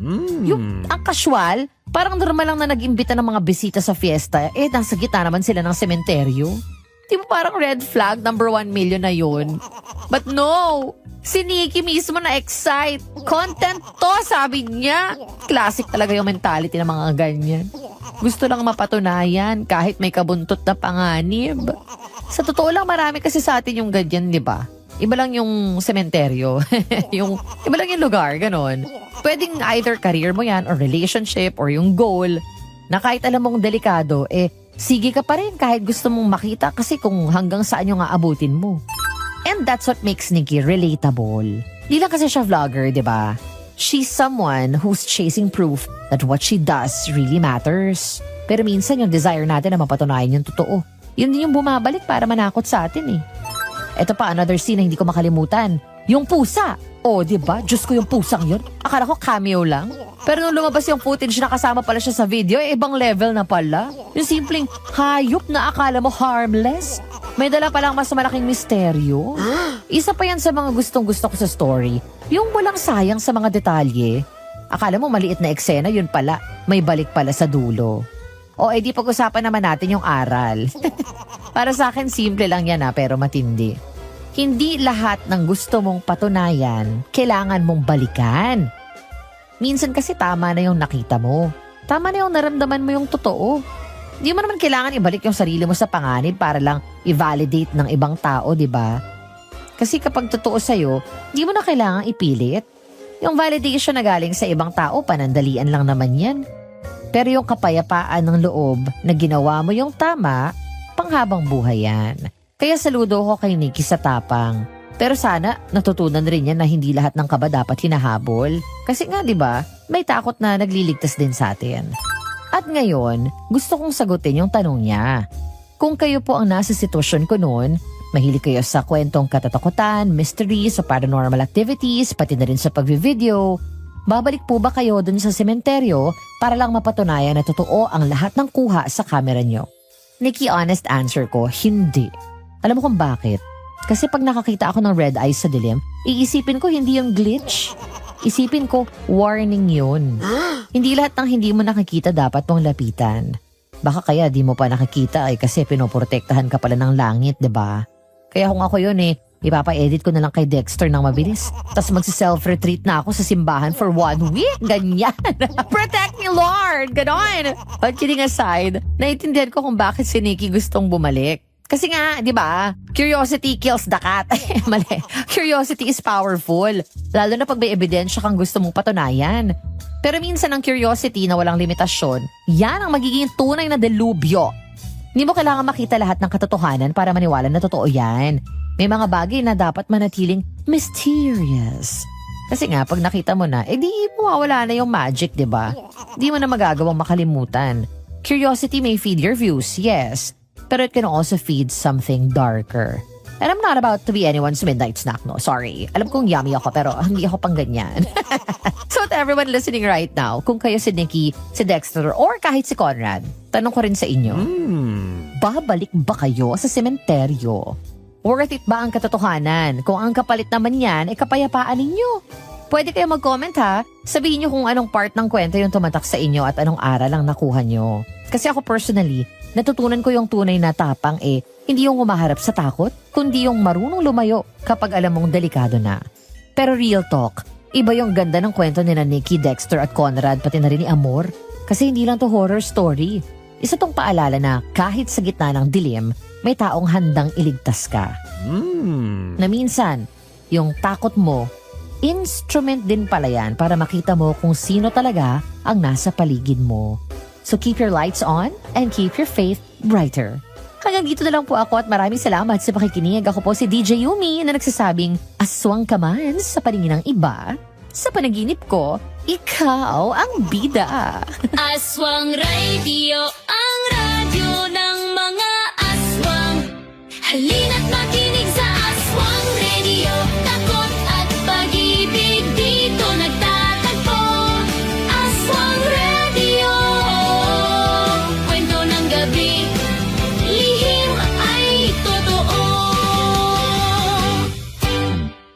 Yung ang casual, parang normal lang na nag-imbita ng mga bisita sa fiesta, nasa gitna naman sila ng sementeryo. Di mo parang red flag, number 1 million na yun? But no! Si Nikki mismo na-excite. Content to, sabi niya. Classic talaga yung mentality ng mga ganyan. Gusto lang mapatunayan kahit may kabuntot na panganib. Sa totoo lang, marami kasi sa atin yung ganyan, di ba? Iba lang yung sementeryo. Iba lang yung lugar, ganon. Pwedeng either career mo yan or relationship or yung goal na kahit alam mong delikado, sige ka pa rin kahit gusto mong makita kasi kung hanggang saan yung aabutin mo. And that's what makes Nikki relatable. Di lang kasi siya vlogger, di ba? She's someone who's chasing proof that what she does really matters. Pero minsan yung desire natin na mapatunayan yung totoo. Yun din yung bumabalik para manakot sa atin eh. Ito pa, another scene na hindi ko makalimutan. Yung pusa. Di ba? Diyos ko yung pusang yun. Akala ko cameo lang. Pero nung lumabas yung footage na kasama pala siya sa video, ibang level na pala. Yung simpleng hayop na akala mo harmless. May dala palang mas malaking misteryo. Isa pa yan sa mga gustong-gusto ko sa story. Yung walang sayang sa mga detalye. Akala mo maliit na eksena, yun pala. May balik pala sa dulo. Di pag-usapan naman natin yung aral. Para sa akin, simple lang yan pero matindi. Hindi lahat ng gusto mong patunayan, kailangan mong balikan. Minsan kasi tama na yung nakita mo. Tama na yung naramdaman mo yung totoo. Di mo naman kailangan ibalik yung sarili mo sa panganib para lang i-validate ng ibang tao, di ba? Kasi kapag totoo sa'yo, di mo na kailangan ipilit. Yung validation na galing sa ibang tao, panandalian lang naman yan. Pero yung kapayapaan ng loob na ginawa mo yung tama, panghabang buhay yan. Kaya saludo ko kay Nikki sa tapang. Pero sana natutunan rin niya na hindi lahat ng kaba dapat hinahabol. Kasi nga 'di ba, may takot na nagliligtas din sa atin. At ngayon, gusto kong sagutin yung tanong niya. Kung kayo po ang nasa sitwasyon ko noon, mahilig kayo sa kwentong katatakutan, mysteries, sa paranormal activities, pati na rin sa pagvi-video, babalik po ba kayo dun sa sementeryo para lang mapatunayan na totoo ang lahat ng kuha sa camera nyo? Nikki, honest answer ko, hindi. Alam mo kung bakit? Kasi pag nakakita ako ng red eyes sa dilim, iisipin ko hindi yung glitch. Isipin ko, warning yun. Hindi lahat ng hindi mo nakikita dapat mong lapitan. Baka kaya di mo pa nakikita kasi pinoprotektahan ka pala ng langit, diba? Kaya kung ako yun ipapa-edit ko na lang kay Dexter ng mabilis. Tapos magsi-self-retreat na ako sa simbahan for 1 week. Ganyan. Protect me, Lord! Ganon. But kidding aside, naiintindihan ko kung bakit si Nikki gustong bumalik. Kasi nga, di ba, curiosity kills the cat. Mali. Curiosity is powerful. Lalo na pag may ebidensya kang gusto mong patunayan. Pero minsan ang curiosity na walang limitasyon, yan ang magiging tunay na delubyo. Hindi mo kailangan makita lahat ng katotohanan para maniwala na totoo yan. May mga bagay na dapat manatiling mysterious. Kasi nga, pag nakita mo na, di mawawala na yung magic, di ba? Di mo na magagawang makalimutan. Curiosity may feed your views, yes. Pero it can also feed something darker. And I'm not about to be anyone's midnight snack, no. Sorry. Alam kong yummy ako, pero hindi ako pang ganyan. So to everyone listening right now, kung kayo si Nikki, si Dexter, or kahit si Conrad, tanong ko rin sa inyo, babalik ba kayo sa sementeryo? Worth it ba ang katotohanan? Kung ang kapalit naman yan, kapayapaan ninyo. Pwede kayo mag-comment ha. Sabihin nyo kung anong part ng kwento yung tumatak sa inyo at anong aral ang nakuha nyo. Kasi ako personally, natutunan ko yung tunay na tapang hindi yung humaharap sa takot, kundi yung marunong lumayo kapag alam mong delikado na. Pero real talk, iba yung ganda ng kwento ni Nikki, Dexter at Conrad pati na rin ni Amor. Kasi hindi lang to horror story. Isa tong paalala na kahit sa gitna ng dilim, may taong handang iligtas ka. Na minsan, yung takot mo, instrument din pala yan para makita mo kung sino talaga ang nasa paligid mo. So keep your lights on and keep your faith brighter. Hanggang dito na lang po ako at maraming salamat sa pakikinig. Ako po si DJ Yumi na nagsasabing aswang ka man sa paningin ng iba. Sa panaginip ko, ikaw ang bida. Aswang Radio, ang radyo ng mga aswang. Halina't makinig.